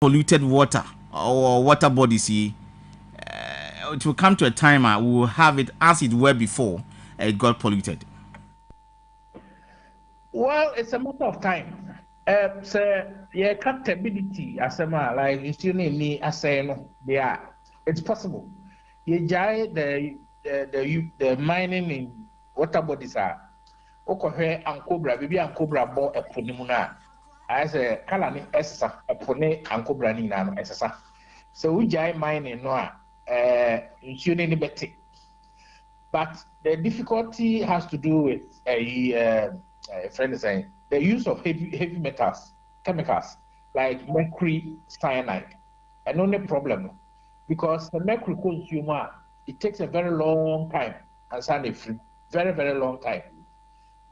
polluted water or water bodies here, it will come to a time we will have it as it were before it got polluted. Well, it's a matter of time. So yeah, capability as a man, like you still need me as saying, yeah, it's possible. You jai the mining in water bodies are okay and cobra, baby and cobra bought a punimuna. As a kalani essa a pone and cobra nina essa. So we jai mining no you need better. But the difficulty has to do with a friend is saying the use of heavy metals, chemicals like mercury, cyanide, and only problem because the mercury consumer it takes a very long time and suddenly free, very very long time.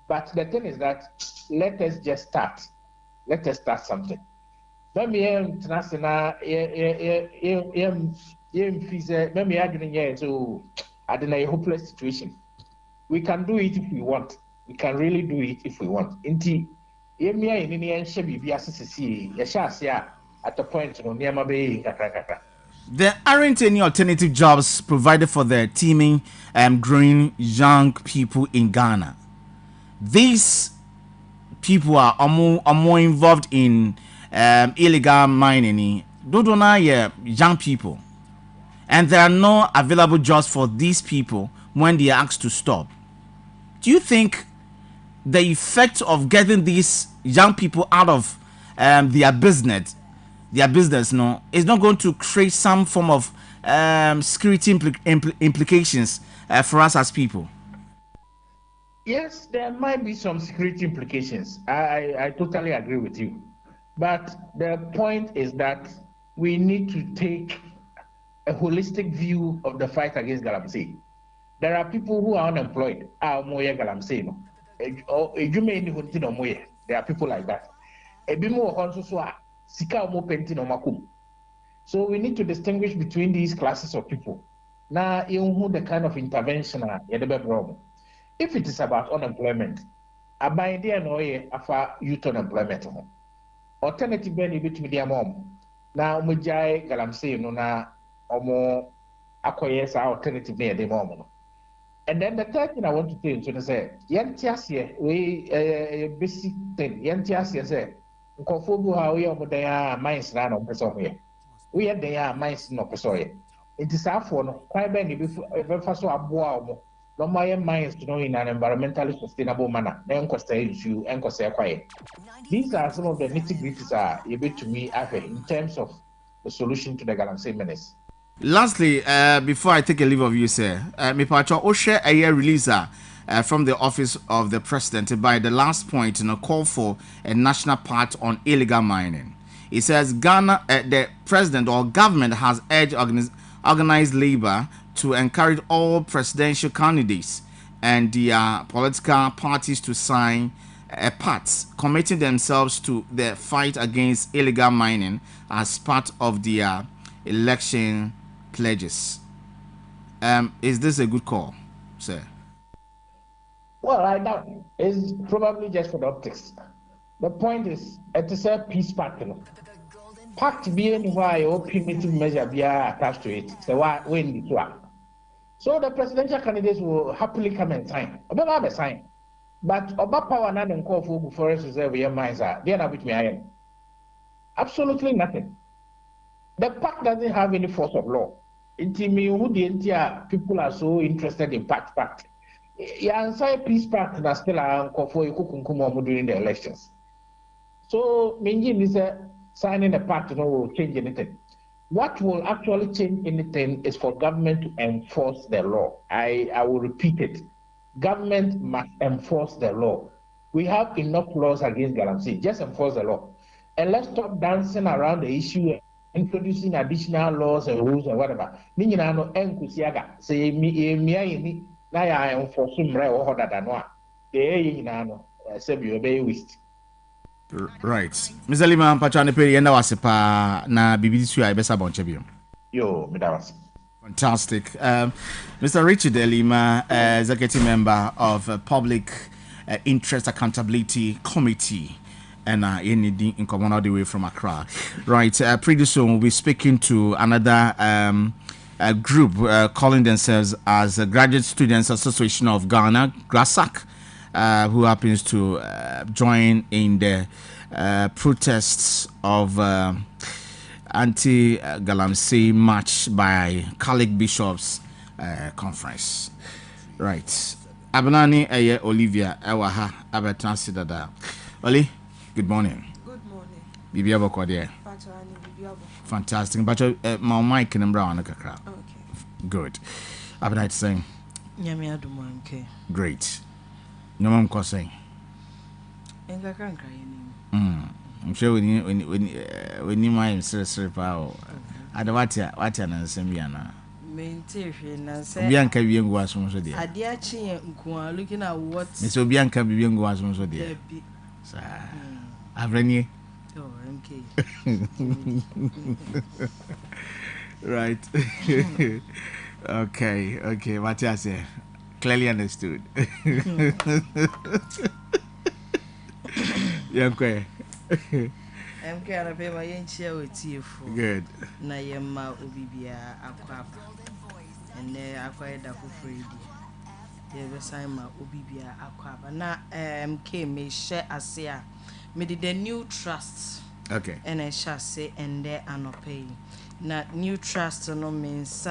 But the thing is that let us just start. Let us start something. Let me international so I don't know a hopeless situation. We can do it if we want. We can really do it if we want. Inti, yemia in any and shabby be assisi, yashasia at the point on Yama Bay. There aren't any alternative jobs provided for the teeming and growing young people in Ghana. These people are more involved in illegal mining. Young people. And there are no available jobs for these people when they are asked to stop. Do you think the effect of getting these young people out of their business no, is not going to create some form of security implications for us as people? Yes, there might be some security implications. I totally agree with you. But the point is that we need to take a holistic view of the fight against galamsey. There are people who are unemployed. There are people like that. So we need to distinguish between these classes of people. Now, the kind of intervention if it is about unemployment, abide there no afa youth unemployment. Alternative benefit between their mom. Now mujai galamsey no na omo akoye sa alternative near the mom. And then the third thing I want to say is say, yantiasie we basic thing, yantiasie say, nkofobu ha we omo dan minds na no person here. We are there minds no person here. It is afọ no kwai be ni be fa so aboa omo. No my minds to know in an environmentally sustainable manner. These are some of the nitty-gritties are able to me in terms of the solution to the galamsey menace. Lastly, before I take a leave of you, sir, me pacho o share a year release from the office of the president by the last point in a call for a national pact on illegal mining. It says Ghana, the president or government has urged organized labor to encourage all presidential candidates and their political parties to sign a pact committing themselves to the fight against illegal mining as part of their election pledges. Is this a good call, sir? Well, I doubt it's probably just for the optics. The point is, it's a peace pact. Pact being why or primitive measure be attached to it. So why when it work? So the presidential candidates will happily come and sign. About the sign. But about power not and call for forest reserve your minds are they are not with me. I am absolutely nothing. The pact doesn't have any force of law. People are so interested in pact. Yeah, and peace pact that still are for you during the elections. So Minjin is signing a pact will change anything. What will actually change anything is for government to enforce the law. I will repeat it. Government must enforce the law. We have enough laws against galamsey. Just enforce the law. And let's stop dancing around the issue, introducing additional laws and rules and whatever. Ninjinano enkusiaga. Say me na ya enforce mre o hoda danwa. The no say be obey waste. Right. Mr. Lima Pachane Peri yenda wasepa na bibidi su ya ibesa bonche biyo. Yo, midawasi. Fantastic. Mr. Richard Lima, executive member of Public Interest Accountability Committee. and anything in common all the way from Accra. Right, pretty soon we'll be speaking to another a group calling themselves as Graduate Students Association of Ghana, GRASAC, who happens to join in the protests of anti-Galamsey march by Catholic Bishops Conference. Right. Abanani Olivia Ewaha Abetansi Dada. Oli, good morning. Good morning. Bibi Aboko there. Fantastic. But my mic and brown kakra. Okay. Good. Abanani saying. Nyame adumanke. Great. No mom ko saying. Enga kan crying. I'm sure when you mind sir power. Ada what ya na nsem bia na. Maintain na say. Bianca biengu asum so there. Ade achi nko looking at what. Mr. Bianca biengu asum so there. Sa. Avreni. Oh, MK. Right. Okay. What you say? Clearly understood. MK ana pe ma yenchia otiefo. Good. Na yemma obibia akwapa. Ene akweda fufredi. Yebe saima obibia akwapa. Na MK me share ase me did the new trust. Okay. And I shall say and there anope. Na new trust no means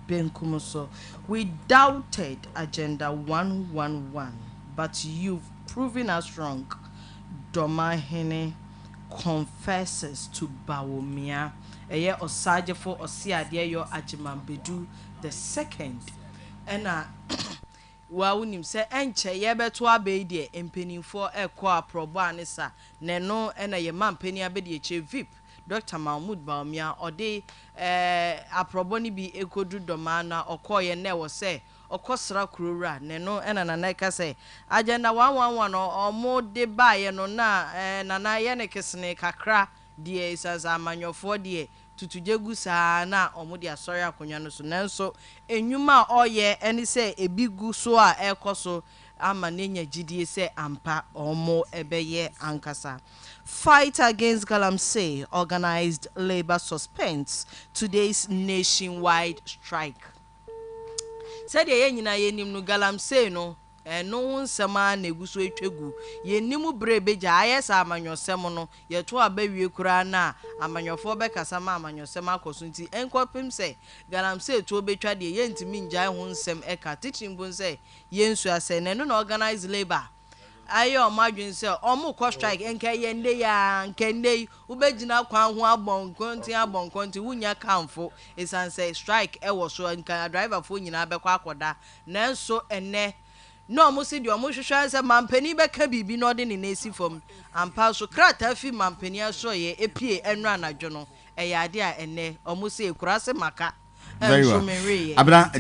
benkumoso. We doubted agenda 111, but you've proven us wrong. Domahene confesses to Bawumia. Eye osaje for osiade yo Ajimambedu the second. And wa unim se enche ye beto abedi empenifo ekọ aprobo anisa neno ena ye mampeni abedi eche vip Dr. Mahmoud Bawumia ode aprobo ni bi ekodu domana okoye ne wo se okosra kurura neno ena na ka se agenda 111 omo de baye no na nana ye ne kesene kakra die isaza amanyofo die tutujegu saa na omo de asori akonya no so nanso enwuma oye eni se ebigu so a ekoso ama nenya gidie se ampa omo ebeye ankasa. Fight against Galamsey, organized labor suspends today's nationwide strike. Said ye nyina ye nim no Galamsey no no nsema na eguso etwegu ye nimu brebeja ayesa amanyosem no ye to abawie kura na amanyofo be kasa ma amanyosem akoso nti enkopim se Galamsey to betwa de ye ntimi njai ho nsem eka teaching bun se ye nsu ase na no na organized labor ayo madwin se omo ko strike enka ye nde ya nkende ubegina kwan ho abonkonti wunya kamfo esanse strike e wo so nka driver fo nyina bekwa akoda nanso ene no mo se di omo hwehwa se mampani beka bibi no de ne nesi fom ampa so krata fi mampani aso ye epie enru anadwo no e ya ade a ene omo se ekurase maka. Very well. Abra,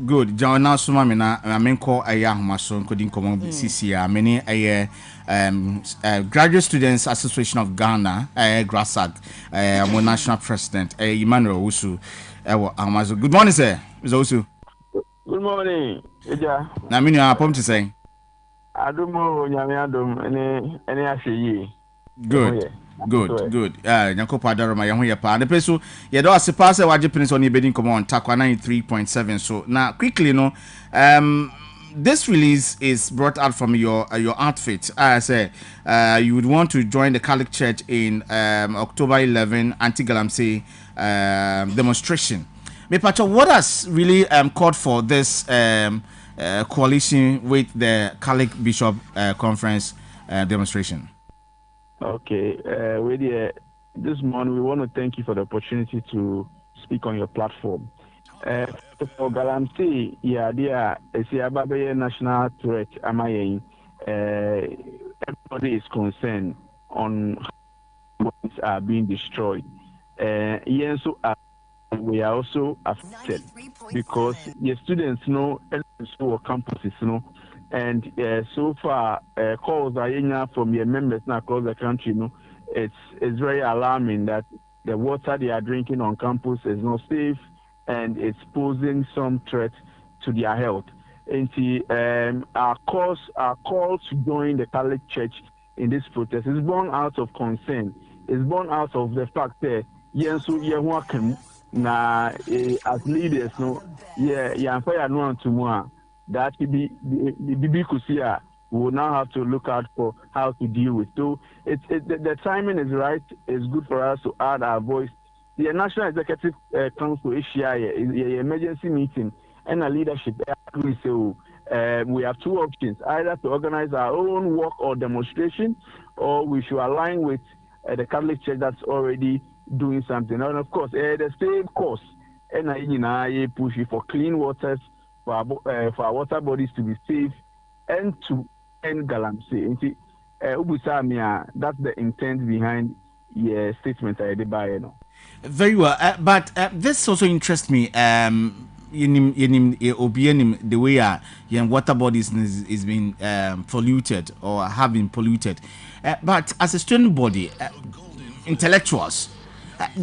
good. John now suma me na amenko aya homaso nkodi nkomo CC a many Graduate Students Association of Ghana GRASAC mo national president Emmanuel Usu Amazo. Good morning, sir. Mr. Usu. Good morning. Eja. Na me nua apom to say. Adumo nyame adom ene ahyeyi. Good. Nyankopa Adaroma ye ho ye pa. The peso ye do asepa se waje prince on ebedin come on takwa 93.7. So now quickly no this release is brought out from your outfit. I say you would want to join the Catholic Church in October 11 anti-Galamsey demonstration. Me pacho, what has really called for this coalition with the Catholic Bishop Conference demonstration? Okay, this morning we want to thank you for the opportunity to speak on your platform. For Galamsey, there is a national threat. Everybody is concerned on how things are being destroyed. We are also affected because the students know school campuses know. And so far, calls are from your members now across the country. It's very alarming that the water they are drinking on campus is not safe and it's posing some threat to their health. And our call to join the Catholic Church in this protest is born out of concern. It's born out of the fact that yes, na as leaders, no, yeah, fire no one tomorrow. That the Kusia will now have to look out for how to deal with. So the timing is right. It's good for us to add our voice. The National Executive Council Asia emergency meeting and a leadership. So we have two options: either to organize our own walk or demonstration, or we should align with the Catholic Church that's already doing something. And of course, the same course, and I push for clean waters for our water bodies to be safe and to end galamsey. That's the intent behind the statement I did by. Very well, but this also interests me. The way water bodies is being polluted or have been polluted. But as a student body, intellectuals,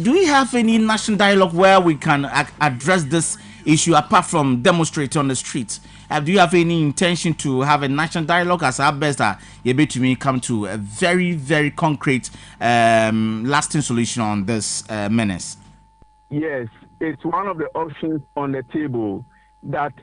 do we have any national dialogue where we can address this issue apart from demonstrating on the streets? Do you have any intention to have a national dialogue as our best able to come to a very, very concrete, lasting solution on this menace? Yes, it's one of the options on the table that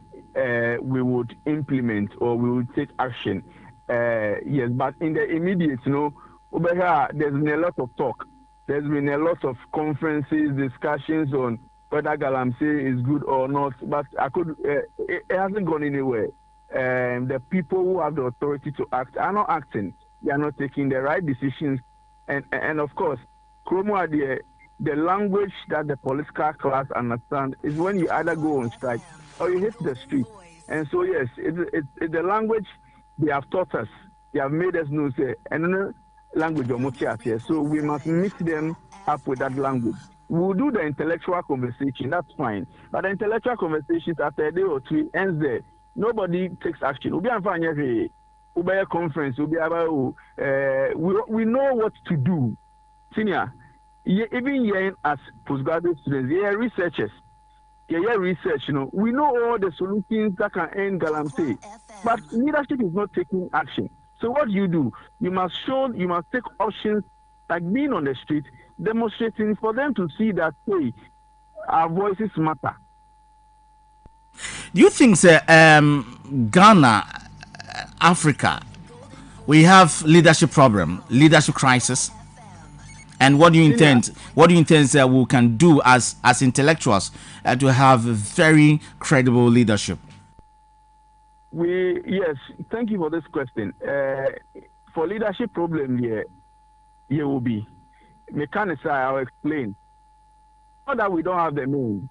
we would implement or we would take action. Yes, but in the immediate, over here, there's been a lot of talk. There's been a lot of conferences, discussions on whether galamsey is good or not, but it hasn't gone anywhere. The people who have the authority to act are not acting. They are not taking the right decisions. And of course, the language that the political class understand is when you either go on strike or you hit the street. And so, yes, it's the language they have taught us. They have made us know, say, and language of Motias. So we must mix them up with that language. We'll do the intellectual conversation, that's fine. But the intellectual conversations after a day or two ends there. Nobody takes action. We'll be on a conference, we know what to do. Senior, even here as postgraduate students, researchers. Research, we know all the solutions that can end galamsey. But leadership is not taking action. So what do? You must take options like being on the street, demonstrating for them to see that, hey, our voices matter. Do you think, sir, Ghana, Africa, we have leadership problem, leadership crisis? And what do you intend? What do you intend that we can do as intellectuals to have very credible leadership? Yes, thank you for this question. For leadership problem here will be mechanics. I'll explain. Not that we don't have the means.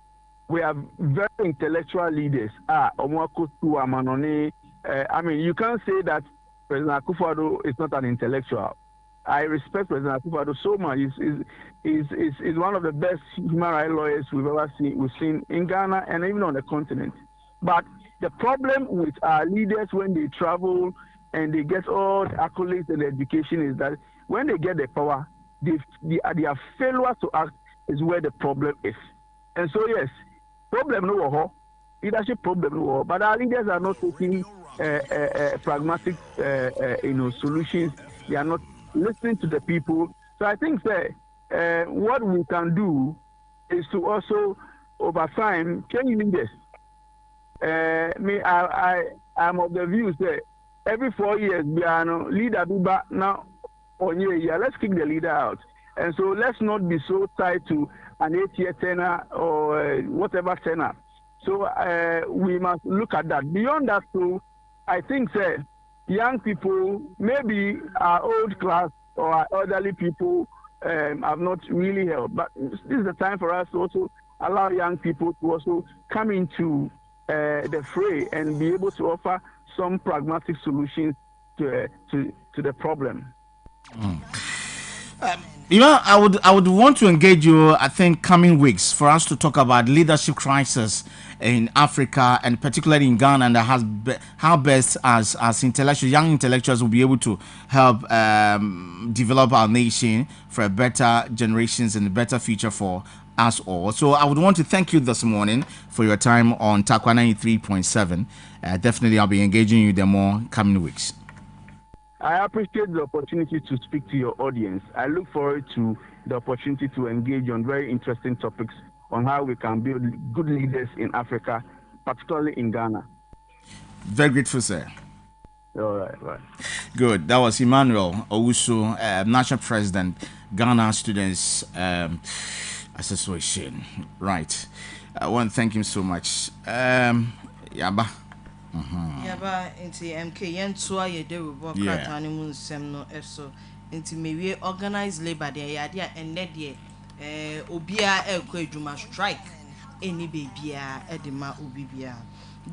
We have very intellectual leaders. I mean, you can't say that President Akufo-Addo is not an intellectual. I respect President Akufo-Addo so much. He's one of the best human rights lawyers we've seen in Ghana and even on the continent. But the problem with our leaders when they travel and they get all the accolades and education is that when they get the power, their failure to act is where the problem is. And so yes, problem no leadership problem no, but our leaders are not taking pragmatic solutions. They are not listening to the people. So I think what we can do is to also over time change leaders. I'm of the view that every 4 years we are leader now on year. Let's kick the leader out. And so let's not be so tied to an 8-year tenure or whatever tenure. So we must look at that. Beyond that, too, I think young people, maybe our old class or our elderly people have not really helped. But this is the time for us to also allow young people to also come into the fray and be able to offer some pragmatic solutions to the problem. I would want to engage you, I think, coming weeks for us to talk about leadership crisis in Africa and particularly in Ghana, and how best as young intellectuals will be able to help develop our nation for a better generations and a better future for us all. So I would want to thank you this morning for your time on Takwa 93.7. Definitely I'll be engaging you there more coming weeks. I appreciate the opportunity to speak to your audience. I look forward to the opportunity to engage on very interesting topics on how we can build good leaders in Africa, particularly in Ghana. Very grateful, sir. All right, right. Good. That was Emmanuel Owusu, National President, Ghana Students Association. Right. I want to thank him so much. Yaba. Yaba into MK yentua ye de wo krata ne mu nsem no eso nti mewie organized labor de yade enne de obia ekọ adwuma strike any bebia edema obibia.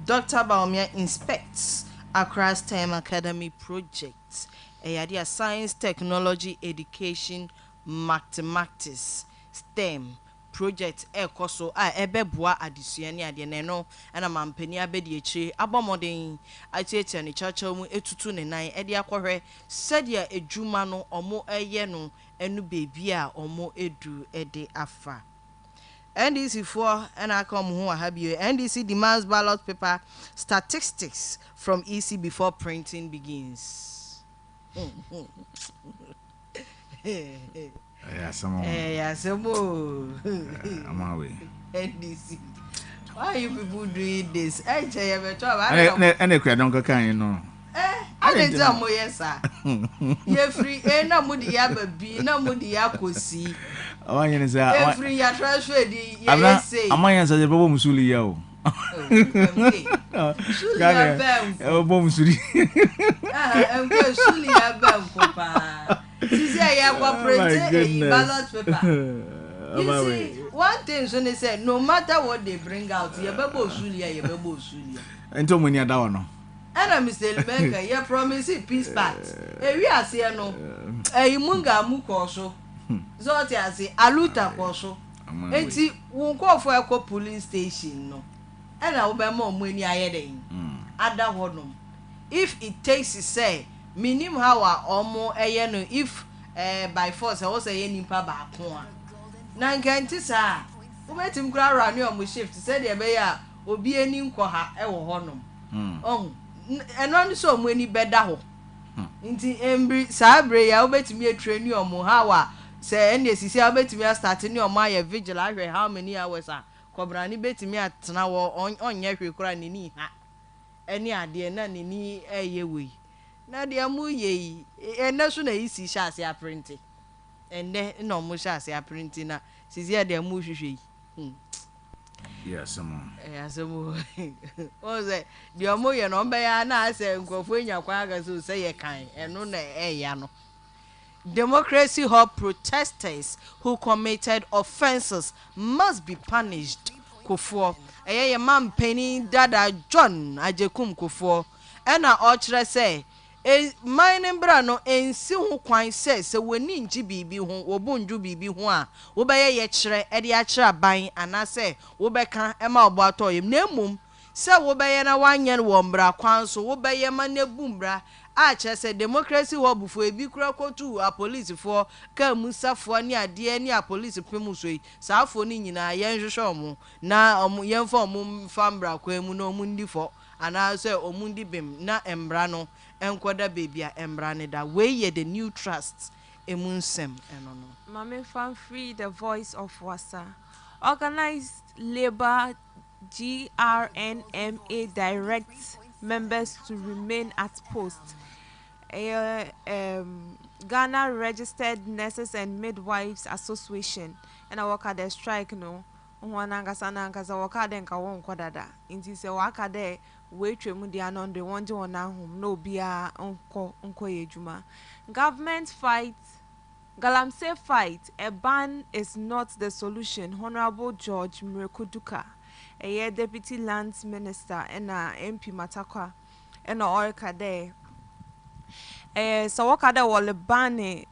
Dr. Baumia inspects Accra STEM Academy projects a science, technology, education, mathematics, STEM project ekoso ebeboa adesua ne ade ne no na mampani abedi echi abomodin atietia ne chacha mu etutu ne nan ede akohwe sadia edwuma no omo eye no enu bebia omo edu ede afa. NDC for and I come who I have you. NDC demands ballot paper statistics from EC before printing begins. Yeah, some more. I'm away. NDC. Why you people doing this? I tell you, and the crowd don't go kind, you know. I didn't tell me, yes, sir. You're free, and no moody yababi, no moody yakosi. Oh, I say, every year transfer the yes say. Am I answer the bomb suli yo? Bomb suli. I'm going suli abam papa. See, I have a printed ballot paper. You see, one thing when they say, no matter what they bring out, you bebo sulia, you bebo sulia. And to me, I don't know. And I'm Mr. Lemeka, you promise peace parts. We are saying no. Munga mukoso. Zote ase aluta koso. Enti wonko for a police station no. And I will be more money ayeden. Ada honom. If it takes say minimum how omo eye no if by force I was say nimpa ba ko a. Na nkanti sa. Wo betim kura ranu omo shift say de be ya obi ani nko ha e wo honom. Eno so omo ani beda ho. Nti embri sabre ya obetimi atrani omo hawa say ene sisi obetimi start ni omo aye vigil ahwe how many hours a kobrani betimi atena wo onye hwe kura ni ha ene ade na ni eye we na de amu ye ene so na isi sha ase apprenti ene na omo sha ase apprenti na sisi ade amu hwehwe yes some o say de omo ye no mbe ya na ase nkofo enya kwa aga so say ye kan eno na eya no. Democracy Hub protesters who committed offenses must be punished. Kufuor. Eye man penny dada John Ajekum Kufuor. Ena ochre say mining bra no ensi ho kwan se woni nji bibi ho obunju bibi ho a wo be ye kire e de a kire ban anase wo be kan e ma obo atoyem na emum se wo be ye na wanye wo mbra kwan so wo be ye ma na bumbra a chese democracy hub fo ebi kura kotu a police for ka musafo ni ade ni a police pemu so yi saafo ni nyina ye nhwehwe omo na omo ye mfa omo fambra kwa mu na omo ndi fo ana se omo ndi bim na embra no enkoda baby a embra ne da we ye the new trust emunsem eno no. Mame fan free the voice of Wasa. Organized labor GRNMA directs members to remain at post. Ghana Registered Nurses and Midwives Association and I work at the strike no wanangasa waka de nka won kwadada nti se waka de wetwemu dia no de wonje wona hom no bia nko yejuma. Government fight Galamsey fight a ban is not the solution. Honorable George Mrekuduka a deputy lands minister and MP Matakwa and orca there so waka de wole ban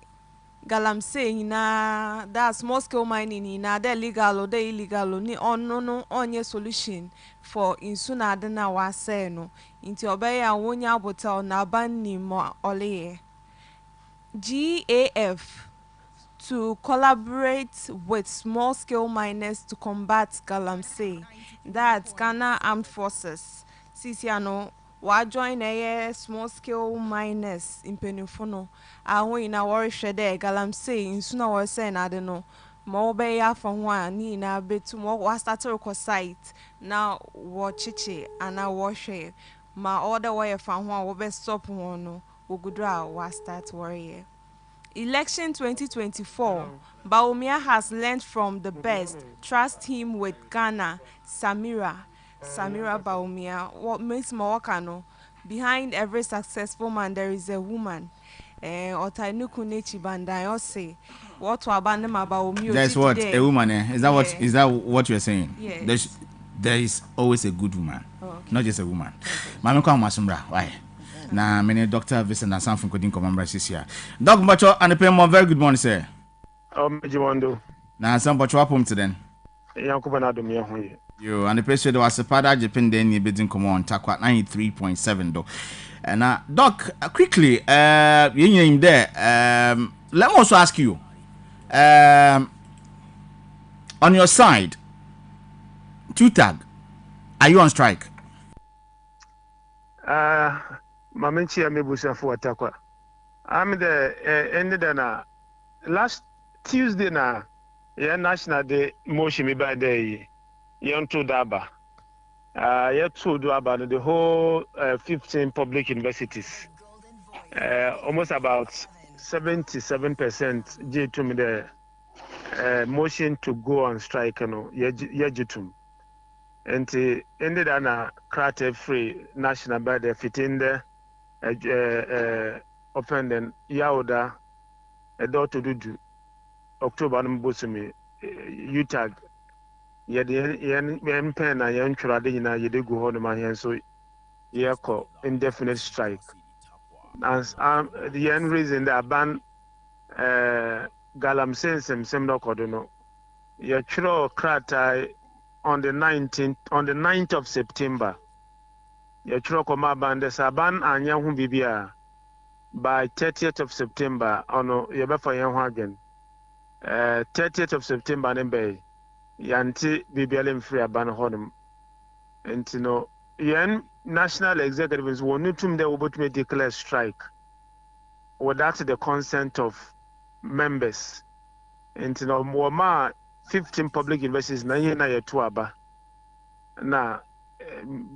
Galamsey na that small scale mining na the legal or the illegal ni no onye solution for insuna adena wa say no inti obeya wonya botel na ban ni mo ole GAF to collaborate with small scale miners to combat Galamsey. That's Ghana Armed Forces. Sisiano wa join a small scale miners mpanimfo no aho ina wɔrehwɛ dɛ galamsey nsu na wɔsɛ na ade no ma wɔbɛyɛ afa ho a ne nyinaa bɛtum wa start rekɔ site na wɔkyekye ana wɔhwɛ ma ɔda wɔyɛ fa ho a wɔbɛ stop ho no wogudro a wa start wɔreyɛ. Election 2024, Bawumia has learned from the best. Trust him with Ghana. Samira Bawumia. What makes Mawakano? Behind every successful man, there is a woman. Otainuku Nechi Bandai say what to abandon my Bawumia. That's what a woman. Is that what is that what you're saying? Yes. There is always a good woman, okay. Not just a woman. Mami kwa masumra. Why? Na many Dr. Vincent and Sam from Kodin Commemorate this year. Doc Bacho and the Paymo, very good morning, sir. Jiwando. Now, some Bacho up home to them. Yankubanado me. You and the patient was a pada Japan then you bidding come on Takwa 93.7 though. And Doc, quickly, you name there. Let me also ask you, on your side, TUTAG, are you on strike? Mamenchi amebusa for Takwa. I'm the ended na last Tuesday na National Day motion me by day young to Daba. Yet to Daba the whole 15 public universities. Almost about 77% J to me the motion to go on strike no yejitum. And ended on a crater free national by the 15 open then Yauda a daughter do October Mbusumi UTAG yen pen and young Tradina Yedigo Honoma so yeko indefinite strike. As the end reason that ban Galam Sensem Semno Kodono Yachro Krata on the 9th of September. Yachro Koma Bande Saban and Yahu Bibia by 30th of September on Yabafa Yahagen. 30th of September Nembe Yanti Bibialim Free Aban Honum. And you know, Yan national executives will not they will declare strike without the consent of members. And you know, more 15 public universities na yena yetu aba na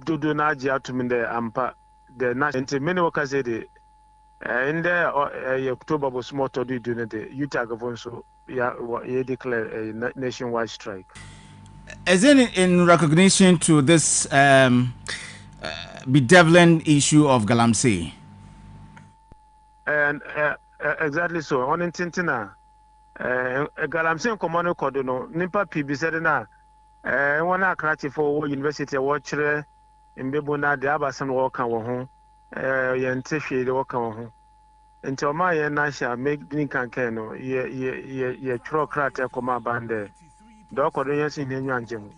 dudu na agia to me the ampa the national many workers say the in the October was small to do the UTAG so yeah declare a nationwide strike. Is it in recognition to this bedeviling issue of Galamsey? And exactly so on Tintina Galamsey Common Codono, Nimpa PB said na one akrati for university watcher in Bebona, the Abasan walk on home, Yantishi the walk on home. Until my Nasha make Ninkan Kano, ye trocrat Coma Bande, Doc Orients in Yanjim.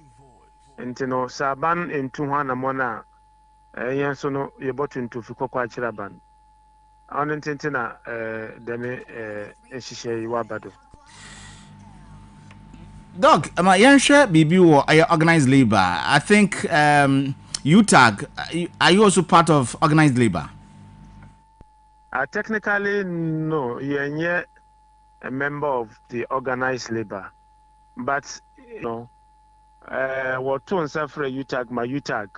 Until Saban in Tuhana Mona, Yansono, ye bottom to Fuko Chiraban. On Tintina, Deme Shisha Wabado. Doc, my young share BB or organized labor. I think UTAG, are you also part of organized labor? Technically, no. You're a member of the organized labor. But, you know, what to suffer UTAG, my UTAG,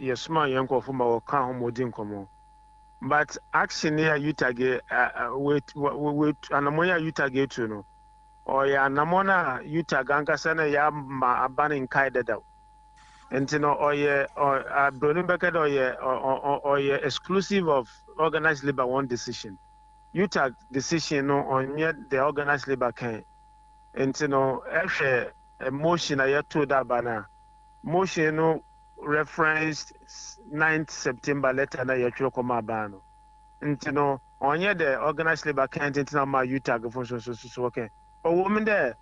you're small young from our car home. But actually, UTAG, wait, and Amoya UTAG to know. Or ya Namona UTAG, Ankasana Yam abaning Kaida. And you know, or Brunenbecker or exclusive of organized labor one decision. UTAG decision no on yet the organized labor can. And you know, actually, a motion I told that banner. Motion no referenced 9th September letter na yetro koma bano. And you know, on yet the organized labor can't into my UTAG for so okay. A woman there.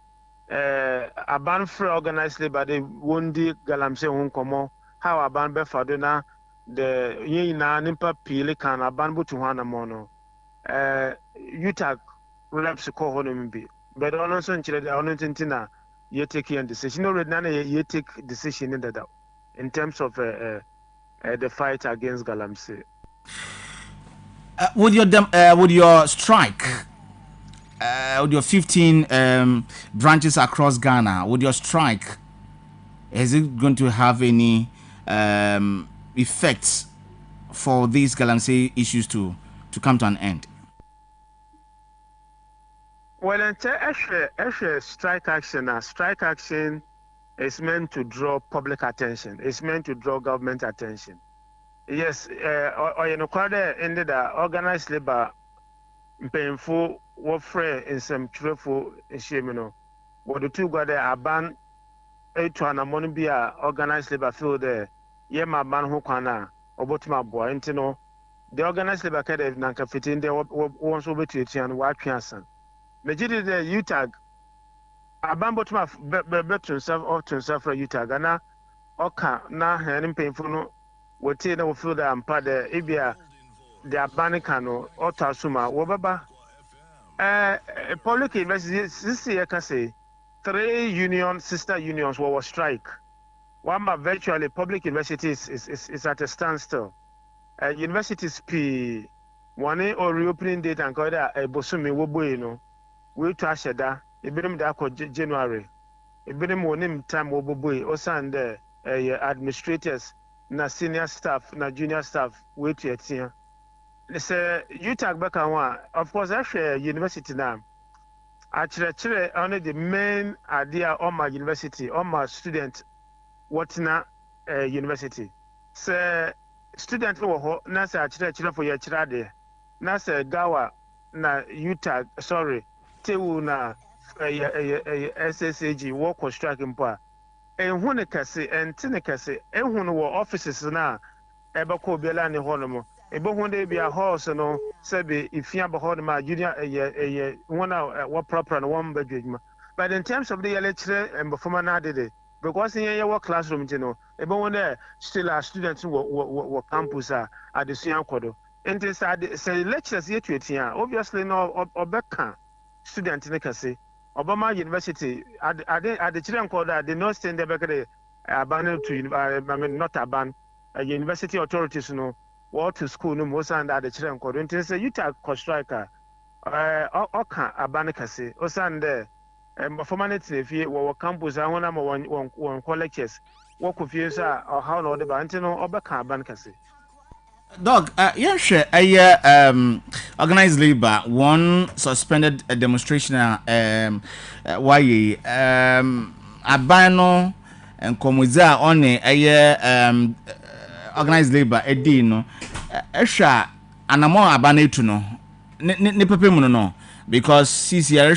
A ban for organized labor they won't Galamsey won't come how a ban befadona the yina nimpa pili can a ban to one mono UTAG reps call honum be but also in Chile on tintina ye take your decision already none ye take decision in the doubt in terms of the fight against Galamsey. With your strike, with your 15 branches across Ghana, with your strike, is it going to have any effects for these Galamsey issues to come to an end? Well, actually, strike action is meant to draw public attention. It's meant to draw government attention. Yes, ended organized labor painful warfare in some truthful shame. What the two got there are ban to an amonibia organized labor field there. Yema ban hukana or bottom boy, and the organized labor cadre nanka fit in there once over to it and white cancer. Majority the UTAG aban bottom better himself or to himself for UTAG and oka na hand painful no what tea no feel that I'm part the Ibia the abanicano or Tasuma wobaba public university this year can say 3 sister unions were strike. One but virtually public universities is at a standstill. Universities P one or reopening date and call that a bosumi wobo we trash that a bit of January. A bit more name time wobo or send administrators na senior staff na junior staff wait to here. It's a UTAG back one. Of course, actually, university now. Actually, only the main idea on my university, on my student, what na university. So, student who na say actually for your child na say gawa na UTAG. Sorry, tewu na SSAG work construction pa. Who ne kase and tine kase. Who no offices na eba ko biela ni honomo. Ebo hunde be a horse no sebe if you have ma junior one what proper and one bedroom. But in terms of the lecture and performer na did because in your classroom, you know, ebo one still our students were campus at the same kodo. And this say lectures yet to it obviously no obeka student in the Obama University at the children called that they not send the back abandoned to not abandoned university authorities no. What to school no most and the children called say you take striker oka abanikase osande formality if you were campus I want one lectures what could you say or how no the bantino obeka abanikase. Dog, yeah, sure. Organized labor one suspended a demonstration. Why abano and komuza on organized labor no esha anamo abane tu no ne pepe mu no because CCR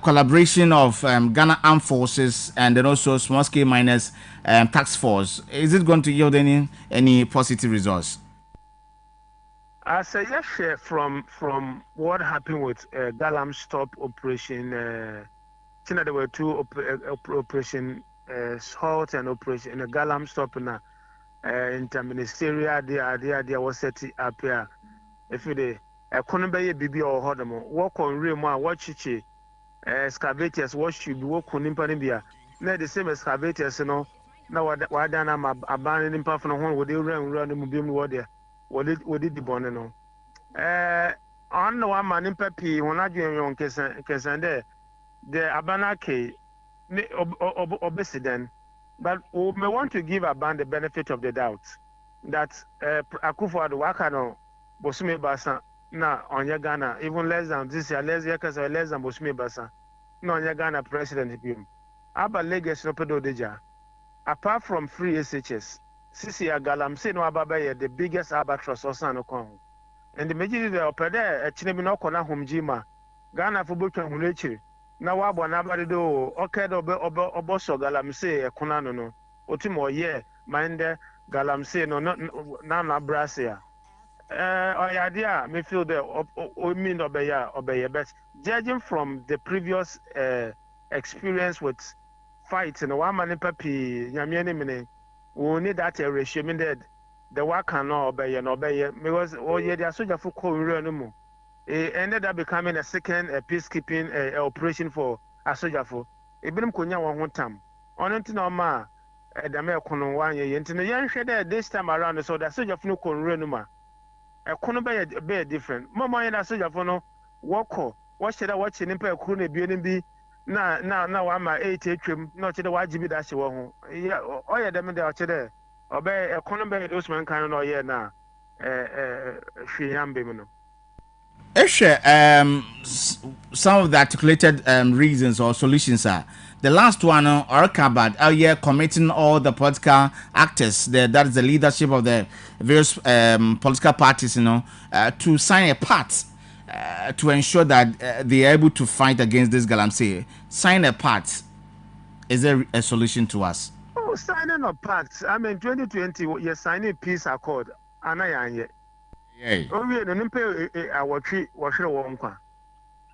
collaboration of Ghana Armed Forces and then also small scale miners task force, is it going to yield any positive results? I say yes, from what happened with Galam stop operation. There were two operation halt and operation in the Galam stop na interministerial there was set up here. If they couldn't be a BB or Hodamo, walk on real more, watch chichi excavators, what should be work on Impanibia. Not the same excavators, you know. Now, why done I'm abandoning part from home with the run the Mubium water. What did the bonnet? On the one man in Pepe, when I do your case and there, the Abanake obesity. But we may want to give Aban the benefit of the doubt that Akufo Wakano Bosumi Basa na on your Ghana, even less than this year, less than Bosumi Basa, no on your Ghana president. Aba Legas Ropedo Deja. Apart from free SHS, CCR Galamsey no Ababa, the biggest albatross or Sanokon. And the majority of Pede, a Chinabino Kona Humjima, Ghana for Bukan Hulechi. Na wabo nabari do okedo oboso Galamsey e kunano no otimo ye minde Galamsey no na brasia oyadia me feel the o mean obey but judging from the previous experience with fights in one man papi nyamiene mene we need that ratio mean that the work can obey because ye dia soldier for ko nre no mu. It ended up becoming a second peacekeeping operation for a soldier for. Ibn Kunya one time. On it no ma dame ekono wan ye nti no yen hwede this time around so that soldier no konre no ma ekono be different mama yen soldier no woko wo hyeda wo kye nipa ekuru na bie bi na wa ma 8 atwam na o kyede wa gibi da hye wo ho o ye dem de o kyede obe ekono be Usman kan no ye na hwe yambe mu no. Some of the articulated reasons or solutions are the last one are covered. Committing all the political actors, that is the leadership of the various political parties, to sign a part to ensure that they are able to fight against this galamsey. Sign a part. Is there a solution to us? Oh, signing a pact. I mean, 2020, you're signing peace accord. Anayanye. Oh, we no nimpe our tree was sure one.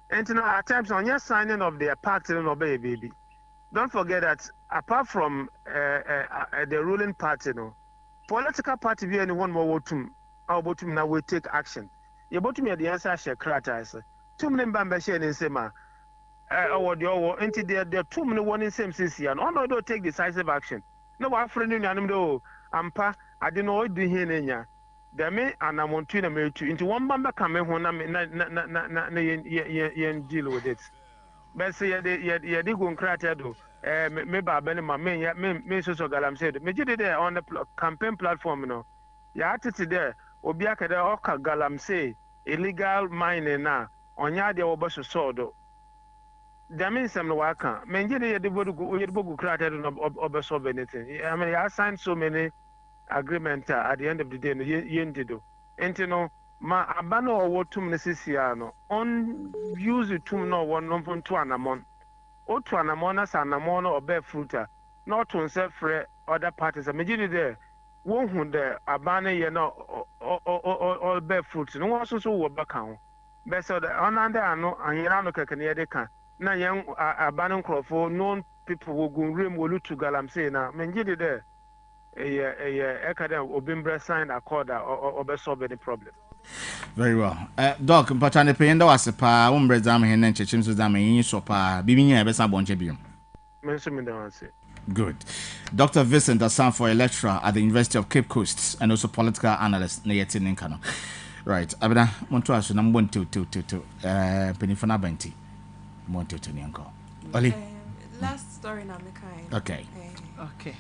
And at times on your signing of the pact, no baby. Don't forget that apart from the ruling party, political party be anyone more to our bottom now will take action. You bottom me the answer share cratas. 2 million bambashe and sema. Or the over into the 2 million one in same CC and on don't take decisive action. No, our friend in Yanimo, Ampa, I don't know what do here. There may and I want to into one bamba come when I deal with it. But say, you did go crater do. Maybe I been my main social galam said, Major there on the campaign platform. No, you had to there, Obiaka the Oka galam say, illegal mining now, on ya the obus sword. There means some waka. Major the Bogu crater don't solve anything. I mean, I signed so many agreement at the end of the day yen do enti ma abano owo tum ne sisia no on use tum no won no to anamon o to anamon na sanamon no obe fruita not to nse frɛ other parties amegidi there won hu the abane ye no o be fruit no won so wo baka ho be so the onande ano anyira no keke ne de ka na yen abane nkrofo known people wo gun rem wo lutu galam say na mengidi there Obimbra signed accord or solve any problem. Very well. Doc, Patane Payenda was a pa, Zam and Chim's Zam in Sopa, Bibinia Bessa Bonchebium. Good. Dr. Vincent Assan for a lecturer at the University of Cape Coast and also political analyst Nayetin in Kano. Right. Abena Montuas, number 1 to Penifana Benti. Montu to Nyanko. Oli. Last story na mekai. Okay. Okay.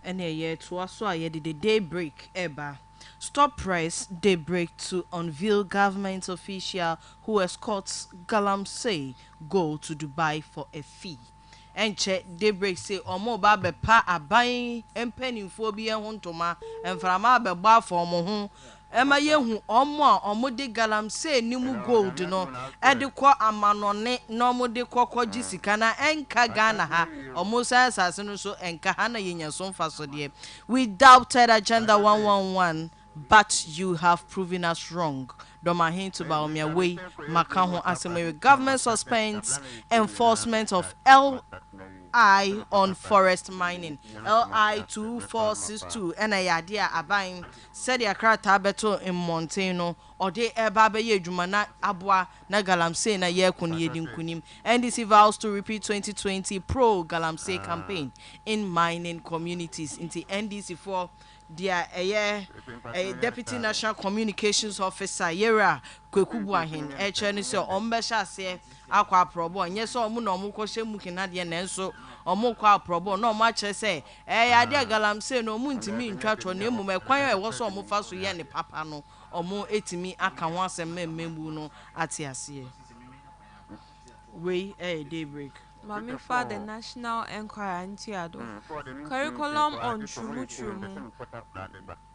And yeah, to us, so I did the daybreak eba. Stop price daybreak to unveil government official who escorts Galamsey go to Dubai for a fee. And check daybreak say omo ba be pa aban empanimfo bi ehontoma emframa be ba for mo ho ema yehu omo de Galamsey nimu gold no e de kɔ amanone no mo de kɔkɔji sika na enka Ghana ha omo asase no so enka ha na yenya so mfa so de. We doubted Agenda 111, but you have proven us wrong. Domahin to Baumia Way, Makaho Assembly government suspends enforcement of LI on forest mining. LI 2462 and a yadia abain said ya krata beto in Montano or de ebabe ye jumana abwa na Galamsey na ye kuni yedin kunim. NDC vows to repeat 2020 pro Galamsey campaign in mining communities into NDC for dia a deputy national communications officer yera kwekubuahin echeni se ombesha se akwa probo nye so omu na omu kwose mu kinade na enso omu kwa probo na omu ache se ya de Galamsey no omu ntimi ntwatwo na emu mekwan e wo so omu fa so ye ne papa no omu etimi aka ho asem membu no atiase we daybreak. Mami for the National Enquiry Antiado. Curriculum on Chumuchumu.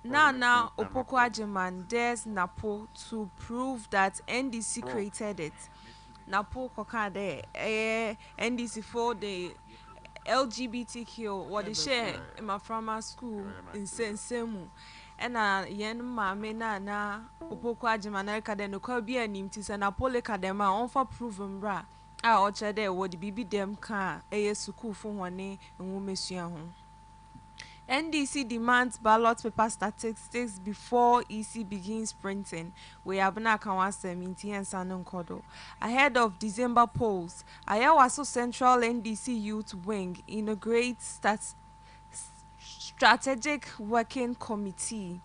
Nana Opoko Ajeman dares Napo to prove that NDC created it. Napo Kokade, NDC for the LGBTQ, what they share in my former school in Sensemu. And yen mame na Opoko Ajeman Erika no Kobi and Nimtis and Apole Kadema on for proven bra. Ocha de wo the bibi dem ka suku fo hone nwumesua ho. NDC demands ballot paper statistics before EC begins printing. We have na kawasem intiensa no nkodo. Ahead of December polls, Ayawaso Central NDC Youth Wing inaugurates strategic working committee.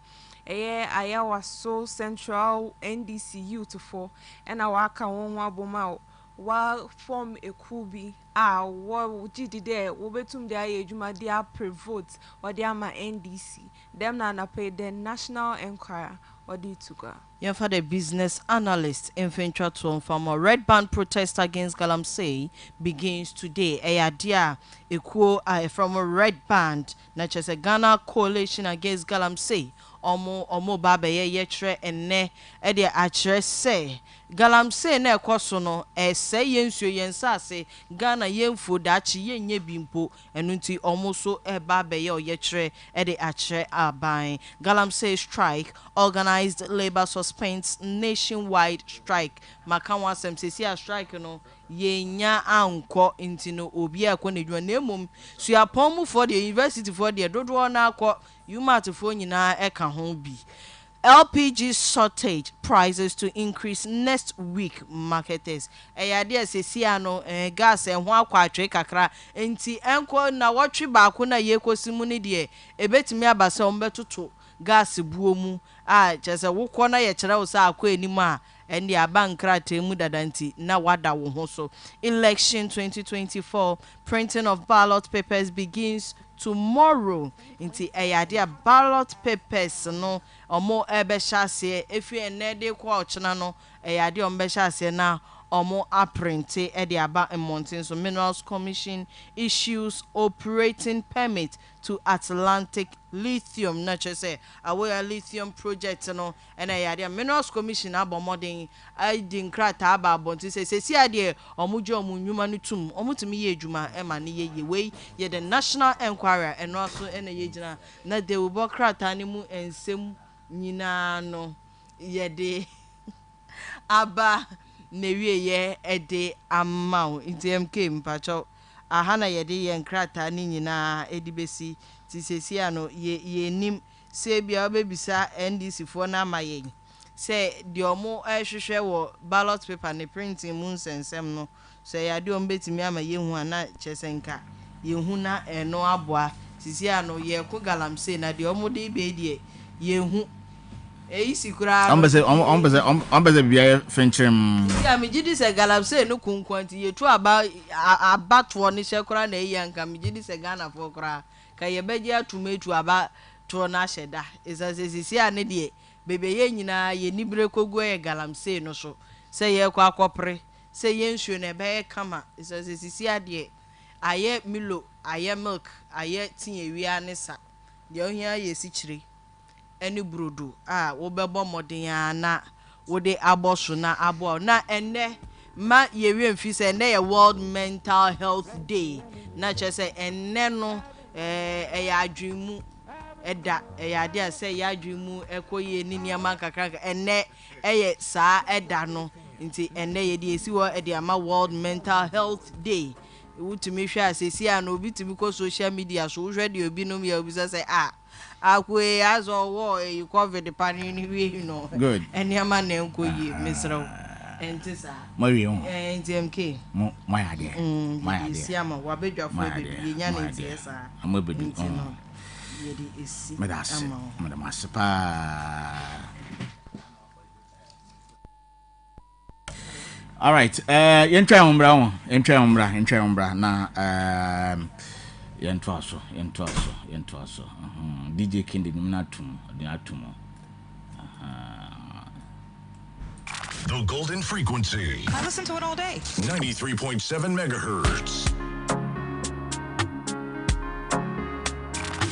Ayawa so central NDC youth for and our wonwa boma wa form a kubi what did there wobetum dia ejuma dia pre-vote or dia ma NDC them na pay the National Enquirer or the tuga. For the business analyst in Finchatuan from a red band protest against Galamsey begins today. Dia equal from a red band, not just a Ghana coalition against Galamsey. Omo baba ye tre enne e de akire se Galamsey na ekoso no ese yensuo yensase Ghana yemfo da chi yenye bimpo enu nti omo so e baba ye oyetre e de akire aban. Galamsey strike organized labor suspends nationwide strike. Makanwa semsesi a strike no yenya anko nti no obi akọ na edwa na emom so ya pom for the university for the dodo na akọ UMAT for nyina eka ho bi. LPG shortage prices to increase next week marketers. Eyade asesi ano gas ho akwa atwe kakra enti enko na wotwe ba ko na yekosimu ne de ebetimi abasa ombetoto gas buo mu chese wokọ na ye kire wo sa akọ enimu a and the abankrate mu dadanti na wada wo ho so. Election 2024 printing of ballot papers begins tomorrow. Inti eyade ballot papers no omo ebe hyase efi enede kwa ochena no eyade ombe hyase na omo aprinte e de aba mountain. So Minerals Commission issues operating permit to Atlantic Lithium. Not just say our lithium project no and eyade Minerals Commission abomodin I din krata aba bonti say si ade omujo omunwuma no tum omutumi ye adwuma e ma ne ye we ye the National Enquirer and also ene ye gina na de wo krata ne mu ensem nyina no ye de aba newie ye ede amount in MK mpacho aha na ye de ye nkrata ni nyina edibesi ti sesi ano ye nim se bia obebisa NDC fo na amaye se de omo ehwehwe wo ballot paper ne printing mu nsensem no se ya de ombetimi amaye hu ana chesenka ye hu na eno aboa sisi ano ye ko Galamsey na de omo de be de ye hu isi kura ambeze bia fenchim ya mi gidi se Galamsey no kunkwanti ye tu abato ne hekura na eyi anka mi gidi se Ghana fo kura ka ye beje atumetu aba to na hyeda isasisi ane de bebe ye nyina ye nibre kogu ye Galamsey no so se ye kwa akopre se ye nsuo na be kama isasisi ade aye milo aye milk aye tin ewia ne sa de ohia ye sichire eni brodo wo bebo modin na wo de aboso na abo na enne ma ye wi mfi se enne ye World Mental Health Day na che se enne no ya adwimu eda ya de se ya adwimu ekoye ni niama kakra enne ye saa eda no nti enne ye de esi wo e de ama World Mental Health Day wutumi hwe asesi a no obi tumi ko social media so hwe de obi no ya obi say akwe azo wo e COVID pani ni we no good eniama na enko yi misro entisa mario NTMK my idea siama wabedwafo e nya na ntisa amabedu ye di esi madam aspa. All right, yentra umbra na yentwaso DJ Kindi natum The Golden Frequency. I listen to it all day. 93.7 megahertz.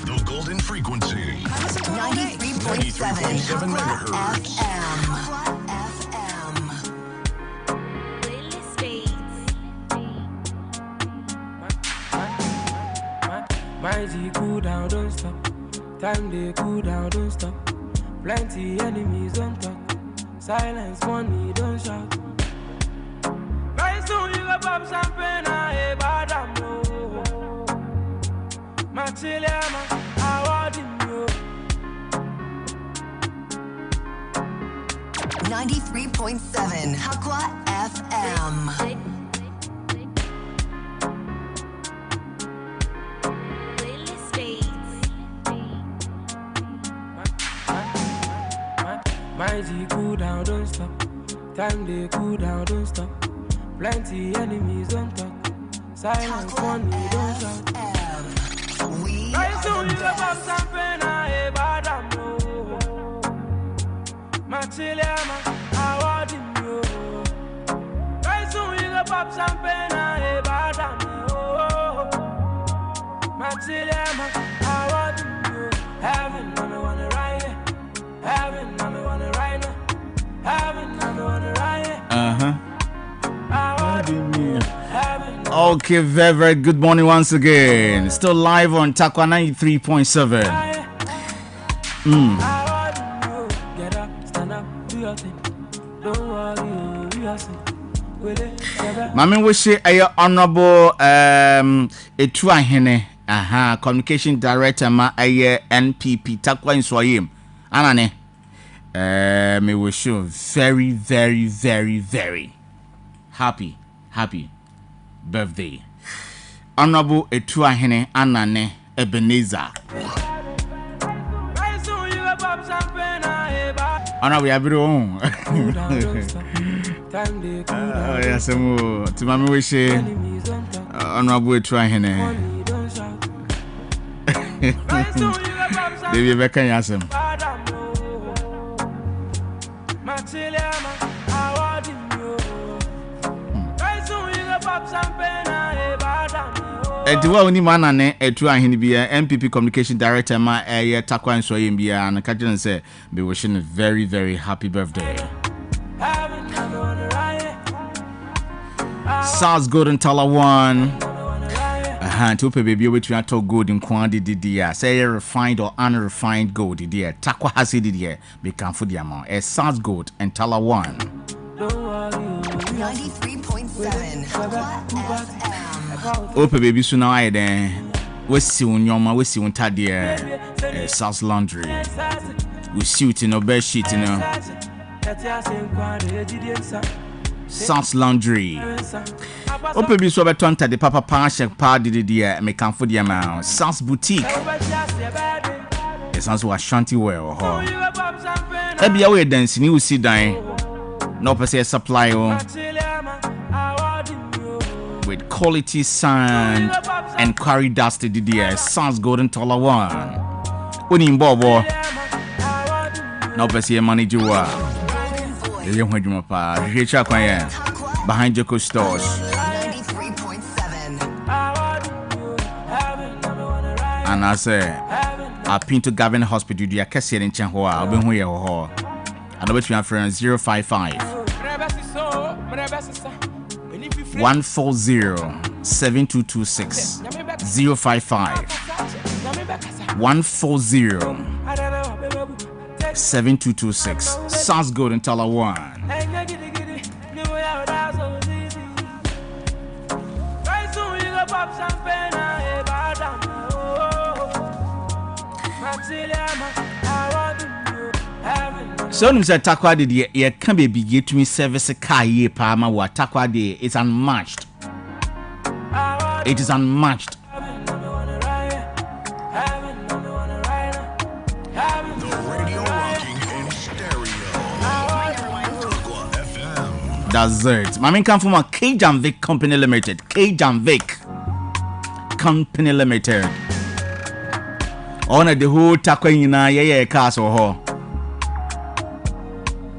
The Golden Frequency. I listen to it all day. 93.7 megahertz. My G cool down, don't stop. Time they cool down, don't stop. Plenty enemies don't talk. Silence, money, don't shout. Very soon you go pop champagne, I bad ammo. Machiliama, I want him, yo. 93.7 Hakwa FM. My G cool down, don't stop. Time they cool down, don't stop. Plenty enemies don't talk. Silence one, you don't shout. Very soon you go pop champagne, I bad am no. Machiliama, I want you. Very soon you go pop champagne, I bad am no. Machiliama, I want you. Heaven, I wanna ride it. Heaven, I wanna ride it. Heaven, I wanna ride it. Okay, very, very good morning once again. Still live on Takwa 93.7. Get up, stand up, do your thing. Don't worry, you are sick. Mami wish a honorable Etu Ahene communication director ma aye NPP Takwa Inswayim. Anane. Me wish you very, very, very, very happy birthday. Honorable Etu Ahene Anane Ebenezer. Honorable Yabiru. Yes, to Mami wish Honorable Etu Ahene. They be back in Yasem. Ediwa oni mana ne Etu Ahene bia MPP communication director ma Takwa Inswayim bia and Kajan say be wishing a very, very happy birthday. SARS Golden Tala 1 to baby which we are to gold in quantity say refined or unrefined gold dear Takwa has it dear become for the amount a SARS Gold and Tala 1 93.7 Ope baby so now I then we see on your we see on tadia SARS laundry we see it in a bed sheet you know SARS laundry Ope baby so beton the papa panshek pa dear me come for the amount SARS boutique it sounds like Ashanti well ho ebi ya we dance ni we see dying no per se supply with quality sand and quarry dust DDS SARS Golden Tala 1 Unim Bobo no per se manager wa you want you pa here kwanya behind Joko stores 93.7 and I say I Pinto Gavin Hospital dia kese in chen ho a obehu ye ho and between friend 055 140-7226 055-140-7226 SARS Golden Tala 1 So you say Takwa de ye can be get to me service car ye pa ma wa Takwa de it's unmatched. It is unmatched. The radio rocking in stereo. Takwa FM. That's it. My main come from a K Vic Company Limited. K Vic Company Limited. On the whole Takwa yina ye castle ho.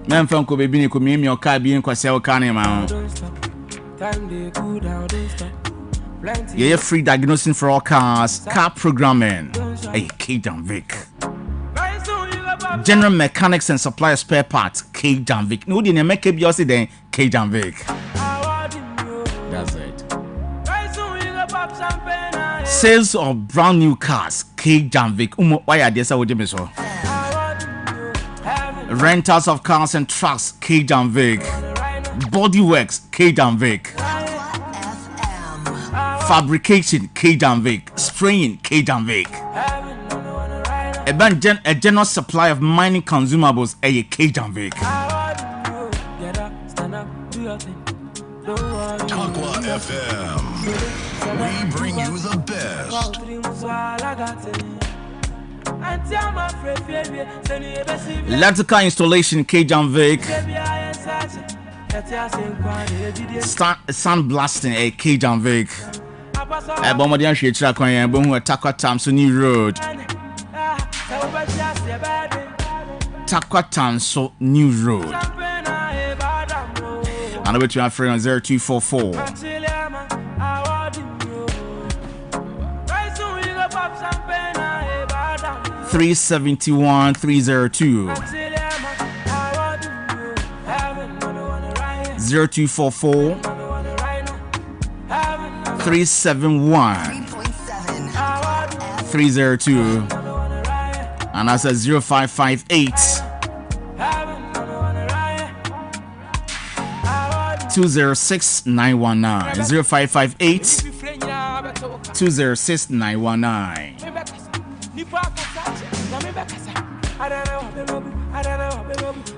Men from ko baby ni ko mi o ka bi en kwase o ka ne ma. Yeah, free diagnosing for all cars, car programming. Hey, K Vic. General mechanics and supply of spare parts, K Vic. No, didn't make it just then, K Vic. That's it. Sales of brand new cars, K Vic. Why are this? I would do so. Rentals of cars and trucks, K Vic. Bodyworks, K Vic. Fabrication, K Vic. Spraying, K Vic. A general supply of mining consumables, K Vic. Takwa FM. We bring you the best. Electrical installation K-Jam Vic. Sun blasting a K-Jam Vic. Bombardier Shitra Koyan, Boom, Takwa Tamsu New Road. Takwa Tamsu New Road. And over to our friend on 0244 371 302 0244 371 302 and that's at 0558 206 919 0558 206 919.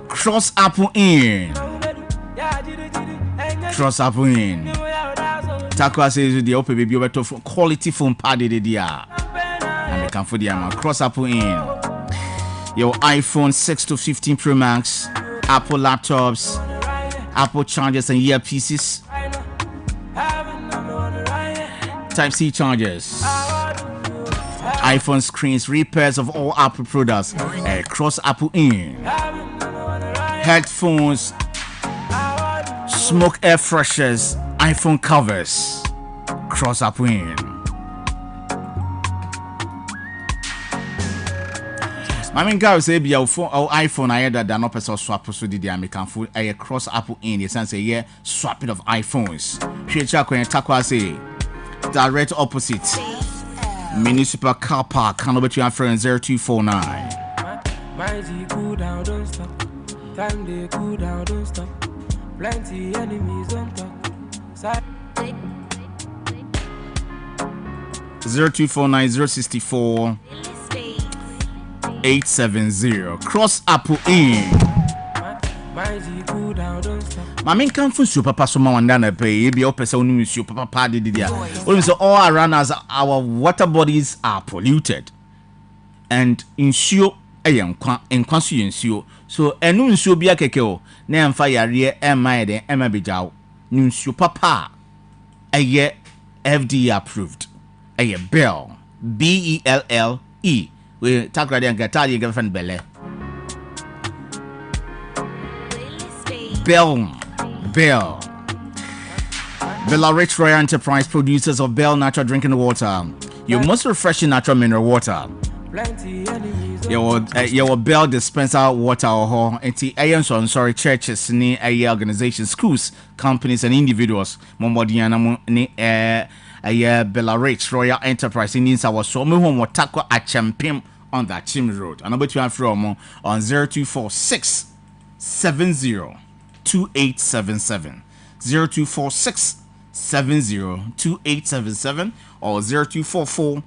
Cross Apple in. Cross Apple in. Takwa says the open baby over quality phone pad de dia. And they can for the Cross Apple in. Your iPhone 6 to 15 Pro Max, Apple laptops, Apple chargers and earpieces, Type-C chargers, iPhone screens, repairs of all Apple products, Cross Apple in. Headphones, smoke air freshers, iPhone covers, Cross Apple in. I mean, guys, say be your phone or iPhone. I heard that no person swap so did the American food. I Cross Apple in the sense yeah, swapping of iPhones. She check when Takwa say direct opposite municipal car park. Can over to your friend 0249. My G cool down, don't stop. Time they cool down, don't stop. Plenty enemies don't talk. 0249 064 870. Cross Apple in. My main come from super pass my one down pay. Be up so super papa did there. So all around us our water bodies are polluted. And ensure in ensure. So enu ensure be a keke na emfa yare emma de emma bejaw. Ensure papa aye FDA approved. Aye Bell BELLE. We talk right and get your girlfriend Belle. Bell. Bella Rich Royal Enterprise, producers of Bell Natural Drinking Water. Your most refreshing natural mineral water. Your Bell dispenser water or sorry churches, organizations, schools, companies, and individuals. Mombodiana Bella Rich Royal Enterprise in our so me home Takwa at Champion on that Chim Road. And about you from on 0246 70 2877 0246 70 2877 or 0244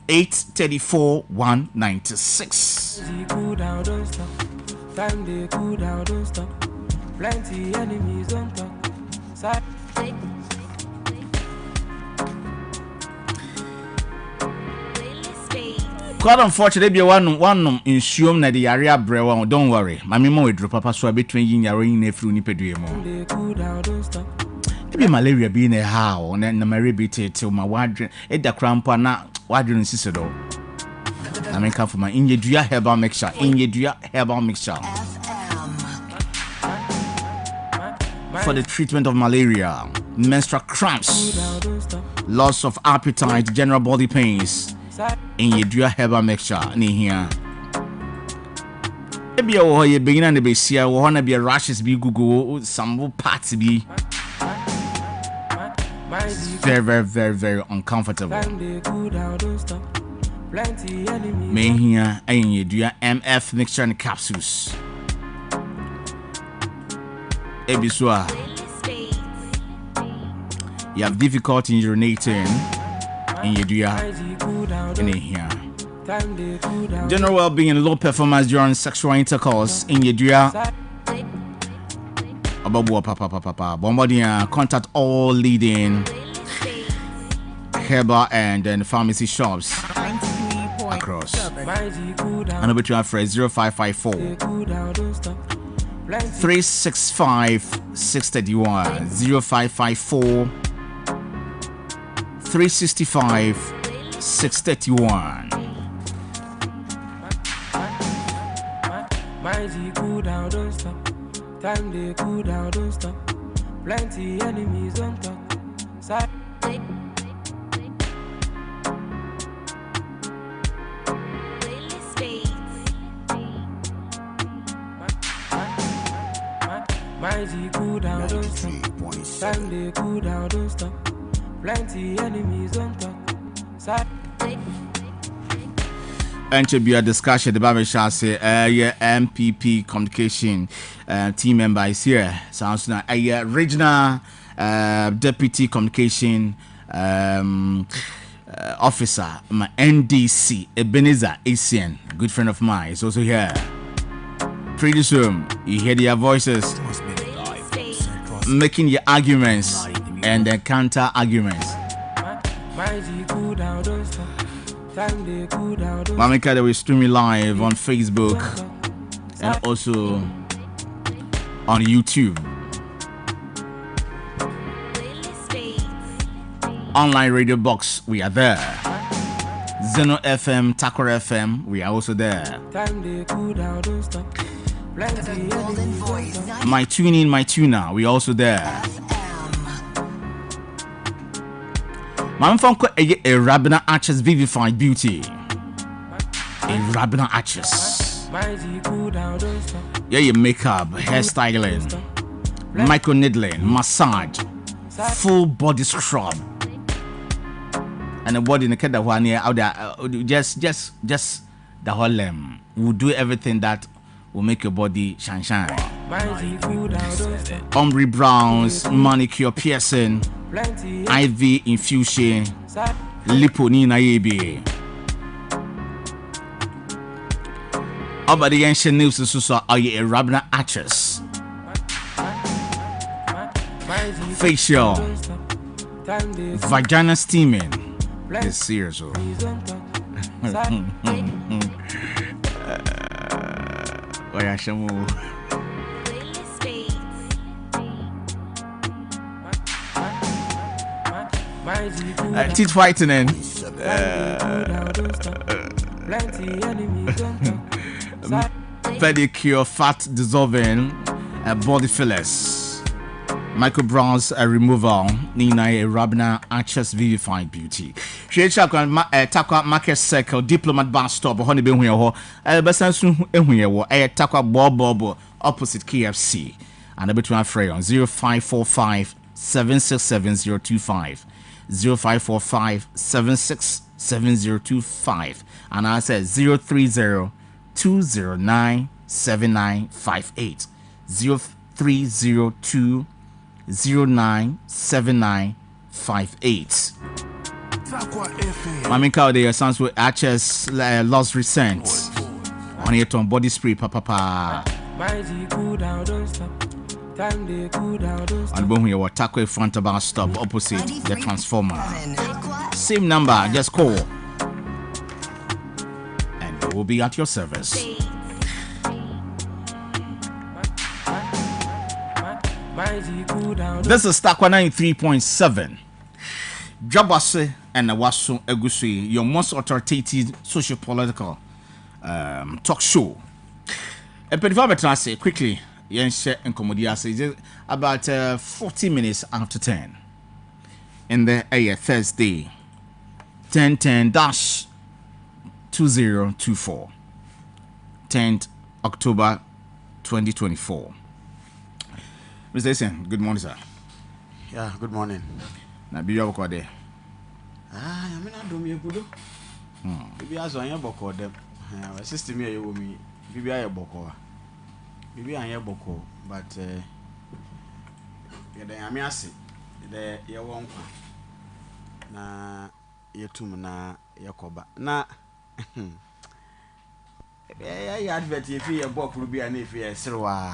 834 196. Cool down, don't stop. Time they cool down, don't stop. Plenty enemies don't talk. Quite unfortunately, be one insume na the area brewer. Don't worry, my memo will drop up so between yin yarin ne flu ni peduemo. Maybe malaria being a how and then the Mary beat it till my wadrin at the crampa na wadrin sister. I mean, come for my India herbal mixture. For the treatment of malaria, menstrual cramps, loss of appetite, general body pains. In your herbal mixture, near here. Maybe you begin and be see, or wanna be a rashes be Google, some parts be very uncomfortable. May here, and you do your MF mixture and capsules. Ebiswa, you have difficulty urinating. In your in here. General well-being and low performance during sexual intercourse in your Bombardier contact all leading herbal and then pharmacy shops across And between our phrase 0554 365 631 0554 365 631. My G cool down, don't stop. Time they cool down, don't stop. Plenty enemies on top. My G cool down, don't stop. Time they cool down, don't stop. Plenty enemies on top. And to be a discussion, the Bible shall say, yeah, MPP communication team member is here. Sounds like a regional deputy communication officer, my NDC, Ebenezer Asian, good friend of mine, is also here. Pretty soon, you hear their voices making your arguments and the counter arguments. Mamika, that we streaming live on Facebook and also on YouTube. Online radio box, we are there. Zeno FM, Takora FM, we are also there. My tune in, my tuner, we are also there. My uncle a Rabina Arches Vivified Beauty. A Rabina Arches. Yeah, your makeup, hairstyling, micro needling, massage, full body scrub. And the body in the kid that one here out there, just the whole will do everything that will make your body shine. Ombre browns, manicure piercing, IV infusion, liponina EB. Over the ancient news is also a Rabina Arches. Facial, vagina steaming. It's serious. Teeth whitening, pedicure, fat dissolving, body fillers, microbrows removal, Nina Rabina Arches Vivified Beauty. She Takwa Market Circle, Diplomat Bar Stop, Honey Ben Huyo, Besansu Huyo, Takwa Bobo opposite KFC, and a bit to Frey on 0545 767 0545 767025, and I said 030 209 7958 0302 097958. Mami Cow there sounds with Arches lost recent on it on body spray papa. And boom here what taco front of our stop opposite the transformer. Same number, just call and they will be at your service. This is Takwa 93.7. DWABOASE and Waso Egusui, your most authoritative socio-political talk show. And I say quickly, about 40 minutes after 10 in the Thursday 10/2024 10th October 2024. Mr. Esen, good morning, sir. Yeah, good morning. Na bibi aboko de. I mean I don't me kudo. Bibi azo anya boko dem. System here you me. Bibi aye boko. Bibi anya boko, but ya da ame ase. De ye won kwa. Na yetum na yakoba. Na ya advert ye fi ye boko bi ana fi ye sirwa.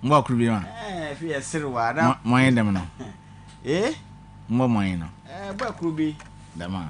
Mwa krubi ma. Fi ye sirwa da. Mo yen dem no. Eh? Mo no. Ba krubi. Dama.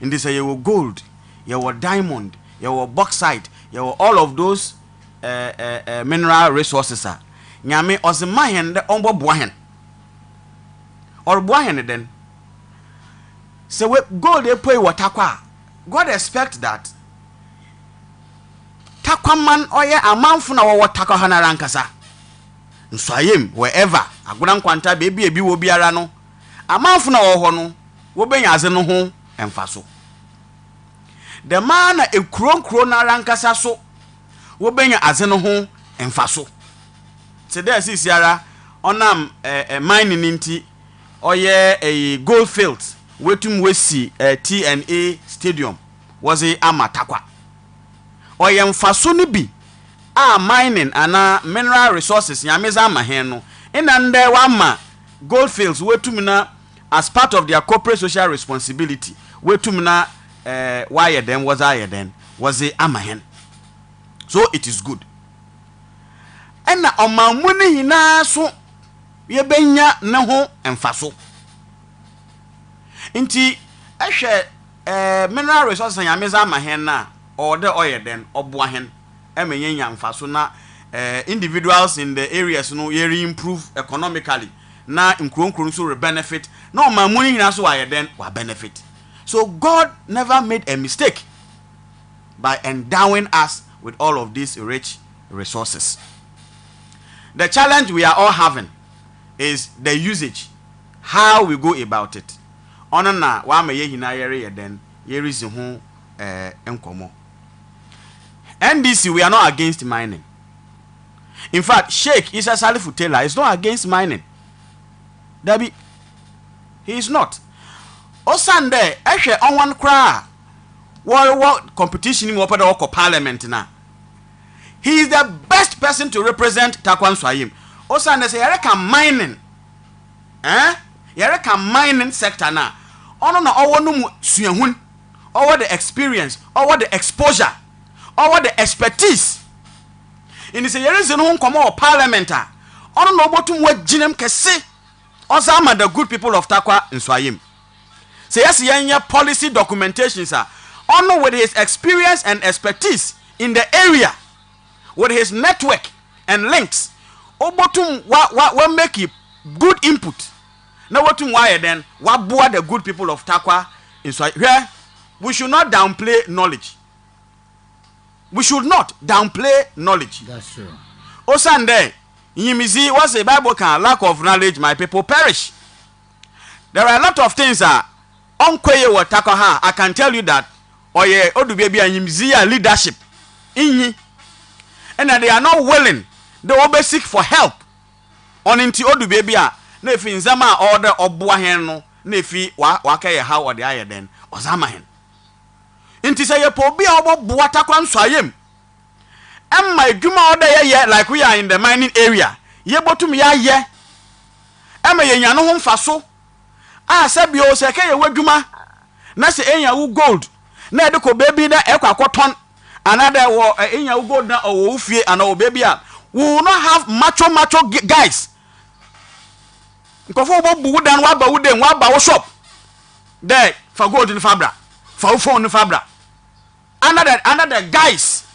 In this, you gold, you diamond, you bauxite, you all of those mineral resources. Nyame ozemahen de ombo boahen. Or boahen then. So we gold they pay watakwa. God expect that. Takwa man oye amanfu na watakwa hana rankasa. Nswayem wherever agunan kwanta baby ebi wo biara no. Amanfu na wo no wo benya aze no ho emfaso. The man na ekuro na rankasa so wo benya aze no ho emfaso. Today sisiara onam mining ninti oye a gold fields wetum wesi TNA stadium was a amatakwa oye mfaso ni bi a mining ana mineral resources nyameza amahen no inande wama gold fields wetum na as part of their corporate social responsibility wetum na why then was I then was a amahen. So it is good. Ena omamune hina so yebenya ne ho emfaso nti ehwe mineral resources nyameza mahen na ode oyeden oboahen emenyenya mfaso na individuals in the areas no yeri improve economically na nkronkron so benefit na omamune hina so ayeden wa benefit. So God never made a mistake by endowing us with all of these rich resources. The challenge we are all having is the usage, how we go about it. Ono na wa me yehina yere yeden yeri zi ho enkomo. NDC, we are not against mining. In fact, Sheikh Isa Salifu Taylor is not against mining. Dabi, he is not. Osande ehwe onwan kra what competition in what parliament na. He is the best person to represent Takwan Swayim. Osande say yere kan mining. Yere kan mining sector na. Ono na owo no mu suahun. Owo the experience, owo the exposure, owo the expertise. In say yere se no nkomo parliament a. Ono na obotum waginem kese. Osama the good people of Takwa Swayim. Say yes yenya policy documentation sir. Ono with his experience and expertise in the area, with his network and links, obotum wa make it good input. Now watum why then wabua the good people of Takwa inside here. We should not downplay knowledge. We should not downplay knowledge. That's true. Osande yimizi was a Bible can lack of knowledge my people perish. There are a lot of things onkweye wa Takwa ha. I can tell you that oye odubebi anyimzi leadership inyi. And that they are not willing, they will seek for help. On into odu baby na efi nzama order oboahen no na efi waka ye how or the aye den ozama hen. Inti say ye po bi a oboboa Takwa Nswayem. Emma edwuma order ye like we are in the mining area. Ye botum ya ye. Emma ye nya no ho mfaso. Sabi o se ke ye wadwuma na se enya wo gold. Na e de ko baby na e kwa koton. Another in your go down or fear and our baby up. We will not have macho guys. Because wood and wabba wood and wabba shop. There for gold in Fabra, for phone in Fabra. Another guys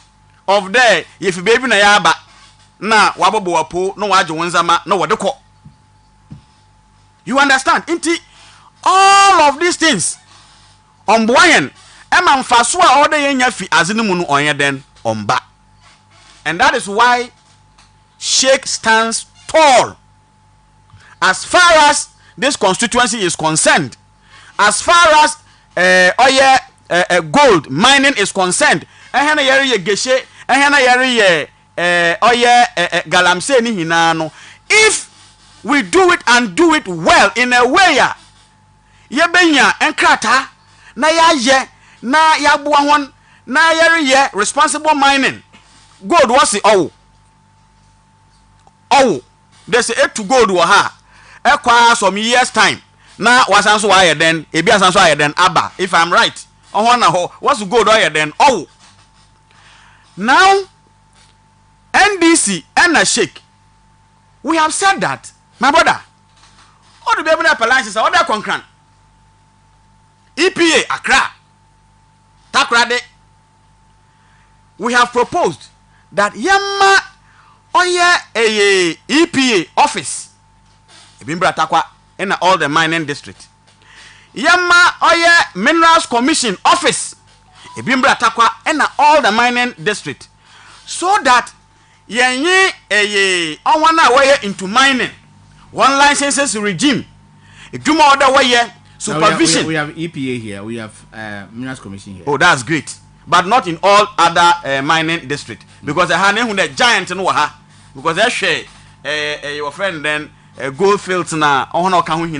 of there if baby na yaba na wabbo wapo no wajo wanzama no wadeko. You understand? Inti all of these things on Boyan. Emma mfaswa order yenya fi azinimu no onye den omba. And that is why Sheikh stands tall as far as this constituency is concerned, as far as gold mining is concerned. Ehena yeri ye geshe, ehena yeri ye galamse ni hinano. If we do it and do it well in a way ye benya enkrata na ya ye na yabuwa hon na yeri ye responsible mining. Gold was the there's a to gold wa ha ekwa some years time na wasanso wa ye den ebi asanso wa ye den aba if I'm right ohon na ho what's gold wa ye den now NDC and a Sheikh we have said that my brother all the baby na palanches all that concran EPA Accra Takrade, we have proposed that yamma oye a EPA office ebimbra takwa in all the mining district. Yamma oye minerals commission office ebimbra takwa in all the mining district, so that yenye a onwana way into mining one licenses regime eduma other way supervision. We have EPA here, we have minerals commission here. Oh, that's great, but not in all other mining district, because the hane who the giant no ha, because they share your friend then gold fields na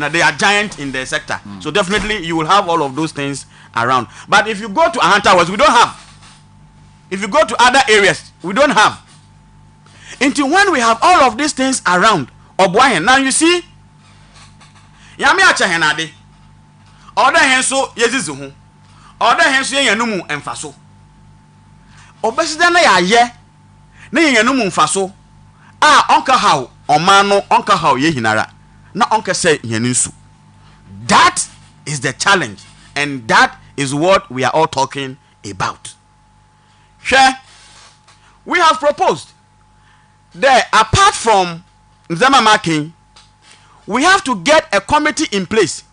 they are giant in the sector. So definitely you will have all of those things around. But if you go to Ahanta West, we don't have. If you go to other areas, we don't have. Until when we have all of these things around, now you see, yami acha henade, order henso yezizuhu, order henso yenumu emfaso. Obesida na ya na yenumu emfaso. Uncle how omano uncle how ye hinara na uncle say yeninsu. That is the challenge, and that is what we are all talking about. Sure, we have proposed that apart from Nzama marking, we have to get a committee in place.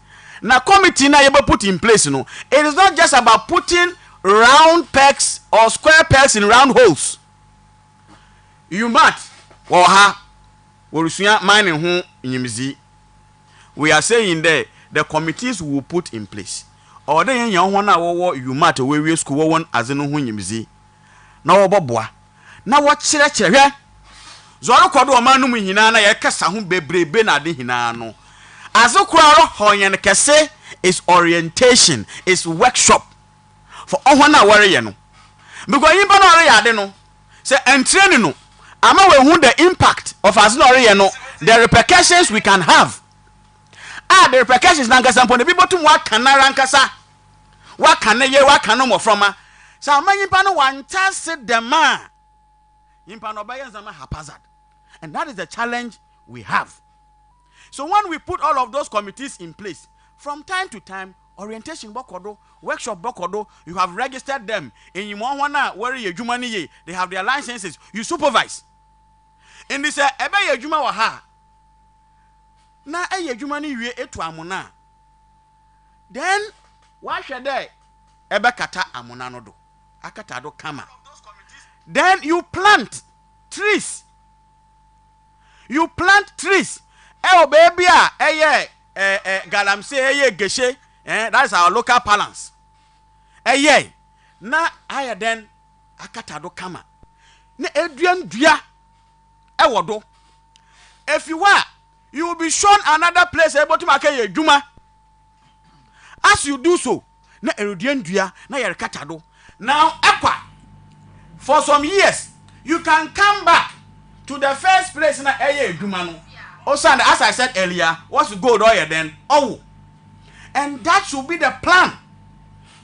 Now, committee na able put in place, it is not just about putting round pegs or square pegs in round holes. You might or ha mining home in we are saying there the committees will put in place. Or the young one you might we school one as in who na oboboa na wo kire zoro kodo omanu mu hina na ye kasa ho bebrebe na de hina no azokuraro honyen kese is orientation, is workshop for ohwana ware ye no, because yimba no ore yade no say entrain no ama we hu the impact of as no ore ye no, the repercussions we can have. The repercussions na nkasa mpo ne bibotum wa kanara nkasa wa kanaye wa kanomo froma. So yimpa no wan chance dema yimpa no baye nzama haphazard, and that is the challenge we have. So when we put all of those committees in place, from time to time, orientation bokodo, workshop bokodo, you have registered them in Yimwana where ye jumani ye, they have their licenses, you supervise. In this ebe ye juma wa ha na ye jumani wie etu amuna, then why should they ebe kata amuna no do akatado kama. Then you plant trees. You plant trees. Baby, galamse, geshe. That's our local balance. Na aya then akatado kama. Ne edrian dua. Wodo. If you are, you will be shown another place able to make a juma. As you do so, na edrian dua na yakatado. Now, Aqua, for some years, you can come back to the first place in the area Dumano. Also, as I said earlier, what's the gold oil then? Oh, and that should be the plan,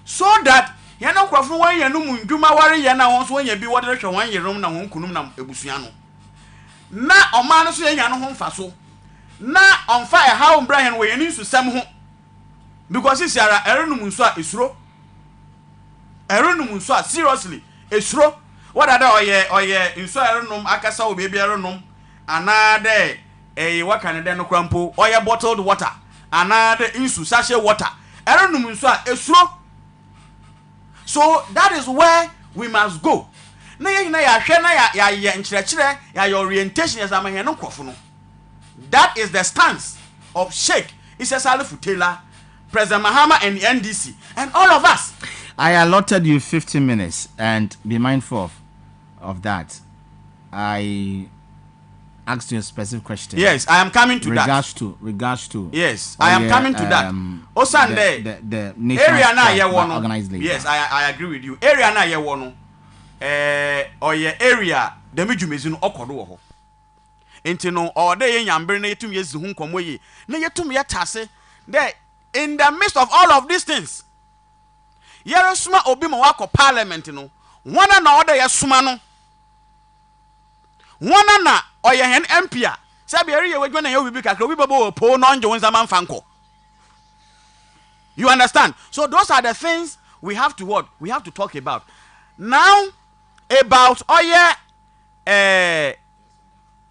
so that you know, when you know, Duma worry, you know, when you be water, when you room, na kunum na ebusiano. Na omano so you know home faso. Na on fire, how Brian we need to some home because it's a erunumunso isro. Erunum so seriously esro what other oye inso erunum akasa o baby erunum anade what can den no krampo oye bottled water anade insu sachet water erunum so esro. So that is where we must go. Na ye na ya hwe na ya nkyerɛkyerɛ ya orientation as amahɛ no krofo no. That is the stance of Sheikh Issa Salih Futela, President Mahama and the NDC and all of us. I allotted you 15 minutes, and be mindful of that. I asked you a specific question. Yes, I am coming to regards that. Regards to. Yes, I am coming to that. Osande, the area na ye wono. Organized labor. Yes, I agree with you. Area na ye wono. Oye area the mijumezi no okodo wo ho. Enti no ode ye nyambre na yetum yezu hu nkomo yi. Na yetum ye tase. There in the midst of all of these things. Yerosuma obi mo wako parliament no wana na order yesuma no wana na oye hen MP a sabi eri ye wadwana ye obi kakra obi babo po no nje wonza manfa nko You understand? So those are the things we have to what? We have to talk about. Now, about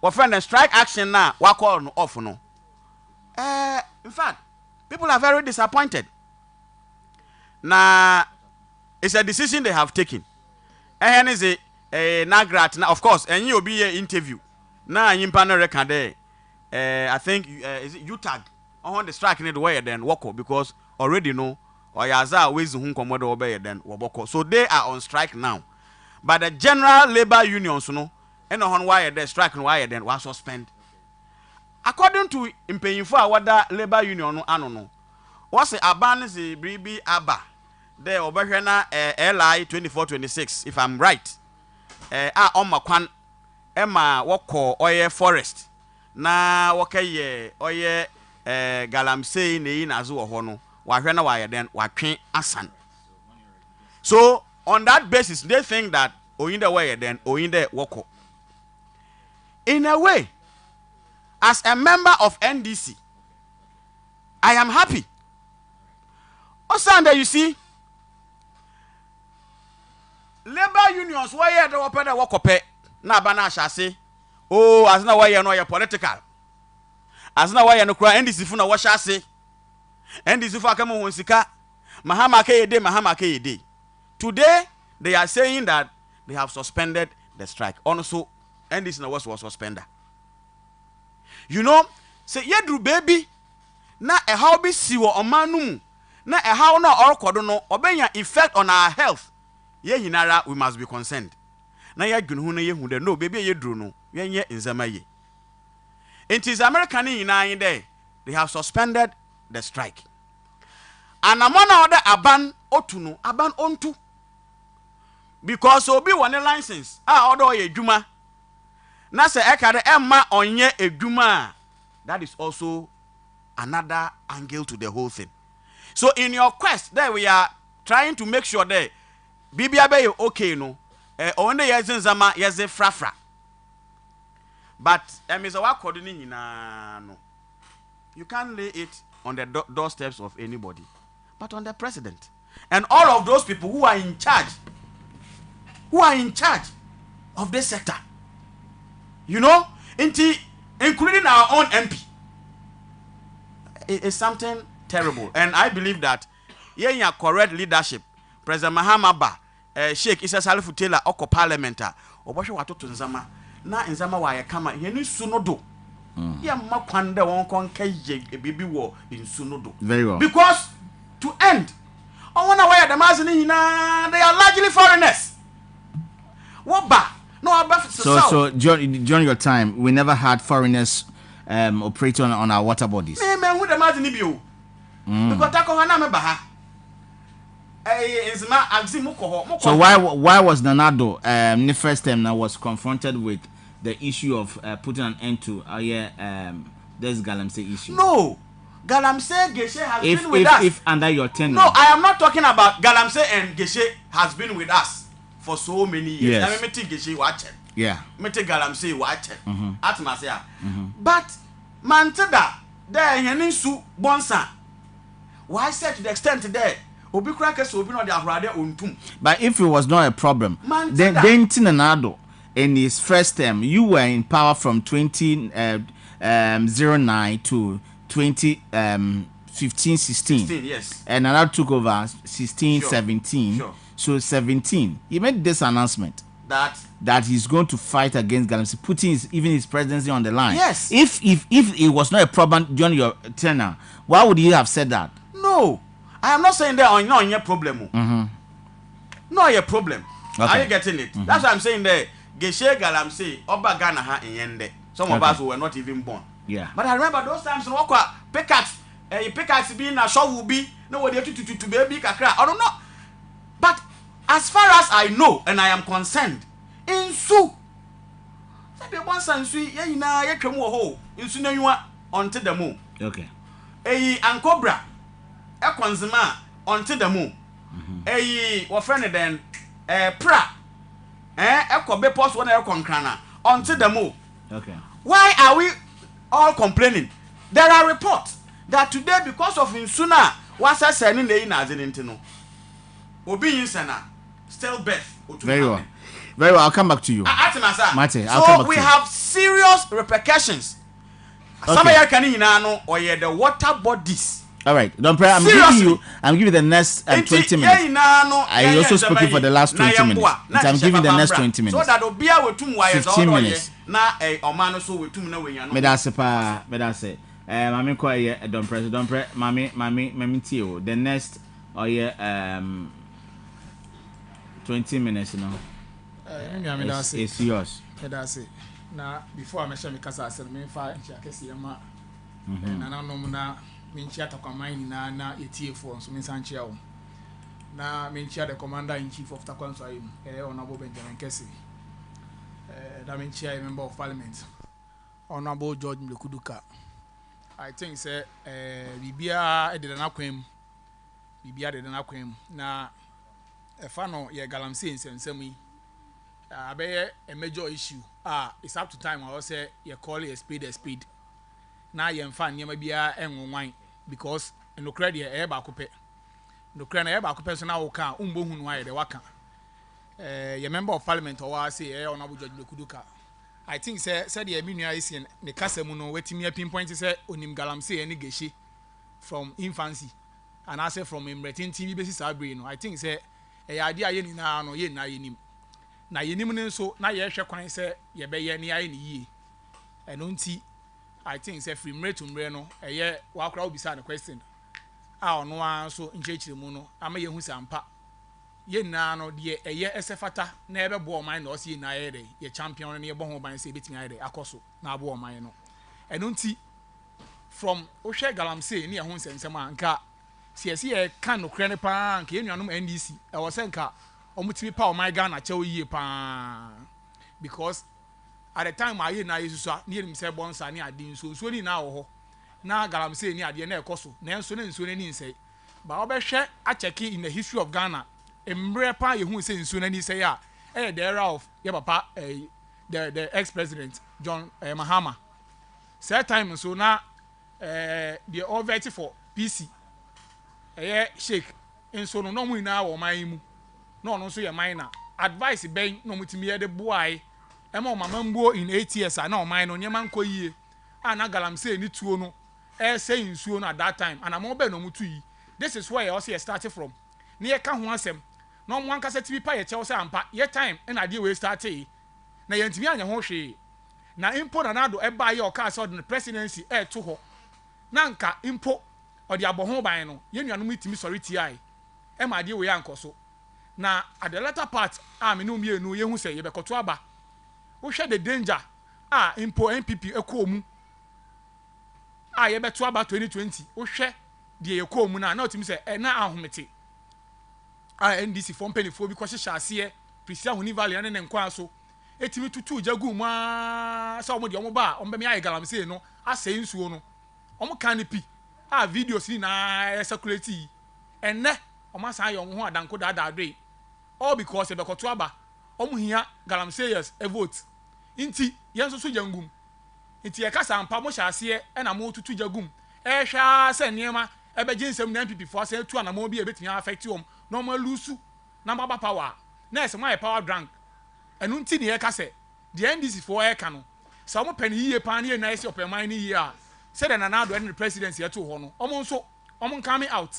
what friend and strike action now, what call no off no. In fact, people are very disappointed. Now, it's a decision they have taken. And is a nagrat now, of course, and you'll be an interview. Now, in panel record I think is it UTAG on the strike in the way then Woko because already know or yaza ways whom commode obey then Waboko. So they are on strike now. But the general labor unions no and on wire the strike and wire then was suspended. According to impaying what that labor union no ano what's the aban the bribi aba there over here na LI 2426 if I'm right on my kwan Emma Woko oye forest na wakaye oye galamsey ne na zo ho no wahwe na waye den watwe asan. So on that basis they think that oyin the way then oyin the woko. In a way, as a member of NDC, I am happy. Osanda, you see, labor unions why the open the work na bana shase. Oh, as na why you know you're political. As na why you know NDC funa wa shase. NDC fa kama wonsika. Mahama kayede. Today they are saying that they have suspended the strike. Also, NDC na was suspender. You know, say yedru baby na a how be siwo omanum na a how na orkodo no obenya effect on our health. Ye hinara we must be concerned. Na ya dwunu na ye hu de no baby yedru no yenye nzama ye. It is American in there. They have suspended the strike. And amona other aban otuno aban ontu because obi one license order ye dwuma na se ekade emma onye edwuma. That is also another angle to the whole thing. So in your quest there we are trying to make sure that bibia be okay no onde yeze nzama yeze frafra. But Mr. Wakodini no. You can't lay it on the doorsteps of anybody, but on the president. And all of those people who are in charge of this sector. You know, including our own MP. It's something terrible. And I believe that in your correct leadership, President Mahama Sheikh Issa Salifu Taylor, Oko Parliamentar, Obasho Watoto Nzama, na Nzama wa yakama, yenu sunodo. Ya makwanda wonko nkaye baby war in sunodo. Very well. Because to end, I wanna where the mazini they are largely foreigners. What ba? No, so during your time, we never had foreigners operating on our water bodies. Man, who the mazini bio? Because tako hana me baha. So why was Nanado the first time that was confronted with the issue of putting an end to this Galamsey issue? No, Galamsey Geshe has been with us. If under your tenure. No, I am not talking about Galamsey and Geshe has been with us for so many years. Yes. I mean, Geshe watch it. Yeah. Mete Galamsey watch it. Atmasia. But Mantada there Yeninsu Bonsa. Why say to the extent there? But if it was not a problem, then Tinanado in his first term, you were in power from 2009 to 2015-16. Yes. And another took over 16-17. Sure. So 17, he made this announcement that he's going to fight against Galamsey, putting even his presidency on the line. Yes. If it was not a problem during your tenure, why would he have said that? No. I am not saying that on your problem. No, your problem. Okay. Are you getting it? That's what I'm saying there. Geshe Galamsey, Oba Ghana ha yende. Some of us were not even born. Yeah. But I remember those times when pickaxe being a show will be nobody to baby kakra. I don't know. But as far as I know and I am concerned, in Su, say one son sweet, ye na ye come ho, in Suna you want onto the moon. Okay. And Cobra. A consumer onto the moon. What friend then? Pra. A cobe post one air concrana onto the moon. Okay. Why are we all complaining? There are reports that today, because of Insuna, What's a sending the in as an intino? Obi in Sana, still Beth. Very well. Very well, I'll come back to you. Mate, I'll come back we to you. have serious repercussions. Some of you can know or the water bodies. All right, don't pray. I'm giving you the next 20 minutes. I also spoke for the last 20 minutes. I'm giving the next 20 minutes. So that will be our 15 minutes. Na omano so we tum na we yan. Me da se pa, me da se. Mami ko ye don't pray. Mami tie o. The next ye 20 minutes now. It's yours. Me da se. Na before I mention me kasa asem me fa nchi akese ma. Na na no na me nchi atakwaman na etie for so me sanchi awo. Na me nchi the commander in chief of Takwanso ayim. Honorable Benjamin Kesse. That means chair member of parliament, Honorable George Mlekuduka. I think say Bibia did an aquam. Bibia did an aquam. Na a fano ye galamsey in semi. A major issue. It's up to time. I will say you call it a speed. Now you fan you may be a wine because no credit air bakupe. No credit air bakupe so now can umbo why the waka. Your member of parliament or I say Honorable George Mlekuduka. I think said the Eminia is in the Casamuno waiting me pinpoint say onim galamsey any geshi from infancy and I say from him retin TV basis abrino. I think say a idea yen na no yen na yenim. Na yenim so na ye hwe kwan say ye be ye ne aye ne yi. Eno nti I think say free mre to mre no eye wa kra obisa the question. Ono an so nchechire mu no ama ye hu sampa. Ye na no de eye esefata na ebe bo oman na o si na ye de ye champion na ye bo ho ban se betimi aye de akoso na abo oman no eno nti from o hwe galamsey ne ye ho nsensem anka siesi ye kan no kre ne pa anka ye nuanom NDC e wo se nka omutimi pa oman Ghana che oyiye pa because at the time aye na yesusu na ye nim se bonsa ne ade nso ni na wo ho na galamsey ni ade na ekoso na enso na nso ni nsei ba obehwe a check in the history of Ghana Mrepa yehu say nsu na ni say ya the era of your papa the ex-president John Mahama. That time so na the over for PC shake nso no mu ina wo man mu no so ye minor advice ben no mutimi ye de boy e ma mama mbuo in 8 years na o man no nyema nko yie ana galamsey ni tuo no say nsuo no at that time and am be no mutu yi. This is where I also started from. Near ka ho asem no mo anka setibi pa ye chew say ampa ye time na ade we start na ye ntimi anya ho hwe na impo na nado e ba ye o ka so the presidency to ho na nka impo o de aboho ban no ye nuanom itimi sorry ti ai e ma ade we ankoso na at the latter part me no mienu ye hu say ye bekoto aba wo hwe the danger impo NPP ekomu ye beto aba 2020 wo hwe de ye komu na otimi say na ahomete NDC from penifo because she shall see Prisia Huni Valley and then Kwaso. Etimi tutu jagu ma sa omo de omo ba ombe me aye galamsey no asay nsuo no omo canopy videos ni na circulate enne omo san ye omo ho adanko dada dwe all because e be koto aba omo hia galamseyers e vote inti yenso so jangum inti ye kasa ampa mo shall see e na mo tutu jagum e hwa se niema e be ginsem na MPP for say tu anamo bi e betimi affect you no ma lusu na baba power na ese my power drunk enu nti ne ye ka se the NDC for e ka no so mo pani yiye pan ne na ese opeman ni yiye a se de na na do the presidency ye to ho no omo nso omo coming out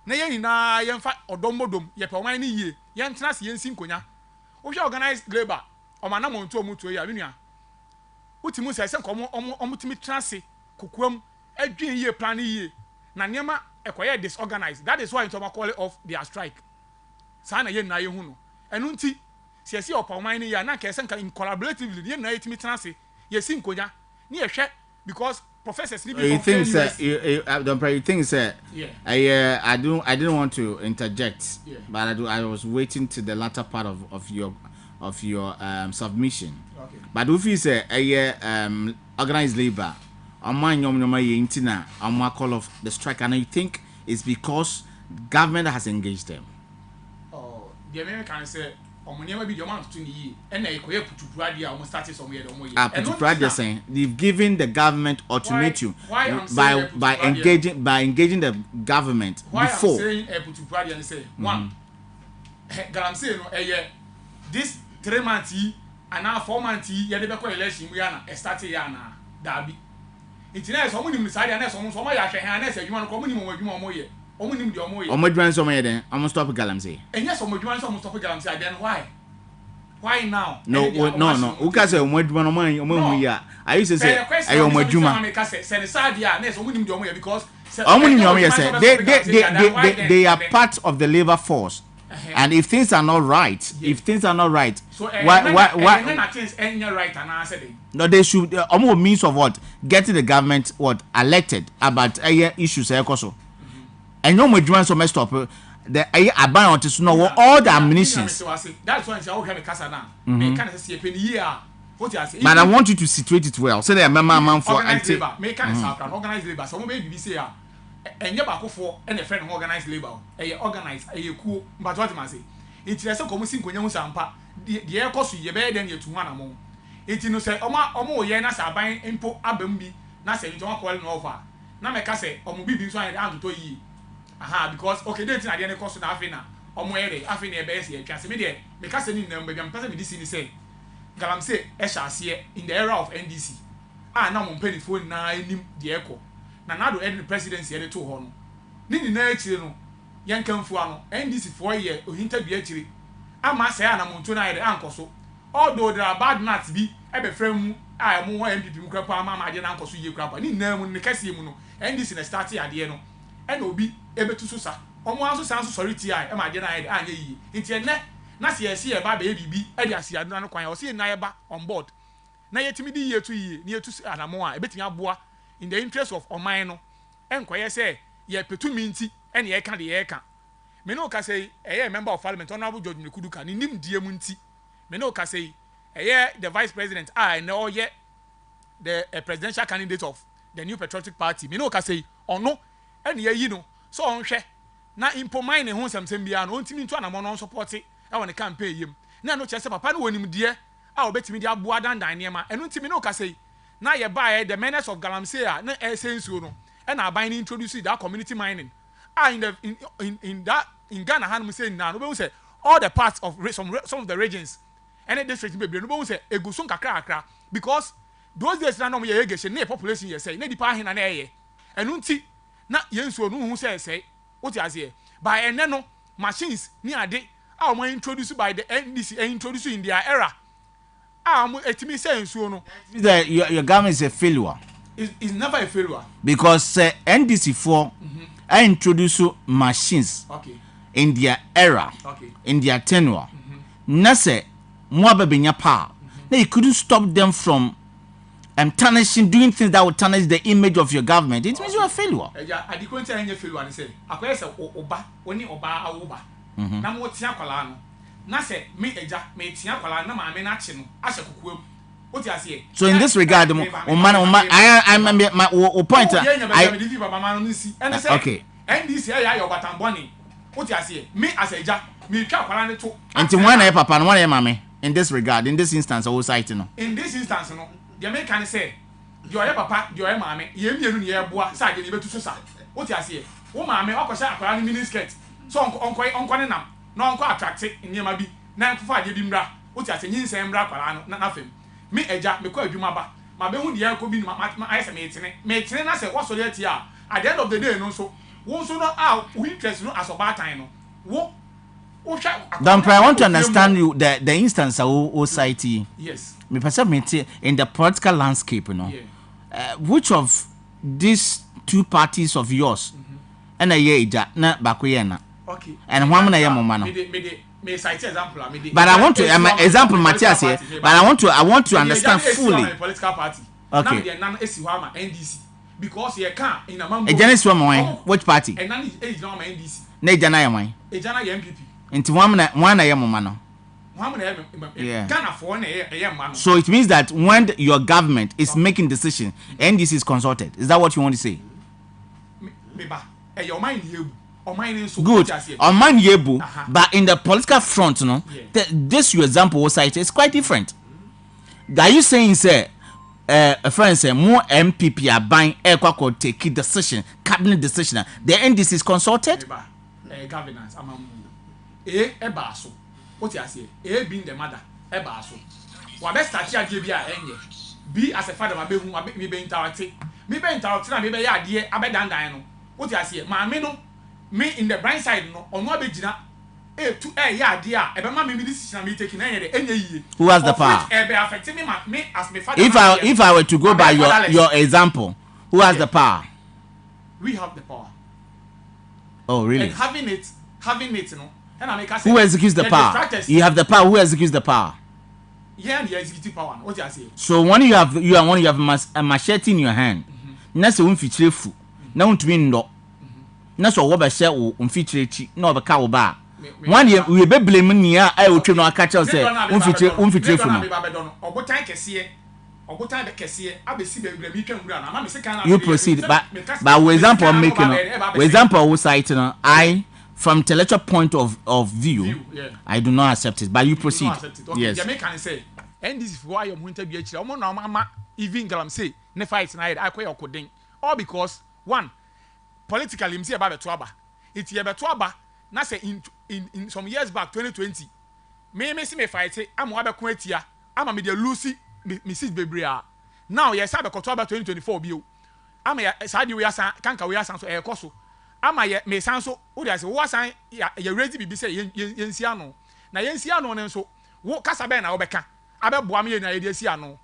na ye na ye mfa odommodom ye peman ni yiye ye ntena se ye nsi nkonya wo hwe organized labor o ma na mo nto omo to ya menua utimu se nkomo omo timi transe kokuam adwen yiye plan ni yiye na niema ekoye disorganized. That is why into call it off their strike. Sana ye na ye hu no. Enu nti siesi opawman ni ya na ka esen ka in collaboratively ye na yetimi transe ye si nkonya ni ye hwe because professors ni be you think sir you think sir I didn't want to interject but I was waiting to the latter part of your submission. Okay. But if you say organized labor call of the strike, and you think it's because government has engaged them? Oh, the American say omunema bi de man to ni and na ekoye putuprade a omo start some here omo ye. Putuprade saying they've given the government ultimatum by engaging the government why before. I'm saying putuprade and say one galamsey no this 3 months and now 4 months ye de be ko election mu ya na start ya na dabi itina so omo nim sade na so omo ya hwe han na se adwuma no ko omo nim omo adwuma omo ye omo nim de omo ye omo adwuma so omo ye den omo stop galamsey enya so omo adwuma so omo stop galamsey then why now no who can say omo adwuma no omo hu ya I used to say ayo omo adwuma se ne sade ya na so omo nim de omo ye because omo nim omo ye say they are part of the labor force. And if things are not right, so why things ain't right and I said no, they should almost means of what getting the government elected about issues also. And no more join so messed up the about to know all the ammunitions. That's why I say okay me kasa now. Me can say penny year. What you say? But I want you to situate it well. So they remember man for anti me can organize labor. Some baby say enye ba kofo e na friend organize labor organize kuo but what man say it is so come sin konya hu sampa de ekoso ye be den ye tu hana mo it no say omo ye na sa ban impo abam bi na say njo call no over na me ka say omo bibi so an to yi because okay dey tin ade ne koso na afi na omo ere afi na e be say atwa say me de me ka say ni na mbia me pese me disi ni say galamsey e sha ase in the era of NDC na mo mpani phone na enim de eko na nado the presidency ede to ho no ni na akire no yankamfu ano NDC 4 year ohinta bi akire ama say na monto na ede ankoso although there are bad nuts bi ebe frem mu mo MPP mu krapa ama ade na ankoso ye krapa ni na mu ne kase mu no NDC na start ade no e na obi ebetu so sa omo aso san so sorry ti ma ade na ede anya yi nti ene na se ye ba be bibi ede asia no kwan o se na ye ba on board na yetimi di yetu yi ni yetu anamo a ebetimi aboa in the interest of omine no enkoye say ye petu minti ene ye ka de ye ka me no ka say member of parliament honorable George Mekuduka ni nim die mu nti me no ka say the vice president na oye the presidential candidate of the New Patriotic Party me no ka say ono ene ye yi no so onhwe na impo mine ho samsem bia no ontimi ntu anamo no support e won campaign yim na no chese papa no wonim die obetimi di aboa dandan ne ma eno ntimi no ka say na ye buy the menace of galamsey na sensuo no and aban introduce that community mining in Ghana han say na no be say all the parts of some of the regions and the district be no be say egusun kakra because those days na no ye yegeshe na population ye say na di pa hin na ye enu nti na yensuo no hu say what you say by ene no machines ni ade a mo introduce by the NDC introduce in their era etimi say nsuo no your government is a failure. It's never a failure because NDC4 I introduce machines in their era, in their tenure. Na say mo abenya pa na you couldn't stop them from doing things that would tarnish the image of your government. It means you are a failure. Adikwenti anya failure ni say akoye say oba oni oba awoba na mo tia kwala no na say me eja me tia kwala na ma me na chi no ahye kokoam. So in this regard, I my point. Okay. Me as a jack, me to. Until one a papa and one a mammy. In this regard, in this instance, I will cite no. In this instance, no. The American say, "You're a papa, you're a mammy. You near boy, side you to Susa. What you say? Oh, mammy, Uncle Shaq, mini skirt. So Uncle Nam, no uncle attracted in your mabi. Now for 5 years, what you say? You say, nothing. Me eja me kwa adwuma ba ma be hu de ya ko bi ma ayese me tene na se wo so let ya at the end of the day no so wo so no we interest no asoba tan no wo Don't I want to understand you the instance of cite. Yes. Me perceive me in the political landscape, you know. Yeah. Which of these two parties of yours and a ye na bakoyena. Okay. And one na ye mo no. Me cite example but I want to example Matthias here, but I want to understand fully. Political party. Okay. Now they nan esi wa ma NDC because ye can in a man. E jana so mo which party? And nan is no ma NDC. Na jana ye wan. E jana ye MPP. Nti one na ye mo ma no. One na ye Ghana for na ye ma no. So it means that when your government is making decision, NDC is consulted. Is that what you want to say? Me ba. E your mind here. Good. On mine yebu, but in the political front, no, this your example was cited is quite different. Are you saying, say, a friend say more MPP are buying aircraft take decision, cabinet decision? The NDC is consulted. Governance, Ebaso. What you say? A being the mother, Ebaso. What best start here, be as a father, my baby, me be interacting. Me be interacting, me be idea, I be done. What you say? My me in the blind side no or no be jina to idea e be ma me decision me taking any who has the power be affecting me as my father. If I were to go by your example, who has the power? We have the power. Oh really? And having it no and I make say who executes the power? You have the power. Who executes the power? Yeah, the executive power. What you say? So when you have a machete in your hand, na se won fitire fu na won tumi ndo na so wo be hye wo mfitire chi na obeka wo ba one ye we be blame nia ai otwe no aka che say mfitire fu no obotan kese abesi be blame twa ngura na ma me se kan na you proceed but we example I'm making we example we cite no I from intellectual point of view I do not accept it but you proceed. Yes the can say and this is why you want to be actually omo na ma even galam say ne fight na I kwere okoden all because one politically him say about betuaba it ye betuaba na say in some years back 2020 me see me fight am wa be ko atia ama me dey lose me sit bebrea now ye say be betuaba 2024 bio ama ya sadi we asan kanka we asan so e koso ama ye me san so wo dey say wo asan ye ready bibi say yensi ano na yensi ano ne so wo kasa be na wo beka abeboa me ye na ye dey si ano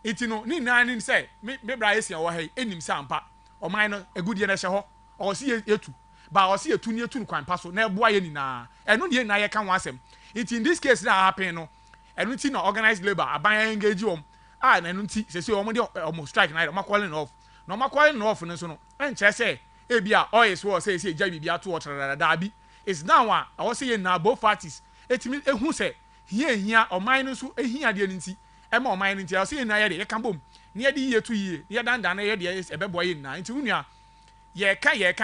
itino ni nan say me bra ye sia wo ha enim say ampa o man no agudie na hye ho o si etu ba o si etu ni etu kwan paso na eboa ye nina eno die na ye ka ho asem it in this case na happen no eno ti na organized labor aban engage na eno ti se o mo de o strike na o ma calling off no ma calling off no so no en che se e bia o is wo say ja bibia to o trada bi is now a o say na both parties etimi ehu se hia o man no so ehia de nti e ma o man nti o say na ye de ye kan bom ni ye di ye tu ye ni ye dan na ye de e bebo ye na nti unua ye ka ye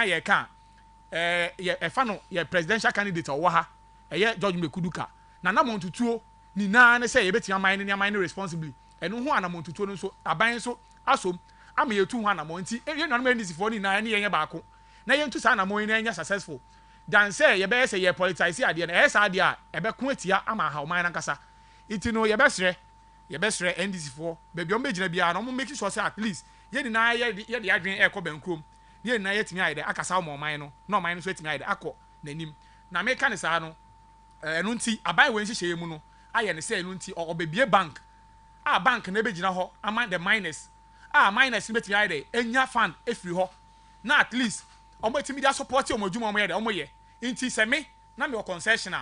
fa no ye presidential candidate o ha ye George Mekuduka na montutuo ni na ne say ye betia man ni man responsibly eno ho ana montutuo no so aban so asom ama ye tu ho ana monti ye nanu ndisi fo ni na ye baako na ye ntu sa na mon na nya successful dan say ye be say ye politicize ade na sa ade a e be ko atia ama ha o man nkasa itino ye be sre NDC for baby on begina bia no mo make sure say at least ye ni na ye de adwen e ko bankrom ye ni na ye timi ayede akasa mo man no no man no so timi ayede akọ nanim na me ka ne sa no eno nti abai we nhihye mu no aye ne say eno nti obebie bank bank na begina ho ama the miners miners be timi ayede enya fund efiri ho na at least omo timi dia support omo dwuma omo ye de omo ye nti se me na me concession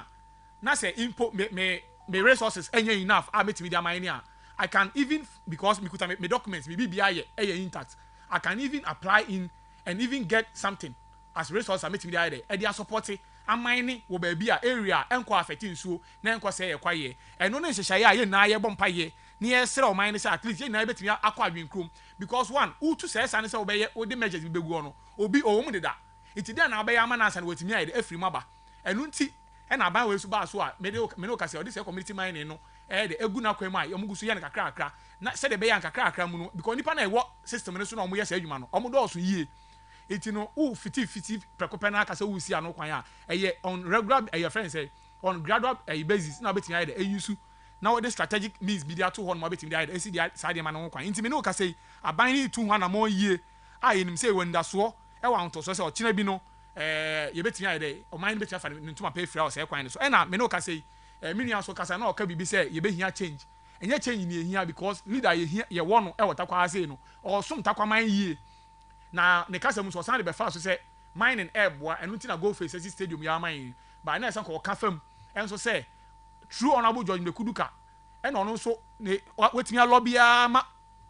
na say import me resources enya enough metimi dia mine I can even because me kuta me documents me bibia ye intact I can even apply in and even get something as resource metimi dia ye e dia support amine wo ba bia area enko affect nsuo na enko say ye kwaye eno no nhyehyaya ye na ye bompa ye na ye sere o mine say at least ye na betimi akwa adwenkrom because one utu say san say wo be ye wo de measures be gu no obi o wo mu deda iti dia na wo be ya ama na san wetimi aye efiri maba eno nti na ban we so ba so a me no ka say o this community mining no de egu na kwam a omugu so ye na kakra na se de be ya kakra mu no because nipa na e wo system no so na omo ye sa adwuma no omo do so yie eti no u fiti prekope na aka say u si ano kwan a eye on regular your friend say on gradual basis na betimi aye de eyusu na what the strategic means be there to one mo betimi aye de esi dia sa de ma no kwan enti me no ka say aban ni tu ho na mo yie a yenim say wenda so e wa onto so say o kina bi no ye betimi aye de o mind betimi afa ntuma pay free house e kwan so e na me no ka say me nua so kasa na o ka bibi say ye behia change enye change ni ehia because leader ye won no e wota kwa say no o som takwa man yie na ne kasa mu so san de be fa so say mining airboa enu ti na go face stadium ya man ba na san ko ka fam enso say true honorable George Mekuduka e no no so ne wetimi lobby ma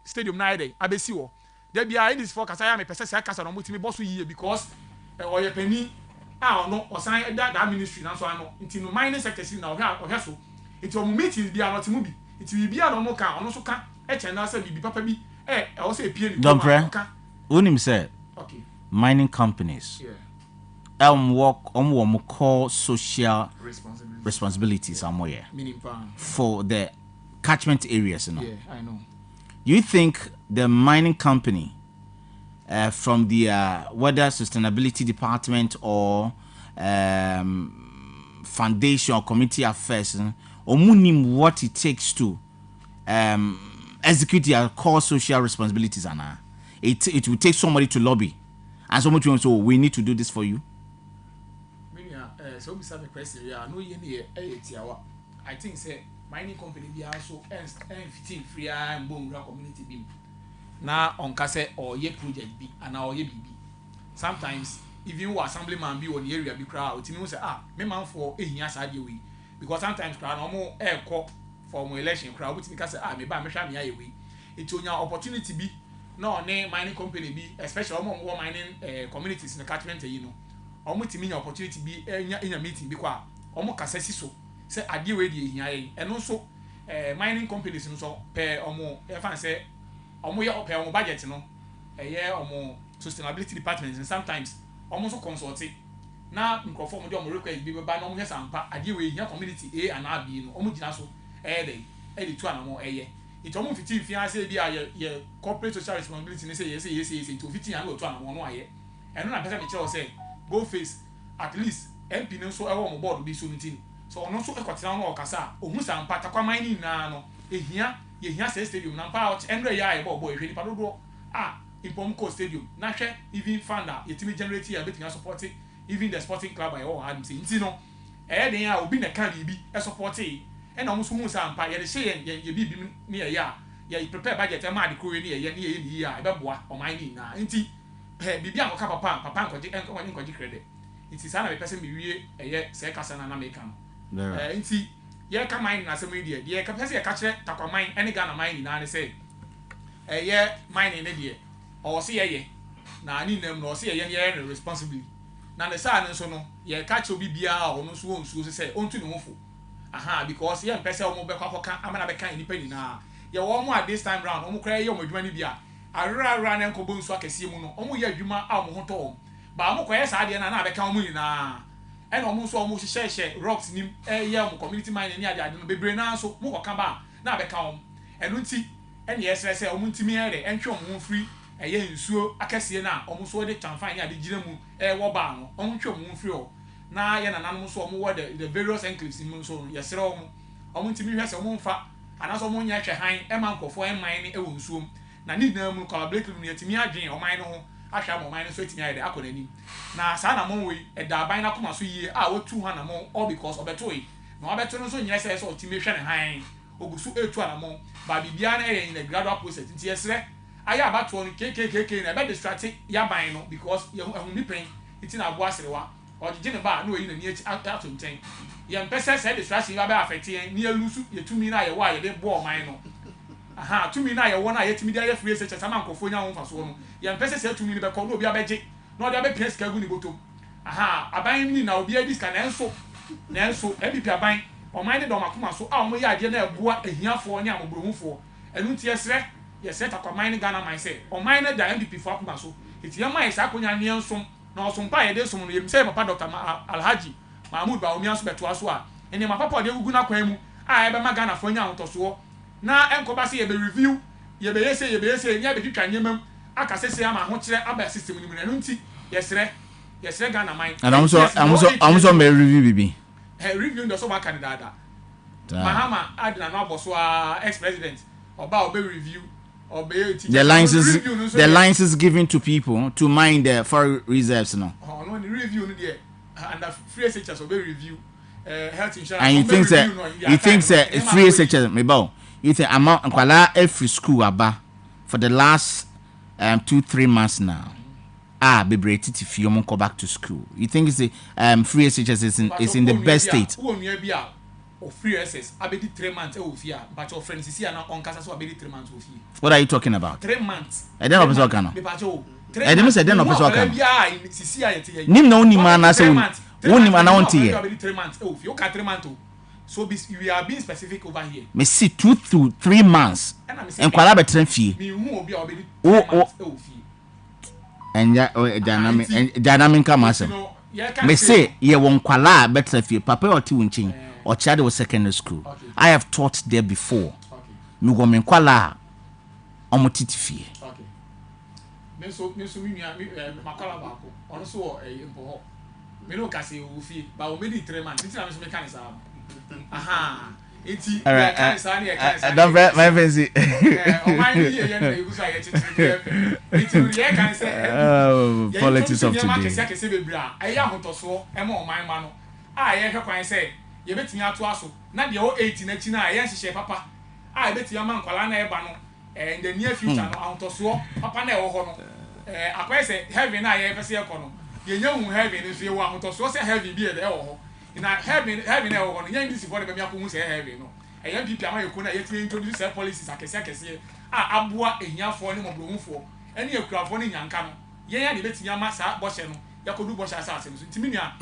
stadium na ide abesi wo there bia in this for kasa ya me pese say kasa no mutimi boss yie because o ye pani no osan that ministry na so ano nti no mining sector si na ohia so nti o meetings bia no temu bi nti bia no mo ka ono so ka e che na say bibi papa bi o say pie ni don't pray unim say okay mining companies work call social responsibilities for the catchment areas, Yeah, I know. You think the mining company from the whether sustainability department or foundation or community affairs or what it takes to execute their core social responsibilities, and it will take somebody to lobby and somebody to say, we need to do this for you? So we have a question. Yeah, no, I think say mining company be also fitting free and bone community beam. Now on cassette or ye project be and our ye BB. Sometimes if you assemblyman be on the area be crowd, it means me man for a year's idea we because sometimes crowd no more air cop for my election crowd which because me ba me sha me away. It will your opportunity be no name mining company be especially among mining communities in the catchment omo timi nya opportunity bi enya meeting bi kwa omo kasasi so say ade we die hia yen eno so mining companies no so pe omo e fan say omo ye pe omo budget no ye omo sustainability department and sometimes omo so consult na microphone mo de omo request bi ba na omo he sampa ade we hia community A and B no omo gina so dey tu anamo ye it omo fiti fi say bi ye corporate social responsibility ne say yes to fiti an go tu anamo no aye eno na pesa me tell say go face at least MP no so ewo mo board bi so meeting so ono so ekotena no okasa ohun sampa takwa mining na no ehia say stadium na pa out enre ya e bobo ehwe ni padodo impom co stadium na hwe even founder yetimi generate ya betinga support even the sporting club I had say nti no den ya obi na kan bi e support e na omo so hu sampa ye de hye ye bi ni ya prepare budget e ma de kowe ni ye ya e beboa o mining na nti bibi an koka papa nkoji credit nti sana me person me wie eye se kasa na make am nti ye ka mine na asem die ye ka person ye ka kire takwa mine ene ga na mine na ne say eye mine ne die o se ye na ni nam no se ye responsibility na ne sa ne so no ye ka kire obi bia a ono so onsuo se ontu ne hofo because ye person o mo be kwa ka amana be kan ni pani na ye wo mo at this time round o mo kra ye o madwuma ni bia arara na nko bonsu akese mu no omo ye adwuma a omo hoto ba omo koye sa de na abeka omo nyina e na omo so omo hye rocks nim ye omo community mine ni ade no bebre na so mo koka ba na abeka omo enu nti e ne yesese omo ntimi ere entwe omo free ye nsuo akese na omo so de chamfan ni ade gina mu wo ba no omo ntwe omo free o na ye na nanom so omo wo the various enclaves mu so yesere omo ntimi hwese omo mfa ana so omo nya hwe han e man kofo en mine e wo nsuo na need na mu collaborate no yetimi adwen o man no ho ahwa mo man no so yetimi ayede akona nim na sa na mo we e da ban na koma so yie wo tu ha na mo all because obeto yi na obeto no so nyɛ sɛ so otimi hwɛ ne han ogusu etu na mo ba bibia na yɛ in the gradual process nti yesre aya abato no kekekeke na be distract ya ban no because ehun ni pen iti na abo aserewa ɔgye ne ba na oyi na ni ato nten yɛ mpɛsɛ sɛ distraction ba be affect yɛn ni elusu yetumi na yɛ wa yɛ de bo ɔman no tumi na ye wona yetimi dia ye free search sama nkofo nya won faso no ye mpese se tumi ni be ko no obi abeje na odi abepia sika gu ni botom aban ni na obi adi sika na enso ebipi aban o man de do makoma so a mo ye ade na eboa ehiafo ne amobrohufo enu nti ye se takwa man ni Ghana man se o man na da MPP fo akoma so eti ye man sa akonya ne ensom na osompa ye de som no ye mse papa Dr. Alhaji Mahmoud ba omi aso beto aso a ene ma papa de gugu na kwan mu a ebe ma Ghana fo nya hotoso na enkoba se ye be review ye be yese nya be twitwa nyemam aka sese ama ho kire aba system ni mu na nti yesre Ghana man and I'm so me review bibi review ndo so ma kan dada Mahama adina no aboso ex president oba obe review obe the licenses given to people to mine the foreign reserves no no the review no there and free SHS obe review health insurance and you think say free SHS me bow you think amount nkwala every school aba for the last 2-3 months now be to feel more go back to school. You think it's the free SHS is in the best state? Free SS abedi 3 months but your friends is here now on casa so abedi 3 months What are you talking about? 3 months. I don't know person I didn't say then no person nim na oni man na say oni man na onti here. 3 months you can 3 months so we are being specific over here. Me see 2 to 3 months and kwala betren fie. Me hu obi abedi 3 months and dynamic come as me say ye won kwala better fie papa or ti wunchin or child was secondary school. I have taught there before. Me go men kwala omo titi fie. Okay. Me so mi makwala ba ko. Ono so mpo ho. Me no ka se wo fie ba o me di 3 months. Nti na me so me kan sa. Aha. Eti kan sa ni e kan sa. Don't my fancy. O man ni ye na you so ye chichi. Eti ye kan say politics of today. Kese bebra. Aya hotoso e ma o man ma no. Ye hwe kwan say ye betimi ato aso. Na de o 8 na chi na ye nhyehyɛ papa. Ye betimi ama nkwala na e ba no. In the near future no ahotoso papa na e wo ho no. Akwai say heaven na ye pese e ko no. Ye nyahu heaven nso ye wo ahotoso say heaven bi e wo ho. Na heaven e wo ho no. Nya ndisi for de be akonu say heaven no. Eya pipi ama ye ko na ye ti introduce say policies akese aboa ehiafo ne mobrohufo ene ekurafo ne nyanka no ye ya de betimi ama sa bɔhyɛ no yakodu bɔhyɛ asase no so ntimi nua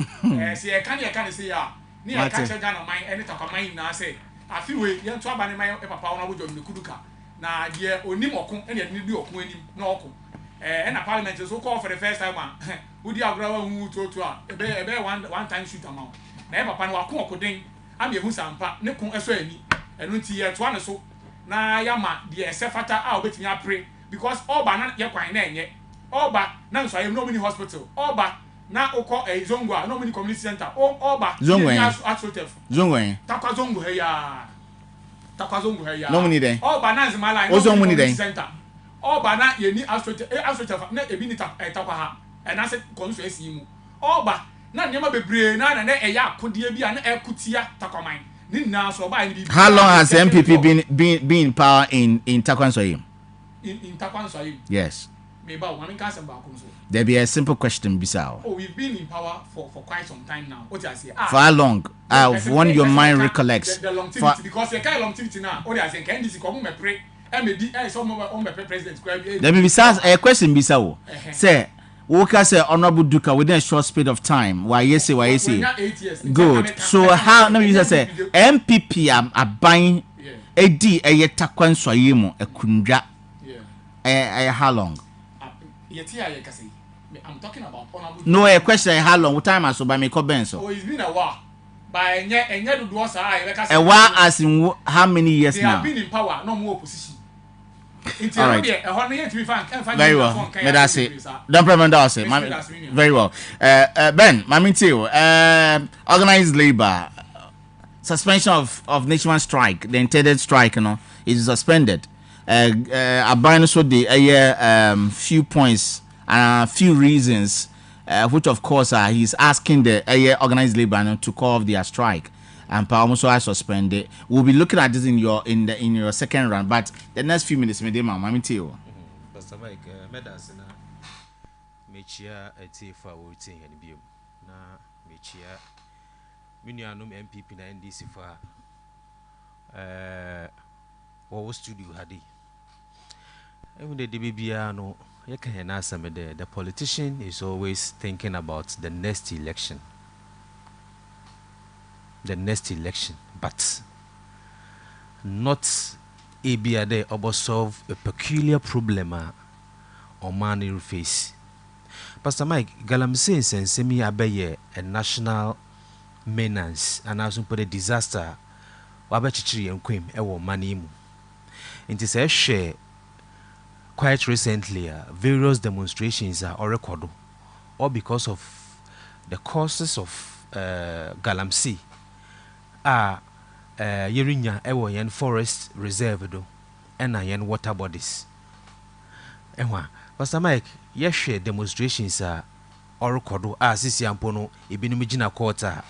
se ye kan say ya ne ya ka che Ghana man ene takwaman na say afiwe ye nto aba ne man e papa wona bojo ne kuduka na de onim okun ene de di okun anim na okun na parliament so call for the first time udi agrawa hu to a ebe one time shoot am na e papa no akun okoden am ye hu sampa ne kun eso ani enu nti ye to ane so na yama de esefata a obetimi apre because oba na ye kwan na enye oba na nso ayem no mini hospital oba na ukọ zongo a no mini community center oba zongo takwa zongo he ya no mini den oba na nzimala no community center oba na ye ni astroturf na ebi ni takwa ha na se konso esi mu oba na nyema bebre na eya akode bi a na ekutia takwaman ni na so oba ni bi. How long has MPP been in power in Takwansoyim? In Takwansoyim? Yes. There be a simple question, Bisao. Oh, we've been in power for quite some time now. What I say? For how long? When your mind recollects. The longevity, because you can't longevity now. What I say? Can this come me pray? MD, some of my president. Let me a question, Bisao. Say, Walker say Honorable Duka within a short period of time. Why you say? Good. So how? No, you say MPP are buying a D a Takwansoyim a kundra. How long? I'm talking about honorable. No, a question how long? What time I saw by me Cobenso? Oh, it's been a while. By a while as in how many years they now? Have been in power, no more opposition. All right. Very well. May I say? Don't remember that. Say. Very well. Ben, Mamintio, organized labor, suspension of nationwide strike, the intended strike, is suspended. A buying so the few points and a few reasons, which of course he's asking the organized labor to call off their strike. And almost I suspended. We'll be looking at this in your second round, but the next few minutes, I'm tell you. Pastor Mike, medicine, mechia a for waiting and view. Na mechia, minianum MPP na NDC for what studio had he. Even the DBBR you can answer me there. The politician is always thinking about the next election. But not ABAD or solve a peculiar problem or man you face. Pastor Mike, Galamse and Semi Abaye a national menace and also put a disaster. Wabachichi and Quim, ewo manimu. It is a share quite recently, various demonstrations are recorded, all because of the causes of Galamsey. Yerinya ewo yen forest reserve do and yen water bodies. Ewa, Pastor Mike, share demonstrations are all recorded sisi ampono ibinumijina quarter.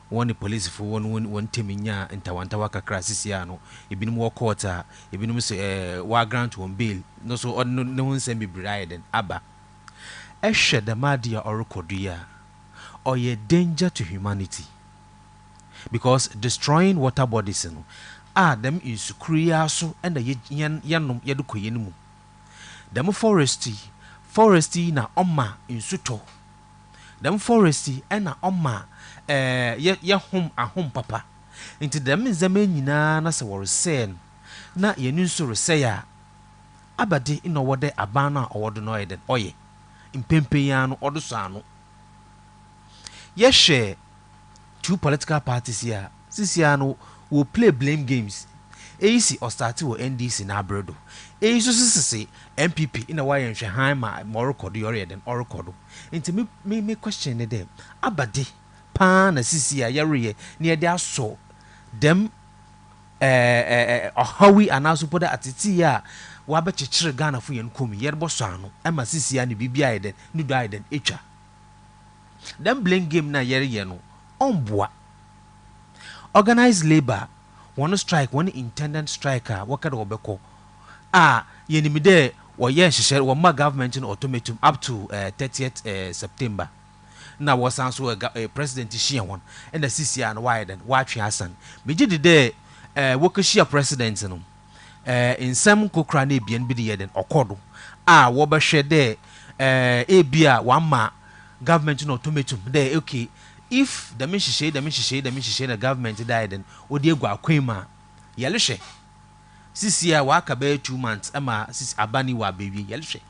One police for one teminya and Tawantawaka crasisiano, ibinum war quarter, ibinum war grant one bill, no so no one send me bride and abba. Eshe the madia or kodia, or ye danger to humanity. Because destroying water bodies them is kriaso and the yanum yadukoyenum. Them foresty na oma in suto. Them foresty and na oma. Ya home a home papa. Into them is the men na se were saying. Na ye new so say ya. Abade in no wade abana or the noid oye. In Pempeano or the sano. yɛhwɛ two political parties here sisia no will play blame games AC or start with NDC na abredo so sisi MPP ina wa yɛnhwɛ han ma record yɔre den or record nti me question ne dem abade pa na sisi a yɛreyɛ na yɛde aso dem ɔhawi anaso poda atete a wabɛkyekyere Ghana fo yɛn komi yɛrebɔ so ano ɛma sisi a ne bibia ayɛ den ne do ayɛ den etwa dem blame game na yɛreyɛ no ɔmboa organized labor one strike one intended striker wakada obeko yenimide woye nhyehyɛ wo ma government no ultimatum up to 30th September na was also a president shia one and the CCR and why then watch asan meji de wokashia president no in some kokra na ebien bi de yeden okodo wo be hwe de ebia one ma government no ultimatum de okay if the the government died then odi egu akwema yelehwe sisi a waka be 2 months ama sisi abani wa baby yelehwe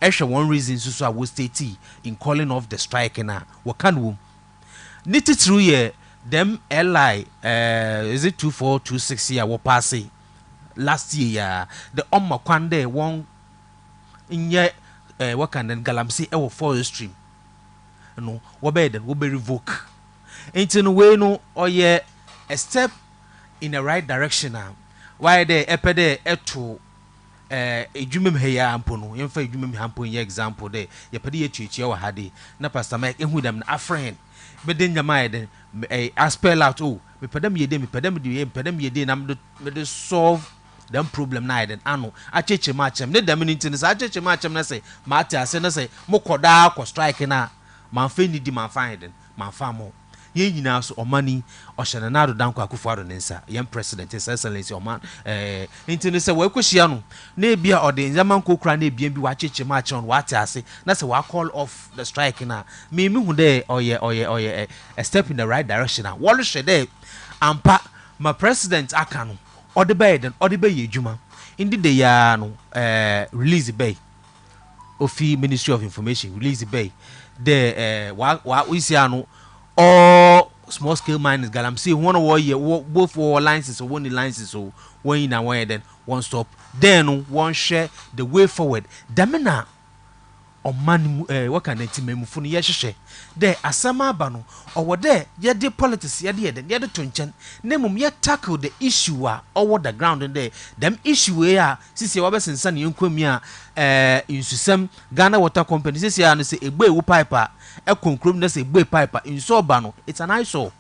ehwe one reason so I was state in calling off the strike na wakan wom niti through year them li is it 2426 year wo pass last year the kwande won inye wakan den galamsi e wo forestry no wo be revoke into no way no or a step in the right direction why they epede eto edwumem heya ampo no yemfa edwumem hampo ye example there yepede yetuetua wa hade na pastor Mike ehu dem na afren be de nyama ye aspel out me pedam yede na me solve them problem na den ano acheche ma chem ne dem ntin sa acheche ma chem na say ma ate ase na say mokoda ko strike na manfa ni di manfa den manfa mo ye nyina so omani ohyene na do danko akufo ne nsa yem president his excellency oman intini se we kwhia no na ebia ode nzaman kokura na ebia bi wa cheche ma che on wa ate ase na se wa call off the strike na me hu de oye a step in the right direction na wo hwe de ampa ma president aka no ode be den ode be ye adwuma indi de ya no release bay ofi Ministry of Information release bay the we see ano all small scale miners galamsey one both for licenses or one licenses so when in away then one stop then one share the way forward damina o man what can it memfu no yehhye there asama aba no owo there ye de politics ye de to nchen nemum ye tackle the issue over the ground there them issue a sisi wa besensa ne yankwami a insusam Ghana Water Company sisi a no se egbe ewu pipe e konkrom na se egbe pipe inso oba no it's an eyesore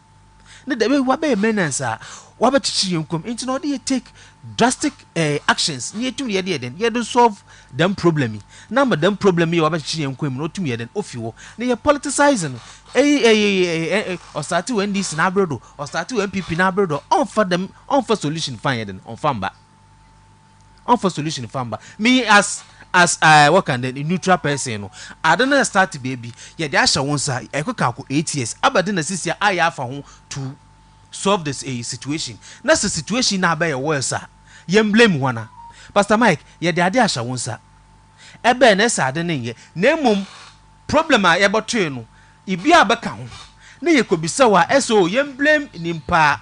ne de we wa be maintenance a wa be chichi yankwam into no dey take drastic actions ne etum ye de solve them problem number them problem ye wa be chichi yankwam no tum ye den ofiwo ne ye politicizing or start when this na brodo or start when MPP na brodo on for solution fine den on famba on for solution famba me as what can the neutral person no I don't know start baby ye dey asha won sa ekoka ko 8 years abade na sisia aya afa ho to solve this situation na the situation na ba ye worse ye blame wana Pastor Mike ye dey ade asha won sa ebe na sa ade ne ye na mum problem a ye botre no ibi abeka ho na ye kobisa wa eso ye blame nimpa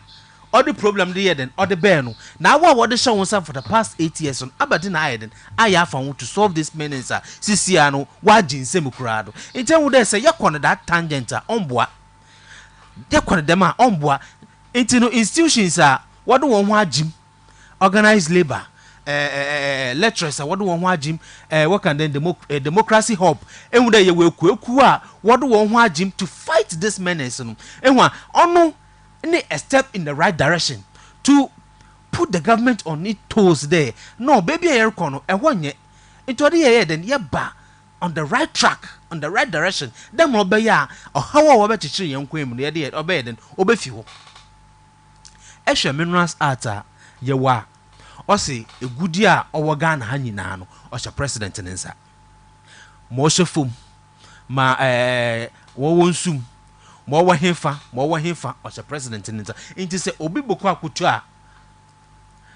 all the problem dey den all the bear no na what they show us for the past 8 years on abadi na ayeden aya fa to solve this menace sisia no wa jinsem kurado enten wo dey say ye kon that tangent onboa ye kon dem a onboa enti no institutions what do won ho agim organized labor lecturers what do won ho agim what can then democracy hub enwu dey ye we kueku what do won ho agim to fight this menace no enwa ono a step in the right direction to put the government on its toes there. No, baby, air corner, a one yet. Into the air, then ye ba on the right track, on the right direction. Then obey ya, or how about to young queen, the idea obey then obey few. Esha minerals ata ye wa, or say a good year or Ghana Haninano, or a president in inside. Moshe fum, ma won't soon. More hefa or the president in it is a obi boko akutua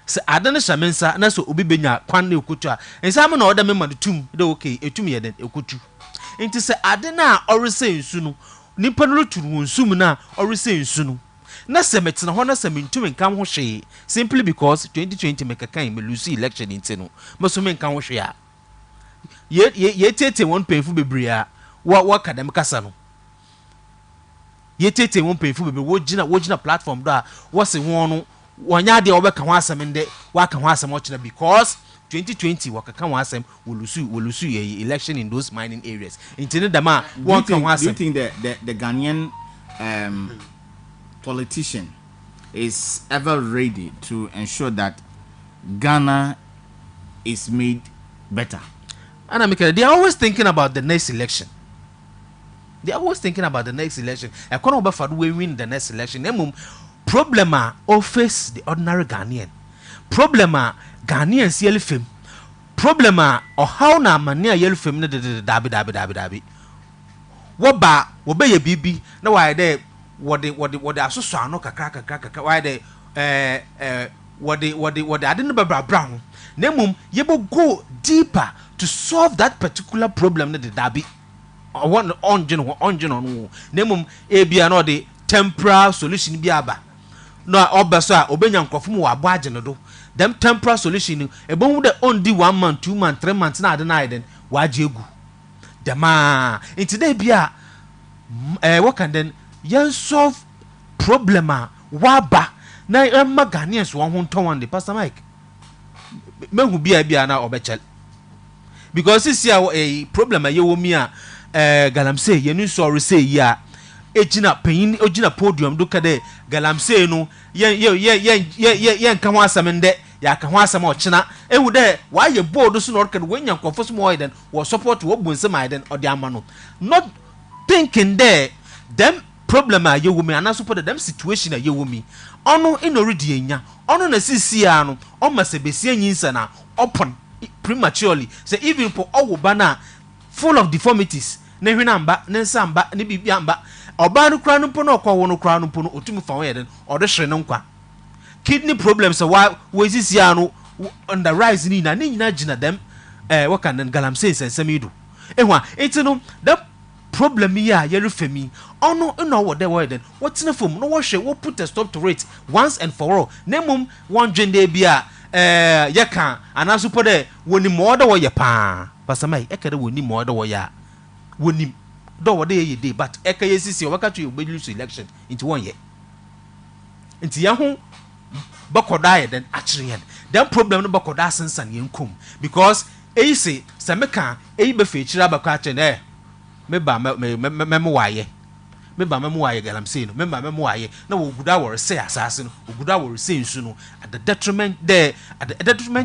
se adana shamensa na so obi benya kwan na okutua ensam na oda mema tum de okay etum ye den ekutu enti se adana orese nsu no nipa no turu nsum na ɔrese nsu no na sɛ metena hɔ na sɛ mentumi nka ho hwee simply because 2020 mekakan me lose election nti no maso menka ho hwee a yɛtete wɔn mpanyinfo bebree a wɔka dɛm kasa no yɛtete wɔn mpanyinfo bebree wɔgyina platform do a wɔse wɔn no wɔnyɛ adeɛ wɔbɛka ho asɛm ndɛ wɔaka ho asɛm ɔkyerɛ because 2020 wɔkaka ho asɛm wɔlusu election in those mining areas nti ne dɛm a wɔnka ho asɛm. Do you think the Ghanaian politician is ever ready to ensure that Ghana is made better? And they are always thinking about the next election. They are always thinking about the next election. I can't remember if we win the next election. Problem face the ordinary Ghanaian. Problem Ghanaians yellow film. Problem or how na mania yellow film na dabi. What ba obey your bibi na why they what they are so no kakra why they what they I didn't brown. Nemum yebo go deeper to solve that particular problem na the dabi. I want on nemum ebia no the temporary solution biaba. No obeso obenya nkofo mu wabo agye no do. Them temporary solution ebon de only 1 month 2 months 3 months na ade na iden waje egu. Dema into dey bia what can then yan solve problem waba na emma Ghanaians won ho ton the Pastor Mike mehu bia na obechel because this year a problem ayewo mi a galamsey yenu sorry say ya ejina pain ojina podium do kade galamsey no yen ka ho asem nde ya ka ho asem ochina ehu de wa ye board so no kade wanya nkofo so mo den wo support wo bunsem aiden odi amano not thinking there them problem ayewo mi ana support them situation ayewo mi ono inoridi enya ono na sisi ya no o masebesi anyinsa na open prematurely say even for owo bana full of deformities na hwenamba na nsamba na bibia mba oba no kra no po na okwo no kra no po no otumi fa wo yeden ode hwere no nkwa kidney problems wa sisi ya no on the rise ni na nyina gina dem waka nan galamsey sensamido ehwa etino the problem ya yerefemi ono na wo de wo yeden wotine fom no wo hwe wo put a stop to it once and for all nemum one gender bia yeka anaso po de woni mo de wo ye pa pasamai ekere woni mo de wo ya woni do wo de ye dey but eka yesisi waka to obedience election into 1 year into ya ho bakoda ye den akire ye den problem no bakoda sensan ye nkom because say sameka be fe kira bakwa akire meba memo waye meba memo waye galamsey no meba memo waye na wo guda wor say asase no oguda wor say nsu no at the detriment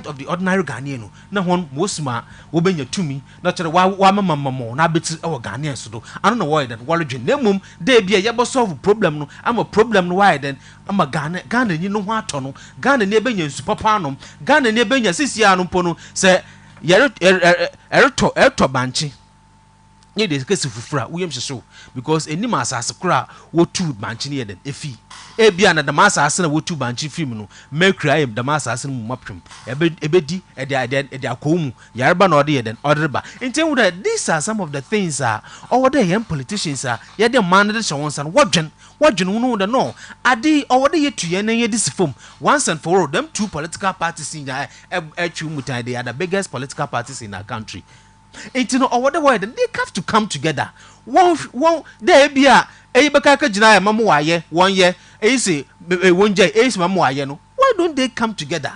of the ordinary Ghanaian no na hon mosima wo benya tumi na kire wa mama na beti e wo Ghanaian so do ano na wo den wolodwe nemum de bia ye bo solve problem no ama problem no why then ama Ghana ni no ho ato no Ghana ni benya nsu papa no Ghana ni benya sisia no po no se ereto banchi ye de kesi fufura uyem hyeso because eni masase kura wo tu banchi ne den efi bia na the masase na wo tu banchi film no mercury ayem the masase mu mapwem ebedi ede akomu yareba na ode ye den odreba enten wo these are some of the things over there young politicians ye de man de hye wonsan wodwen no de no ade over there ye tu ye na ye disifom once and for all them two political parties in mutai they are the biggest political parties in our country. It's no over the world they have to come together. One there be a baka jina mamu waye 1 year say wonje mamu waye no. Why don't they come together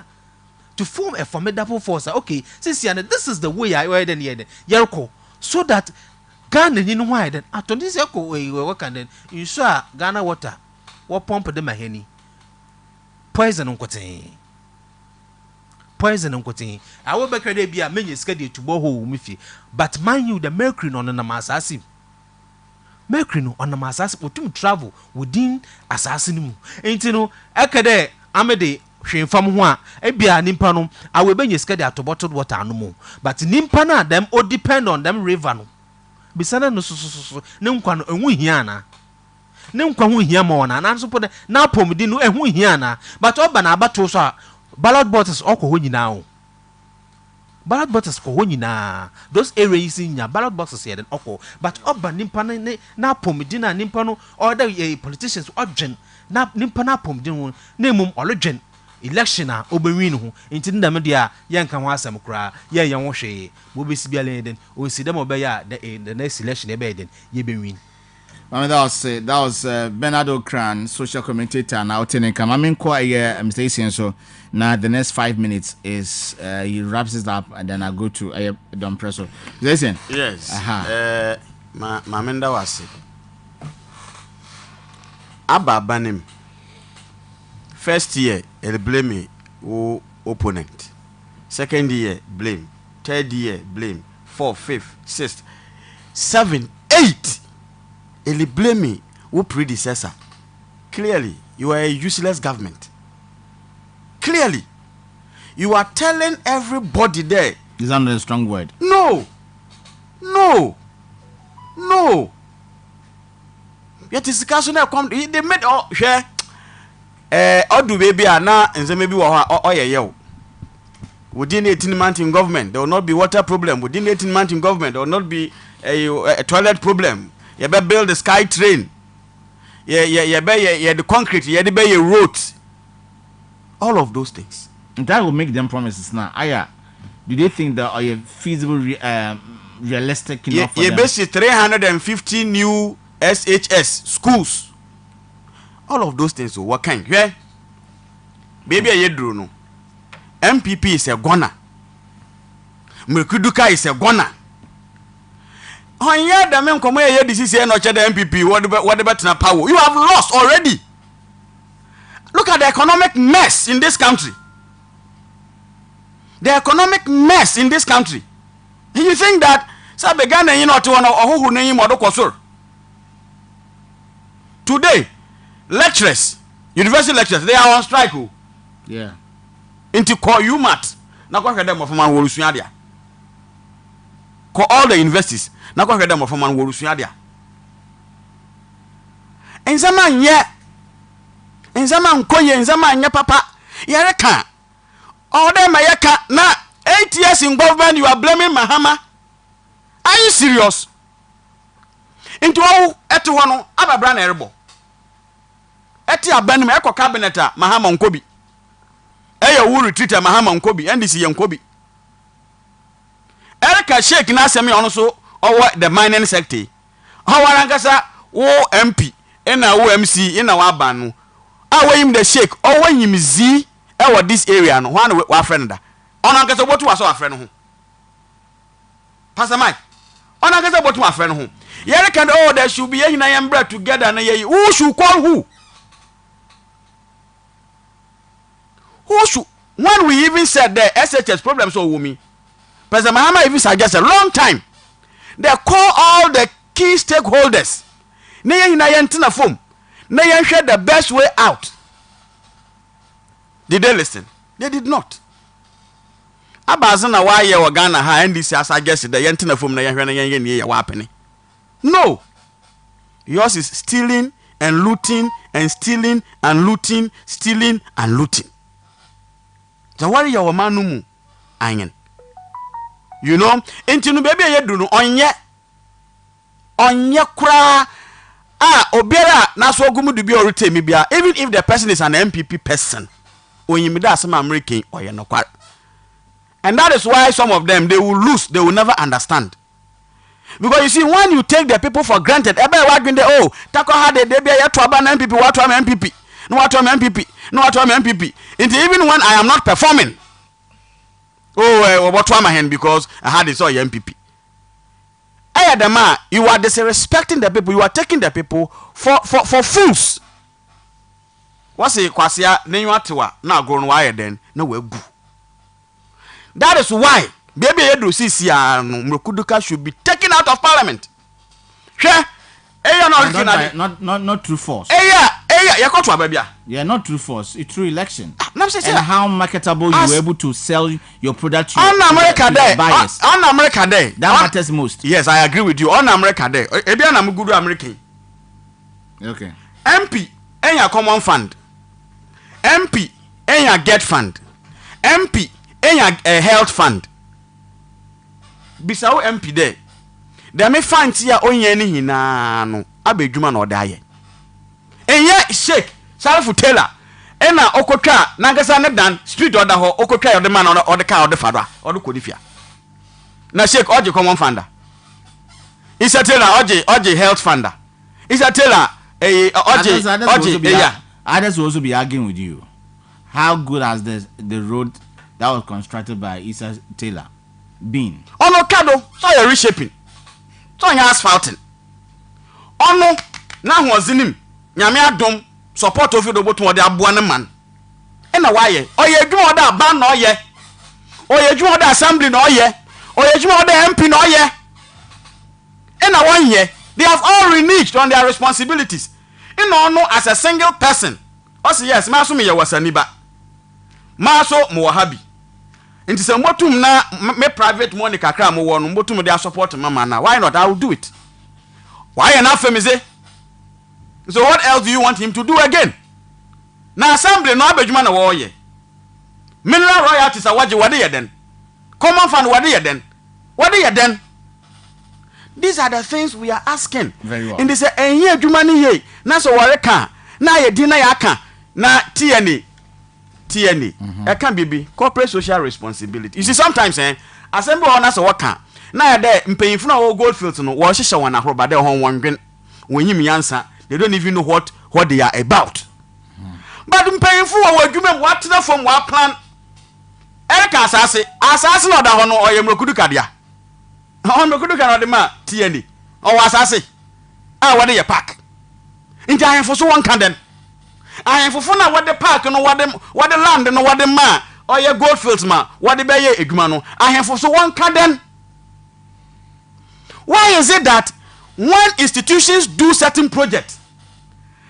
to form a formidable force? Okay, since this is the way I wear then yerko so that Ghana ni no why then aton this yeko we work then you sure Ghana water what pump them aheni poison nkotin poison nkotin awo beka de bia menye skade tubo ho mfi but mind you the mercury no na masasi mercury no on masasi otum travel within assassin mu enti no ekede amede hwemfam ho a bia nimpa no awo benye skade atobottled water no mu but nimpa na them o depend on them river no bisana no so ne nkwa no enwu hia na ne nkwa ho hia ma wona na so po na pomdi no ehu hia na but oba na abato so ballot boxes okwo ho nyina o ballot boxes ko ho nyina those areas nya ballot boxes yɛ den ɔkɔ but ɔba nimpa na pomdi na nimpa no other politicians ɔdwen na nimpa na pomdi ho na emum ɔledwen election a obewin ho nti ndam de a yɛnka ho asɛm kora yɛn ho hwee bo besi bia den o si dem obɛya the next election ebe den yɛbɛwin. That was Bernardo Cran, social commentator. Now, Mr. Isian, so now the next 5 minutes is he wraps it up, and then I go to Don Presso. Listen. Yes. Mamenda was Abba Banim. First year, he'll blame me, opponent. Second year, blame. Third year, blame. Fourth, fifth, sixth, 7, 8. Ele blame me who predecessor. Clearly, you are a useless government. Clearly, you are telling everybody there. Is that not a strong word? No. Yet is discussion come. They made all share. Odu baby na nze maybe or within 18 months in government, there will not be water problem. Within 18 months in government, there will not be a toilet problem. You better build the sky train. The concrete. You better build roads. All of those things. And that will make them promises now. Do they think that are feasible, realistic enough for them? Basically 350 new SHS schools. All of those things. So what kind? Yeah. Baby, I do no. MPP is a goner. Mekuduka is a goner. On here, the men come here, this is not the MPP, whatever power. You have lost already. Look at the economic mess in this country. The economic mess in this country. And you think that, today, lecturers, university lecturers, they are on strike. Yeah. Into call you mat. Now, go ahead and call all the universities. Now go ahead and from man wolu suadia. Enzama nye. Enzama nkoye, enzama nye papa. Yereka. All them mayeka na 8 years in government you are blaming Mahama. Are you serious? Into all etu hono ababra na erebo. Eti abanim eko cabinet Mahama Nkobi. Eya wu retreat Mahama Nkobi, NDC Nkobi. Erika Sheikh na asemi ono so or the mining sector. How Warankasa wo MP na wo MC na wa banu. Awe him the Sheikh or when him Z e this area no one wa friend da. Onankasa botu wa so wa friend ho. Pastor Mike. Onankasa botu wa friend ho. Yere can oh there should be ye na yam bread together na ye who should call who? Who should when we even said the SHS problems so women. President Mahama even suggested a long time. They call all the key stakeholders. They share the best way out. Did they listen? They did not. Abazana why you Ghana ha NDC as suggested the yentina phone na no. Yours is stealing and looting and stealing and looting, stealing and looting. Jawari ya wamanumu ayen. You know, intinu baby ye do no onye kura obiara na so ogumu du bi oritemi bia even if the person is an MPP person onyimida asem American oye no kwar. And that is why some of them they will lose, they will never understand. Because you see, when you take the people for granted, tako had the baby ya to ban MPP, what to MPP, no what to MPP, no what to MPP. And even when I am not performing, what to my hand because I had this all MPP. You are disrespecting the people, you are taking the people for fools. What's it, Kwasia, Nenuatua, now grown wire then, no way go. That is why baby Edu Sisia Mkuduka should be taken out of parliament. Not through force. Yeah, not through force. It's through election. And how marketable you were able to sell your product on America Day. On America Day. That matters most. Yes, I agree with you. On America Day. Ebian am good American. Okay. MP, enya common fund. MP, enya get fund. MP, enya health fund. bisawo MP there de me fanti a onye ni hina no abedwuma na odaye enye Sheikh Salifu Taylor ena okotwa nankasa ne dan street order ho okotwa yode man na ode ka ode fadwa ode kodifia na Sheikh oje common funder Isa Taylor oje health funder Isa Taylor oje yeah. Others will also be arguing with you. How good has the road that was constructed by Isa Taylor been? Ono kado so you reshaping. So you asphalting. Ono na hozinim nyame adom support of the bottom of the abuane man. E na waye oye adwuma oda ban na oye. Oye adwuma oda assembly na oye. Oye adwuma oda MP na oye. E na one year they have all reneged on their responsibilities. No as a single person. Also yes, maso me wasaniba. Maso mo habi. Inti se motum na me private money kakra mo won motum dey support mama na. Why not? I will do it. Why enough femize? So what else do you want him to do again? Na assembly no abedwuma na wo ye. Mineral royalties are what ye den. Common fund what ye den. What ye den? These are the things we are asking. Very well. And they say, "Enye adwuma ni ye, na so wore kan, na ye di na ya kan, na TNA. E kan bibi corporate social responsibility. You see sometimes assembly on na so waka, na ye there mpanyinfo na wo Goldfields no, wo hihye won ahroba there hon wonwen. Wonyim yansa, they don't even know what they are about. But mpanyinfo wo adwuma what na from wa plan. Eka asase no da ho no oyemrokudu kadia. On the good can ma TNA or was I say what do you pack into I am for so one can I am for fun what the park and what the land and what the man or your Goldfields ma what the bay igmano I am for so one can why is it that when institutions do certain projects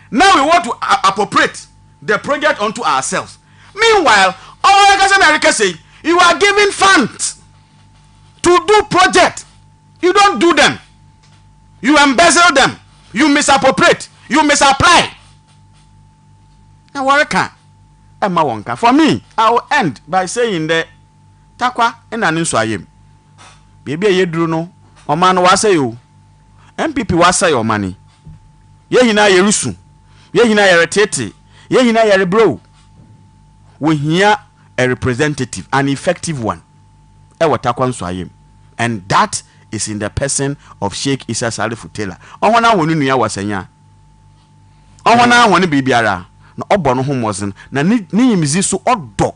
now we want to appropriate the project onto ourselves? Meanwhile all America say you are giving funds to do project, you don't do them. You embezzle them. You misappropriate. You misapply. Now what can Emma Wonka? For me, I will end by saying that Takwa and Aninsuayim. Baby ye druno, or man was say you. MPP was say your money. Ye hina yerusu. Ye hina yeretete. Ye hina yerebro. We hear a representative, an effective one. And that is in the person of Sheikh Isa Salifu Taylor. Ohwana wonu nua wasanya. Ohwana wonu bibiara na obono ho mozen na ni yimizi so odo.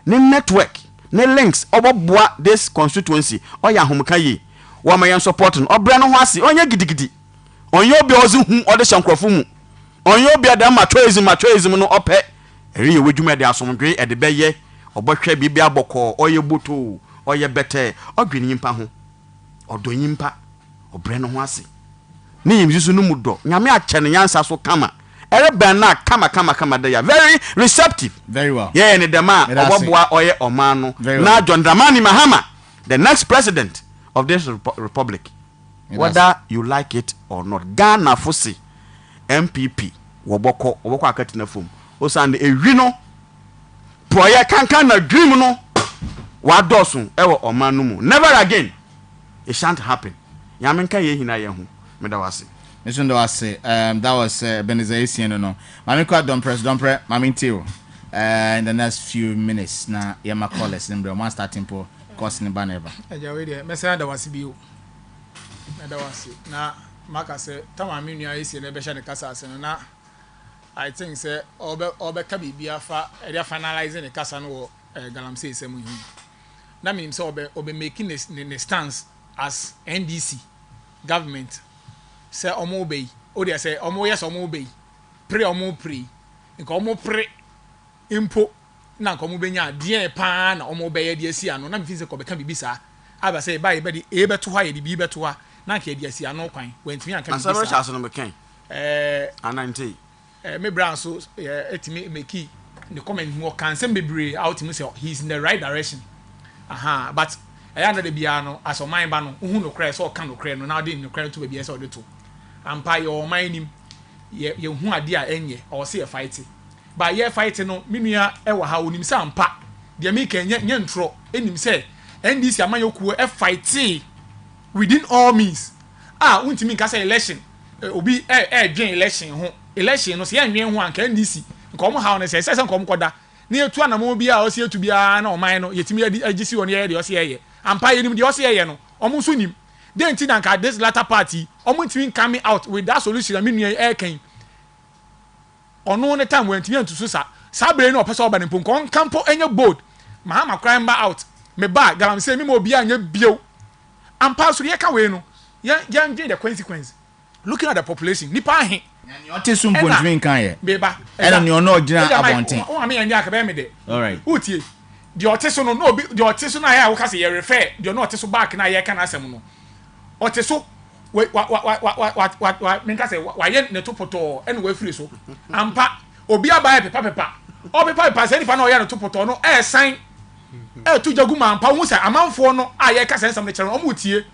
Ni network, ni links oboboa this constituency. Oya homka yi. Wa mayen support no obra no ho ase. Onya gidigidi. Onye obi ozi hu ode hyankrofo mu. Onye obi ada matwoism no ope. Eri ye wedwuma de asomdwe e de beye. Obotwa bibia boko oye boto. Oye bete odwini nyimpa ho odo nyimpa obre no ho ase ni yimzisu no mudo nyame ache ne yansa so kama ere ben na kama da ya very receptive. Very well. Yeah, ne dema oboboa oye omano na John Dramani Mahama, the next president of this republic. Whether you like it or not, Ghana fosi MPP woboko akatina fom osande ewino proye kankan na dream no wadosun ewo omanu mu. Never again. It shan't happen. Yamenka ye hina ye hu. Medawase. Mission do say that was Benization no. Mami kwa don't press mami teo. In the next few minutes na yama callers nimbre one starting po course ni baneva. Eja we dey message da wase bio. Medawase. Na maka say tamami nua esi na be sha ne kasa ase no na I think say obe ka bibia fa e dey finalize ne kasa no galamsey semu hu. That means obe making the stance as NDC government say omo obey o dey say omo yes omo obey pray nka omo pray impo na nka omo benya de pa na omo obey de asi ano na me say ko be ka bibisa aba say ba be beto ha ye de bi beto ha na ka de asi ano kwan wentimi anka bibisa asaba cha so no me kan anante me brand so etimi make the comment more can send bebre out him say he's in the right direction. But I under the piano as a mind ban who no cry so can no cry no now didn't cry to be as or the two. And pay your mind him ye who are dear enye or see a fighting. But ye fighting no minia ewa ha unim sampa. The make yen tro enim say NDC amanyokuo e fight within all means untimi nka say election obi dwen election ho election no se yanwen ho anka NDC nka omo ha on say nka omo koda na etu anamo bi a o se etu bia na oman no yetimi agisi won ye de o se ye ampa yenim de o se ye no omo so nim then tin nka this latter party omo ntimi coming out with that solution I mean e kan ono ne time when ntimi antuso sa bre no opese oba ne pon campo enye board mahama crime ba out me ba galam say me mo obi anya bio ampa so ye ka we no yan the consequence looking at the population nipa ahe you want to soon point kan ye beba and you know gina abonten o am yan aka be me de all right utie the oteso no obi the oteso na ya wo ka say ye refer the no oteso back na ye ka na asem no oteso wa me ka say wa ye ne to poto ene wa firi so ampa obi aba pepa obi pepa say nipa na o ye ne to poto no sign tu jaguma ampa hu say amanfo no a ye ka say nsam ne kire no o mu tie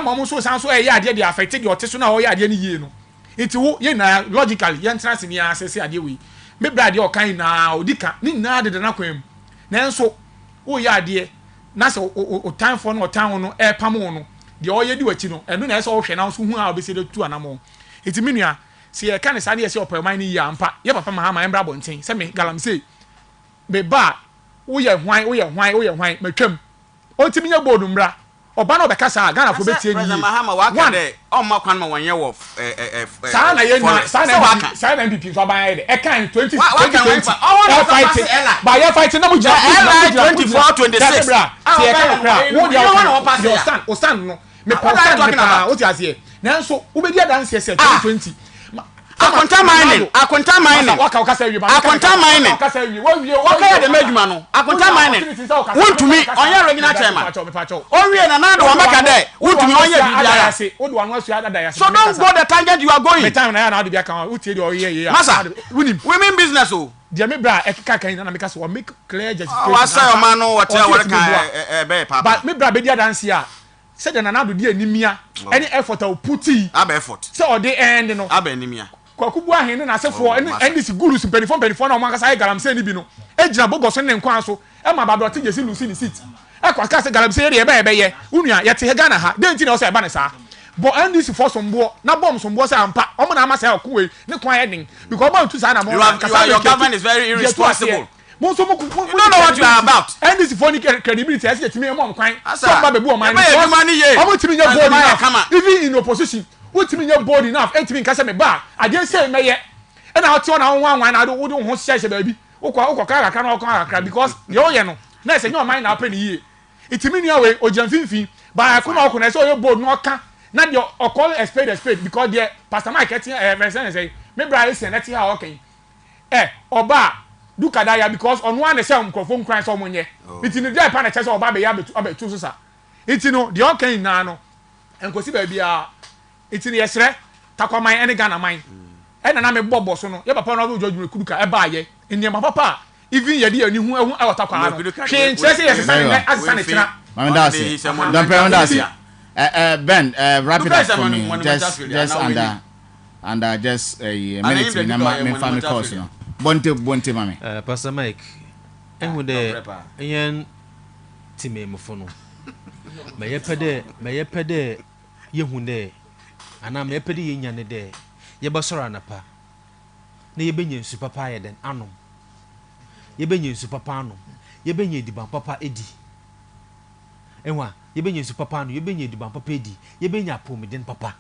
mo so san so ye ade de affect the oteso na o ye ade ne yie no iti wo ye na logically ye ntra se ni asese ade we me brade o kan na odika ni na de na kwam na enso wo ye ade na se o time for no time no pam no de o ye di wachi no eno na ese o hwe na so hu a obese de tu anamo iti minua se ye kan sa de ese opelman ni ya ampa ye papa mahama embra bonten se me galam say be ba wo ye hwan matwam o ntimi nya bodu mbra oba na obeka sa Ghana fo betie ni President Mahama waka de omma kwan ma wonye wo sa na ye sa na MPP so ban ye de e kan 2020 ba ye fight na mu ja 2426 se ye kan kra wo dia o stand no me pa o ti ase na so wo be dia dance se 2020 akonta mining waka say wi ba akonta mining waka say wi wo waka ya de madwuma no akonta mining wontumi onye regional chairman o wie na na de wo meka de wontumi onye bibiara wo do anu asu adada ya so don't go the tangent you are going me time na ya na de bia kan wo tie de o ye masa women business o de me bra ekeka kan na meka so o make clear justification wa say o man no what kan be papa but me bra be dia dance ya say de na na do de animia any effort o puti aba effort say o de end no aba animia kwakubu ahen na asefo ndc gurus mpelifon na omanka say galamse ni bi no ejina bogoso ne nkwan so e ma ba dote jesi lucy ni seat e kwa ka say galamse ye ebe ye unua ye te Ghana ha denti na o say ba ne sa bo ndc for sombo na bomb sombo say ampa o mo na ama say okuwe ne kwan ye din because ba tu say na mo your government is very irresponsible mo so mo you don't know what you are about ndc for ni credibility as ye timi e mo kwan so ba bebu o man o mo timi nya board na even in opposition wotimi nya board enough entimi nka se me ba ade se me ye e na hoti ona wanwan na do wo ho hye baabi wokọ kaka na okọ because ye o ye no na se nya o man na apẹ ni ye itimi ni awe ojamfinfin ba ko na okọ na se o ye board no ka na de o call expert because the pastor Mike etin say me bra ese na ti ha okan oba duka da ya because onu an se mkrofo nkran so monye itini dey pa na che se oba be ya betu so sa itino de okan na no enkosi baabi a itini yesre takwaman ene Ghana man ena na me bobo so no ye papa no do jodwure kuduka e ba ye eni ma papa even ye de ani hu ehu e watakwa no hwe nche se yesesa ne asesa ne tira mama dasi don't pray on dasi Ben wrap it up for me just under just a minute na me family course no bonte mami Pastor Mike ehu de yen time mfo no me ye pede yehu de ana me pede ye nyane de ye bosoro anapa na ye benye nsu papa ye den anom ye benye nsu papa anom ye benye diban papa edi enwa ye benye nsu papa anom ye benye diban papa edi ye benye apomiden papa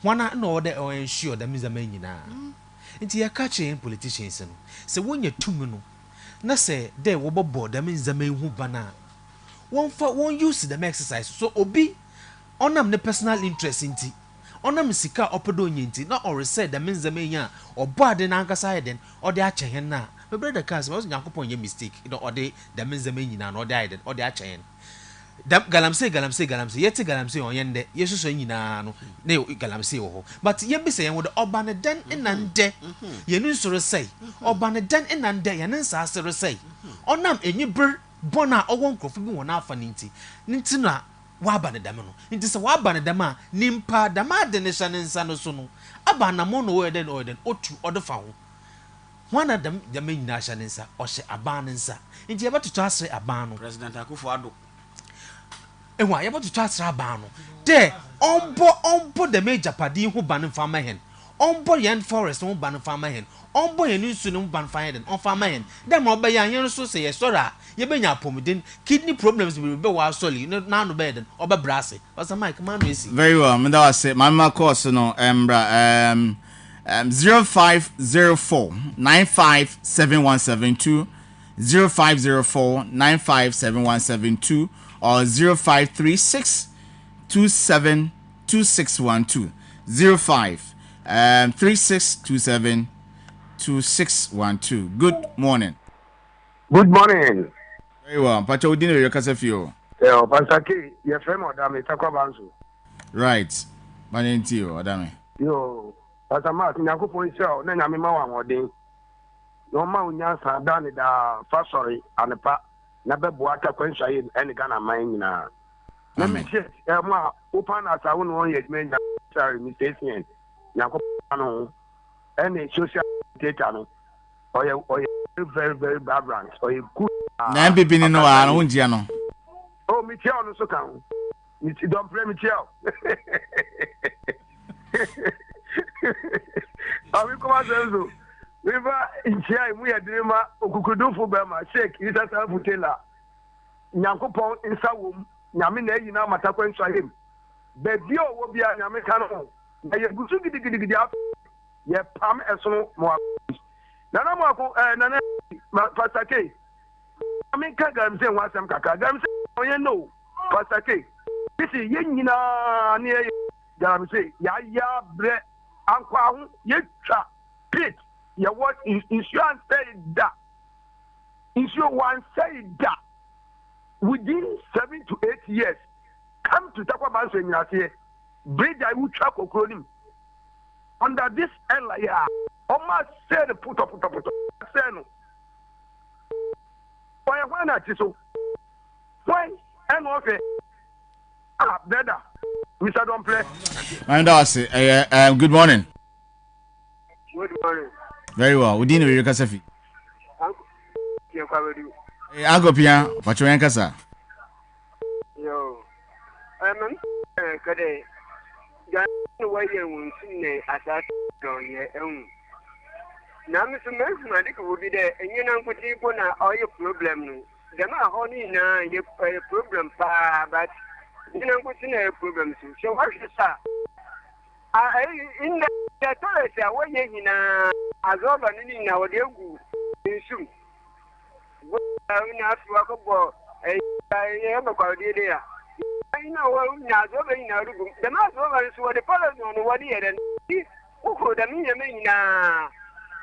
wana na o de o ensure da mizama nyina nti ya ka che politicians no se wonya tumi no na se de wo bobo da mizama hu bana won use them exercise so obi onam ne personal interest nti onam sika opedo nyenti na or said the means the menya or bad na ankasa heden or de ache hen na me brother cause was yakopon ye mistake no or de the means the menya na or de heden or de ache hen dam galamse yeti galamse onyende yesuso nyina no na galamse wo ho but ye be say yen wo de obane den enande ye nu soro say obane den enande ye nsa asere say onam enyibr bona owo nkrofo bi wona afa ninti na waba ne dam no nti se waba ne dam a nimpa dam ade ne hya ne nsa no so no aba na mo no oyeden otu odefa ho wana dam nyina hya ne nsa ohye aban ne nsa nti ye beto asre aban no President Akufo-Addo ehwa ye boto twasra ba no de ombo the major padi hu ban farmer hen ombo yen forest hu ban farmer hen ombo yen nsu no ban farmer hen on farmer hen dem oba yan yen so say ye sora ye benya pomuden kidney problems be wa soli na no be den oba brase was Mike man we see very well me that was it my course no 0504 957172 0504 957172 or 0536 272612 05 3627 2612. Good morning. Good morning. Very well. Pacho Udino Yokasefio. Yeah, Pasaki, your friend Odame Takwabansu. Right. Manentio, Odame. Yo, Pasama, Naku Poisha, Nanamimawa Modin. No man, Dani da Fasori and the Pa, Nabe Buata Quencha in any Ghana mine. Let me check. Emma, open as I won't want yet, men, sorry, mistaken. Nakopano, any social data, or very, very bad branch, or you could. Nambi Binino, I don't know. Oh, Michel, no so come. Don't play Michel. I will come out also. River in Chai, we are dreamer, Okukudu for Bama, shake, is a Futela. Nyankopon in Sawum, Yamina, you know, Matakwen Shahim. Baby, will be an American. Now you go to the up. Ye Pam as so more. Nana Marco, Nana Pastor K. I mean, Kagam say once I'm Kagam say, oh, you know, Pastor K. This is Yenina near Gam say, Ya bre, Uncle, Yetcha, Pit, ya what insurance say that. Insurance say that. Within 7 to 8 years, come to Takwabanso in Yase, bridge I will track Okronim. Under this LIA, almost said put up. Say no. Why not so? Why? And okay. Better. Mr. Don't play. And that's it. Good morning. Good morning. Very well. We didn't hear Kasafi. I'll Pia. What you answer? Yo. I'm Kade. Gan way and see as I go here. Now, Mr. Mesmatic will be there, and you know, put people now all your problem. Them are honey now, you pay a problem, but you know, what's in a problem. So, what is that? I in the toilet, I was in a Azoba in our dear group. Soon. What I ask work about a there. I know, now, over in our room. The master is what the fellows on what he had and who could have mean now.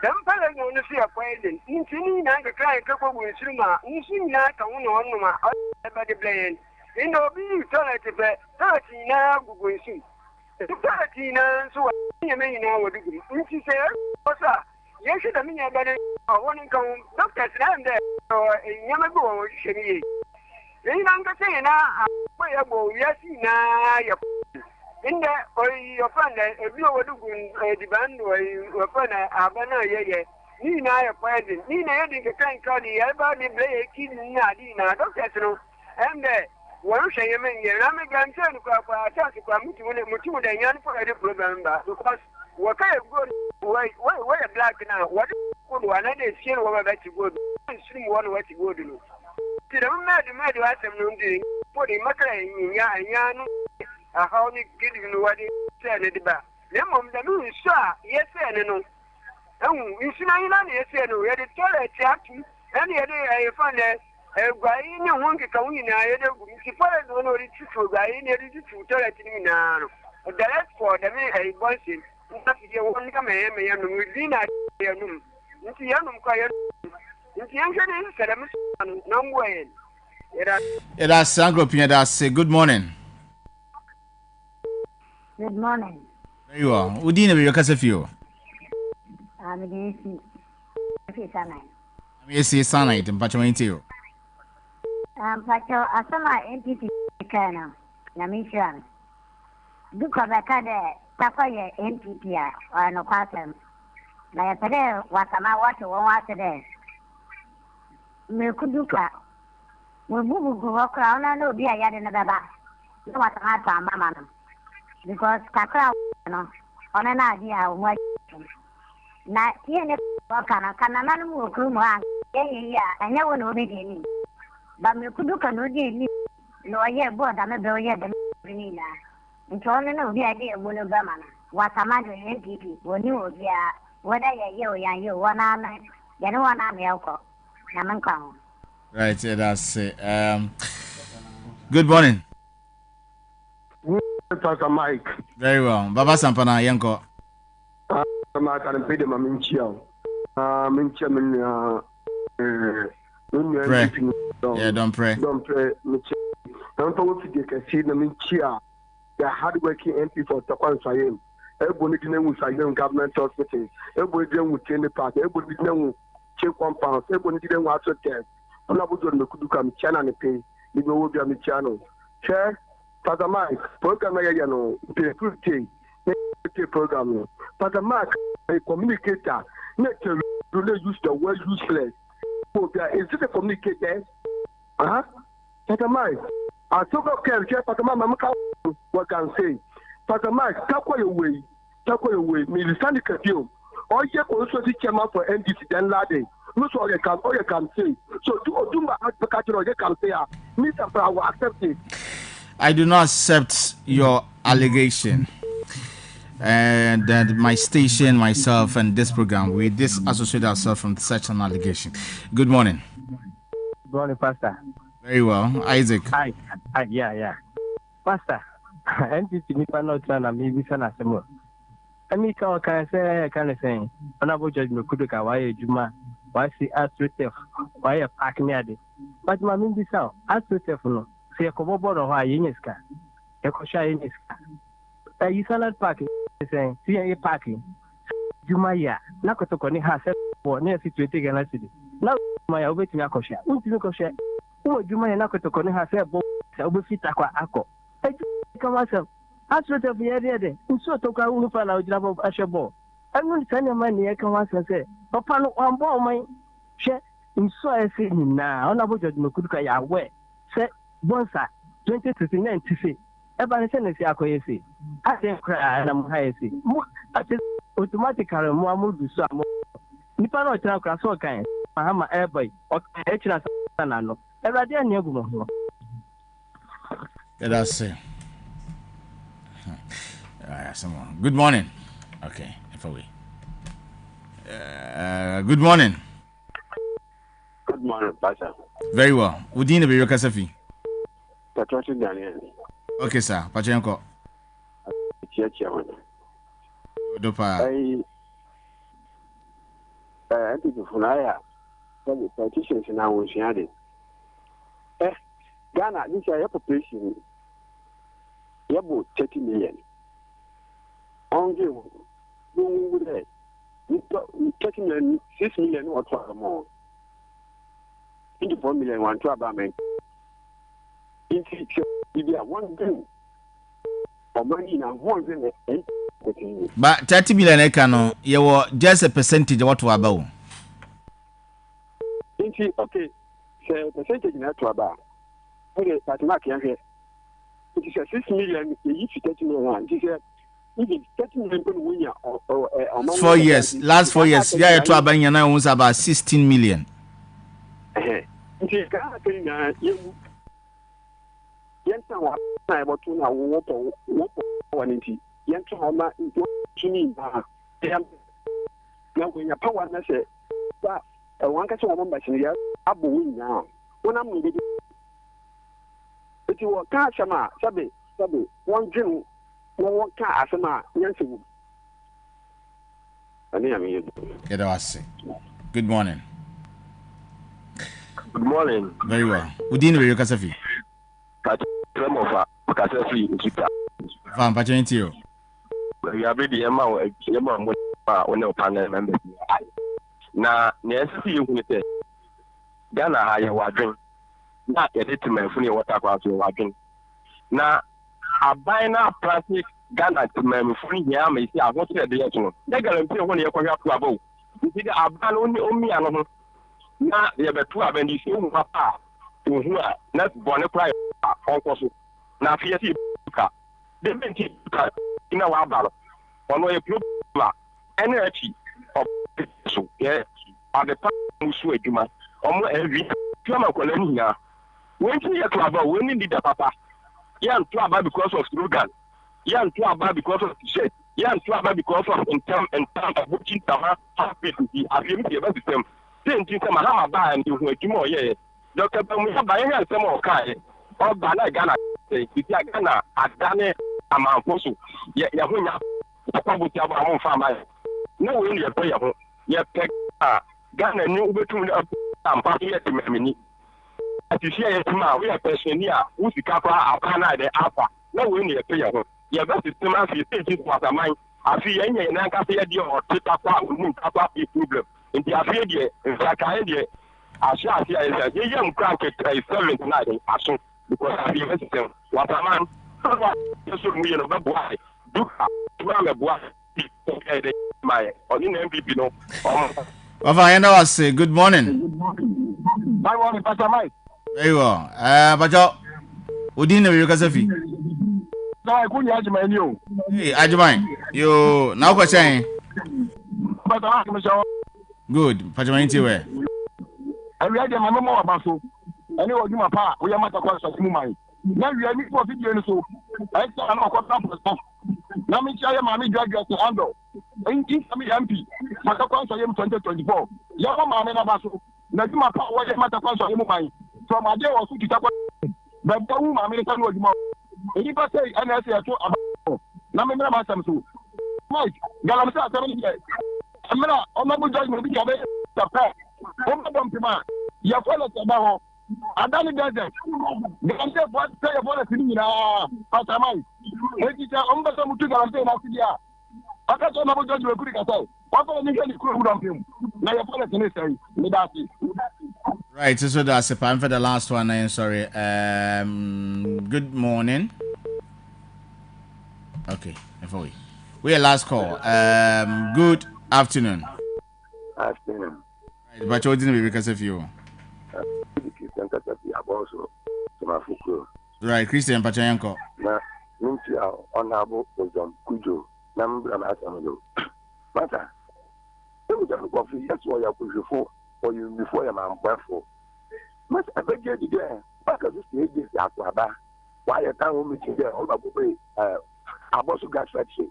Them fellows on the fear poison. In I cry a couple with Suma, in Sina, Kauna, by the plane. In the be toilet, 30 now, going soon. 30 now, so I may know what to do. She said, what's that? Yes, I mean, I better want to come. Doctors, I'm there, or a Yamago, Shemi. Then I'm going to say, now, yes, now, in there, or your friend, if you were doing the band or your friend, Abana, Nina, a president, Nina, I think a kind of the everybody play a kid in Nadina, Doctor, and there, one say, I mean, I'm a grandson of a chance to come to Mutu and Yan for a program, because what kind of good way a black now, what good one, I didn't see over that you go, swing one way to go to do. To the mad, I am doing, putting Maka in Yan. How you get you what he said at the back. Lemon, the moon is sure, yes, and no. Oh, you see, yes, and we had a toilet chat. Any other I found a guy in your monkey coming in. I had a father don't know it's true. I needed to toilet in now. The rest for the man I was in. You won't come here, and within a room. It's a young quiet. It's young, said I'm no way. It has Sangro Pia. That's good morning. Good morning. Very well. Udine be Yokasefio. I'm in Sanai. Yes, yes, Sanai, and Pachomantio. Pacho, Asama NPP Kana, Namishan. Duke of Akade, Takoya NPP, or no pattern. Like a day, what am I watching one today? Milkuduka. We move go crown and no be a yard in the baba. no what I found mamma because Kakra no on an idea what na tiene kana kana mu kuma ya anya wono be ni ba me kudu kanu di ni no ye bo da me be ye de ni na ntone na obi ade ebo no ba mana watamado NPP woni obi a wada ye o yan ye wona na ye no wana me akọ na me nka. Right, yeah, that's it. Good morning. Pastor Mike. Very well. Baba Sampana Yanko. Ma kan pede ma minchia. Minchia min pray. Yeah, don't pray. Don't pray. Don't talk to the kasi na minchia. The hardworking MP for Takwan Sayem. Everybody didn't with Sayem government hospital. Everybody didn't with Kenny Park. Everybody didn't with check compounds. Everybody didn't want to test. I'm not going to do come channel and pay. You will be on the channel. Share. Pastor Mike, program ya no pay program. Pastor Mike, a communicator, not to really use the word useless. Is it a communicator? Pastor Mike, I took a care, Pastor Mike, what can say? Pastor Mike, take away, me stand the you. Or you also the chairman for NDC, then Lade. No, so you can say. So do my advocate or you can say, Mr. Brown, accept it. I do not accept your allegation. And that my station, myself, and this program, we disassociate ourselves from such an allegation. Good morning. Good morning, Pastor. Very well. Isaac. Hi. Yeah. Pastor, NPP nipa not trying to maybe send us more. I mean, can say, honorable Judge Mekuduka, why you Juma, why see us yourself, why you pack me at it. But my mean this out, ask yourself, no. Say a coboard or why Yiniska, a Kosha Yiniska. You salad parking, saying, see a parking. Jumaya, Nakotokoni has said for near situated and I said, now my waiting a Kosha. Won't you Kosha? Who Jumaya Nakotokoni has said, Obufit Aqua Ako. I come myself. Ask what of the area, and so took a woman for our job of Asherbo. I won't send your money, I can once say, upon one ball, my share in so I say now, honorable Judge Mekuduka, ya way. Say, Bonsa, 2029 to see. Everybody send us a coyesi. I think cry and I'm high. I just automatically more mood so more. Nipano Chanka so kind. Mahama airboy or Hna Sanano. Everybody knew. Let us say. Someone. Good morning. Okay, if we. Good morning. Good morning, Pastor. Very well. Udine be your Kasafi. Patricia Daniel. Okay, sir. Pachenko. Dopa. I think if the politicians now will share it. Ghana, this is a population. You have 30 million. Only 30 million, 6 million or 12 more. 24 million, 1 12 million. If you are one thing, or money now, one thing, but 30 million ekano, you were just a percentage of what we are about. Okay, so percentage in that to about. Okay, but Mark, it is a 6 million, if you 30 million, it is 30 million winner or 4 years, last 4 years, yeah, to Abanyana was about 16 million. Yensa wa na ebo tu na wopo waniti yensa homa into chini ba na wenya power na se ba wanka se wo mba ya abo winya wona mu bi eti wo ka chama sabe won dwenu won ka asema yensa wu ani ami get us. Good morning. Good morning. Very well. Udine be your Kasafi. Some of our Casafi in Twitter. Van Pachenitio. We are ready, Emma, on the panel members. Now, Nancy, you will say, Ghana, I am watching. Not a little funny water class you're watching. Now, I buy now plastic Ghana to my free yam. I want to the actual. They guarantee when you're going up to a boat. You see, I ban only animal. Now, they have a 2 and you see, Papa. To who are not born a cry, also. na afia si ka de menti ka ina wa balo ono ye problem energy of so yeah ade pa musu adwuma omo every twama kwala ni ya when you club when you need papa yan to aba because of slogan yan to aba because of t-shirt yan to aba because of in term of booking tama happy to be afia mi be system then tin sama ha ba and hu adwuma oye Dr. Bamu ba yan sama o kai o ba na Ghana say ti Ghana adane amanfoso ya ho nya papa buti aba mo fa ma na we ni pe ya ho ya pe Ghana ni ubetum ampa ya timamini ati sia ya tima we ya pensionia usika kwa apana de apa na we ni pe ya ho ya ba system afi stage kwa saman afi ya nya na nka se ya di o teta kwa unu kwa problem nti afi de nfaka de asha ya ye mkran ke 7 na de aso because afi ya system wa saman so mu ye no ba boa duka tuwa me boa de my oni na MVP no good morning. Bye morning, Pastor Mike. Very well. Bajo, Udine we kasafi. No, I couldn't have my new. Hey, Ajumai. You now ko saying? But I am good. Pajama inti we. I read my memo about so. Any of you my pa, we are matter question to my. Now we are for video so. I say I'm not stuff. Now me share my graduate to handle. In me MP. Matter question 2024. Ya mama na baso. Na di my pa we matter question to my. From a day or so to talk but the woman American was more. If I say NSA to about now, remember my son. Mike, Galamsa 7 years. I'm not on my judgment. Be away the pack. Come on, Pima. You follow the Baho. I done it desert. The answer what say about a city. Pastor Mike. It is a umbrella to Galamsa. I can't know about judgment. What are you going to him? Now you follow the necessary. Right, so that's a plan for the last one. I'm sorry. Good morning. Okay, before we are last call. Good afternoon. Afternoon. Right, but you didn't because of you. Right, Christian Pachayanko. Na mintia honorable Ozom Kujo. Nambra Masamelo. Mata. You don't go for yes or you push for or you before your man for. But I beg you there. Because this is Aquaba. Why you can't meet you there? All about Abosu gas factory.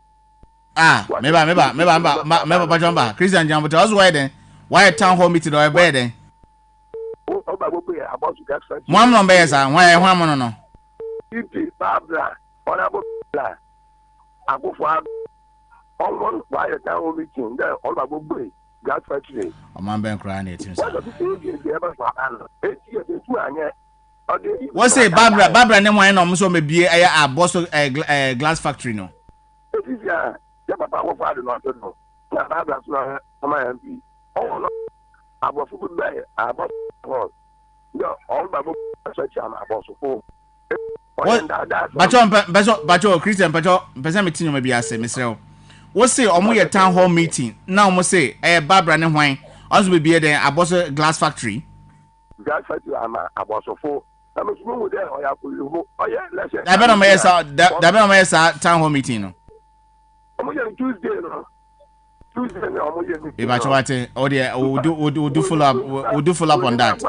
Meba Pachamba. Christian Jambo, tell us why then. Why a town hall meeting or a bed then? Oh, about gas factory. One number is why one no. Barbara, honorable Bla. I go for all one why a town hall meeting there. All about gas factory. A man been crying it. What's say Barbara name why no so maybe a boss glass factory no. It is yeah papa wo fa do no no. Na Barbara so my MP. Oh no. Abo fu good buy abo hall. No all babo search am abo so for. Bacho Christian Bacho person meeting you maybe ase mesrel. What say omo ye town hall meeting. Now omo say Barbara ne hwan. Also be there abo glass factory. Glass factory am abo so for. I'm a small there or you oh yeah let's say. I better my town hall meeting no. Tuesday no. Tuesday no if I try to oh dear we'll do follow up on that.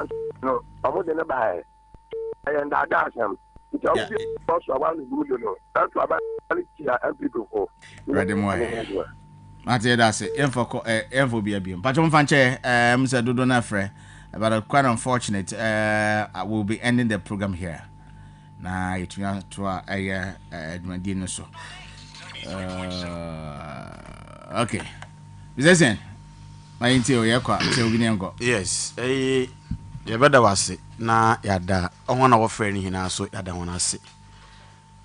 No, I'm going to buy. And that's him. It's also one good no. That's about people for. Ready more. Mate that's it. Info be a beam. But on fanche Mr. Dodo na frɛ. But quite unfortunate I will be ending the program here. Na it to a so. Okay. Listen. My intio yakwa go. Yes. Yabada wase na yada ohona wo frɛ ni hina so yada wona se.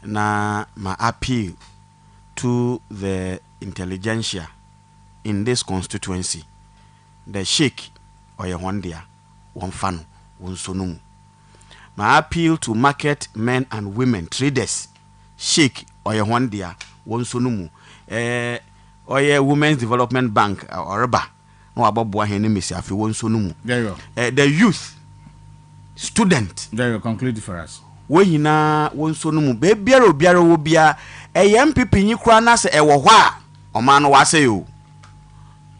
Na my appeal to the intelligentsia in this constituency. The sheikh oyehondia wonfano wonsonum. My appeal to market men and women traders. Sheikh oyehondia wonsonum. Oye Women's Development Bank or Reba. No about Boahene Messi wonsonum. Very well. The youth student. Very well, conclude for us. wo nyina won so no mu be biara wo bia MPP nyi kura na se ewo hɔ a ɔma no wase yo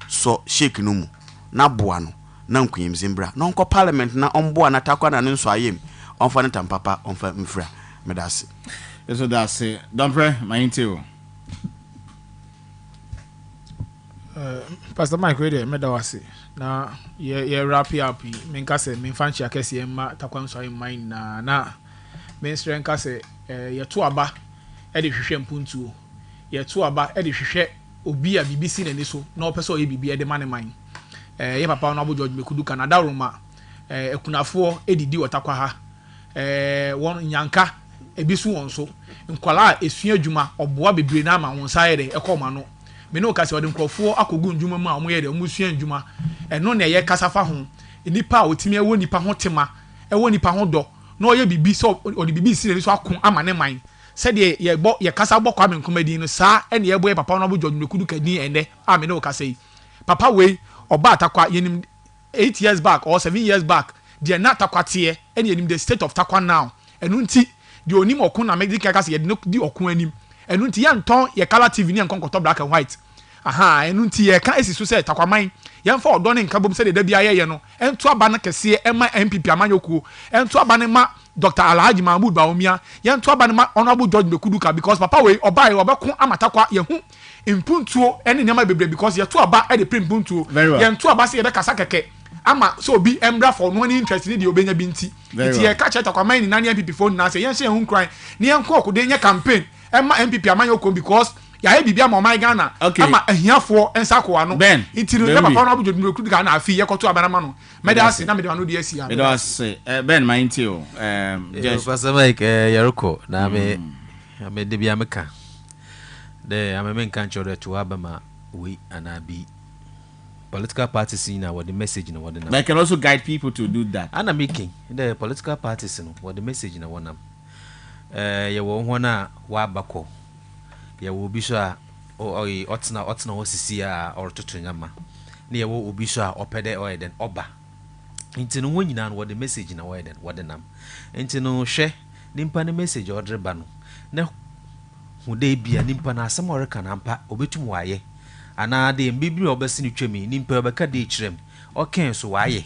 so shake no mu na boa no na nkuyim zimbra na onko parliament na omboa na takwa na nso ayem onfa ne tampapa onfa mfra medase eso dase don't pray my intio Pastor Mike we dey medawase na ye wrap up me nka se me fanchi akese ma takwa nso ayem mine na me nsre nka se ye to aba e de hwehwe mpuntuo ye to aba e de hwehwe obi a BBC na ni so na opeso ye bibi e de mane mine ye papa no George Mekudu Canada Roma ekunafo edidi otakwa ha won nyanka ebisu won so nkwala esua adwuma oboa bebre na ama won saye de ekoma no me no kase ode nkrofo akogu ndwuma mu a omo ye de omo sua ndwuma eno na ye kasafa ho nipa a otimi ewo nipa ho tema ewo nipa ho do na oye bibi so ode bibi si so akon ama ne man se de ye kasa bɔ kwa me nkomadi no saa ene ye boye papa no George Mekudu kadi ende a me no kase papa we oba atakwa yenim 8 years back or 7 years back they na atakwa tie ene yenim the state of takwa now enu nti de onim okun na medical kase ye di okun anim enu nti ye nton ye color TV ni enkonkoto black and white aha enu nti ye ka esi so say takwa man ye mfa odo ne nka bom say de bia ye no ento aba na kase ema MPP amanyokuo ento aba ne ma Dr. Alhaji Mahmoud Bawumia ye ento aba ne ma honorable George Mekudu ka because papa we oba obekun amatakwa ye hu impuntuo ene nyama bebre because ye to aba e de impuntuo ye to aba se ye be kasa keke ama so bi embra for no any interest ni de obenya bi nti ye ka cheta kwa man ni na MPP phone na se ye hye hu kran ni ye nko okode nye campaign ema MPP amanyoko because ya he bibia mo man Ghana ama ahiafo ensako ano nti no papa no George Mekudu Ghana afi ye koto aba na ma no medase na mede wano de asi ya medase ben my intio Pastor Mike Yeroko na me de bia meka de amemen kan chore to abama we anabi political parties in our the message in what the but I can also guide people to do that ana making the political parties no what the message in one ye wo ho na wa bako ye wo bi so a otna osisi a ortoto nyama na ye wo obi so a opede oyeden oba nti no nyina no what the message in oyeden what the nam nti no hwe nimpa ne message odreba no na hude bia nimpa na asem oreka na mpa obetum waye ana de mbibiri obesi ni twemi nimpa obeka de kirem oken so waye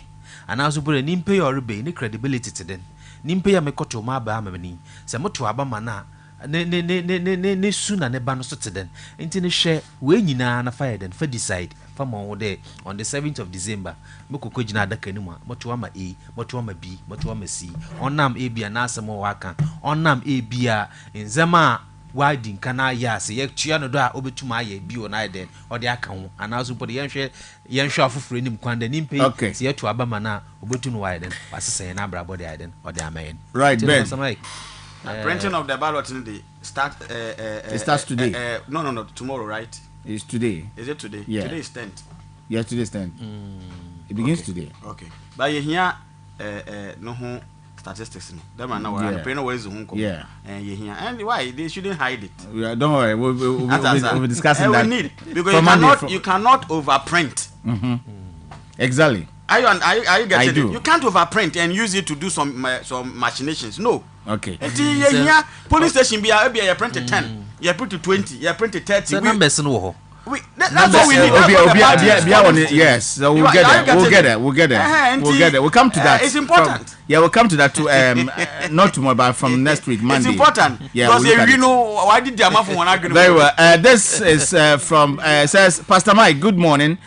ana so bure nimpa ya orebe ni credibility teden nimpa ya mekoto ma ba amani se moto aba mana ne suna ne ba no so teden nti ne hwe we nyina na fire den fa decide fa mo de on the 7th of December mekoko gina adaka ni mu moto ama A moto ama B moto ama C onam A bia na asem waka onam A bia nzema wadi nkana ya se ye tua no do a obetuma aye bi o na den o de aka ho anaso po de yenhwe afoforo nim kwanda nimpe se ye to aba mana obetunu wa den wasese na brabo de den o de amayen right Ben printing of the ballot in the start it starts today no tomorrow right it's today is it today today is 10th yeah today is 10th it begins today okay but you hear no ho statistics no that man now and pay no ways hunko and you hear and why they shouldn't hide it don't worry we'll discuss that we need because you cannot overprint exactly are you getting it? You can't overprint and use it to do some machinations no okay and police station be you print 10 you print 20 you print 30 so numbers no that's what we need. Yes, so we'll get there. We'll come to that. It's important. We'll come to that to not tomorrow, but from next week, Monday. It's important. Because you know why did the amount from one argument? Very well. This is from says Pastor Mike. Good morning.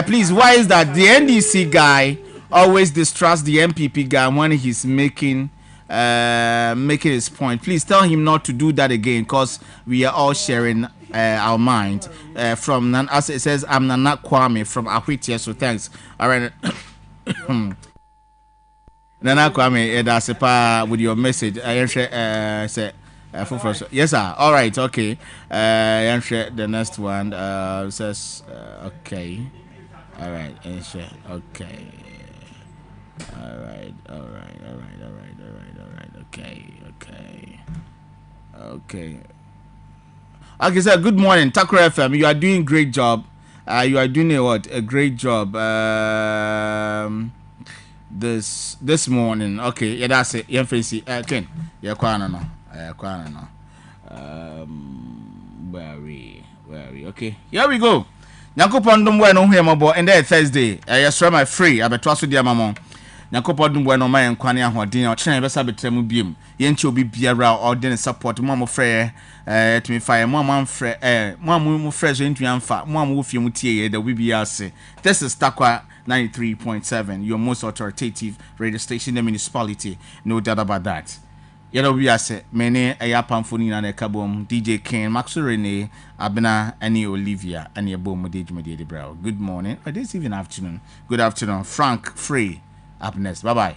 Please, why is that the NDC guy always distrusts the MPP guy when he's making his point? Please tell him not to do that again, because we are all sharing our mind. From as it says, I'm Nana Kwame from Ahwitia, so thanks. All right. Nana Kwame, that's a pa with your message. I say yes, sir. All right, okay. The next one says okay. All right, okay. All right. Okay. Okay, sir. Good morning, Takura FM. You are doing a great job. You are doing a great job. this morning. Okay, yeah, that's it. Yeah, fancy. Ken, yeah, kwana no. Kwana no. Where we? Okay, here we go. Nyankopon dum no hwe mabo and there Thursday. Yes, my free. Abetwa so dia mamon. Nyankopon dum no ma yankwane ahoden o kyen besa betremu biem. Yenchi obi biara o de support mo frɛ to me fire mo frɛ mo frɛ so ntu amfa mo wo fie mu tie ye da we bi ase. This is Takwa 93.7, your most authoritative radio station in the municipality. No doubt about that. Yellow we are say many a pamphony and a cabum, DJ Ken, Max Rene, Abena, and Olivia, and your boom with Media Brow. Good morning, or this even afternoon. Good afternoon, Frank Free. Up next. Bye bye.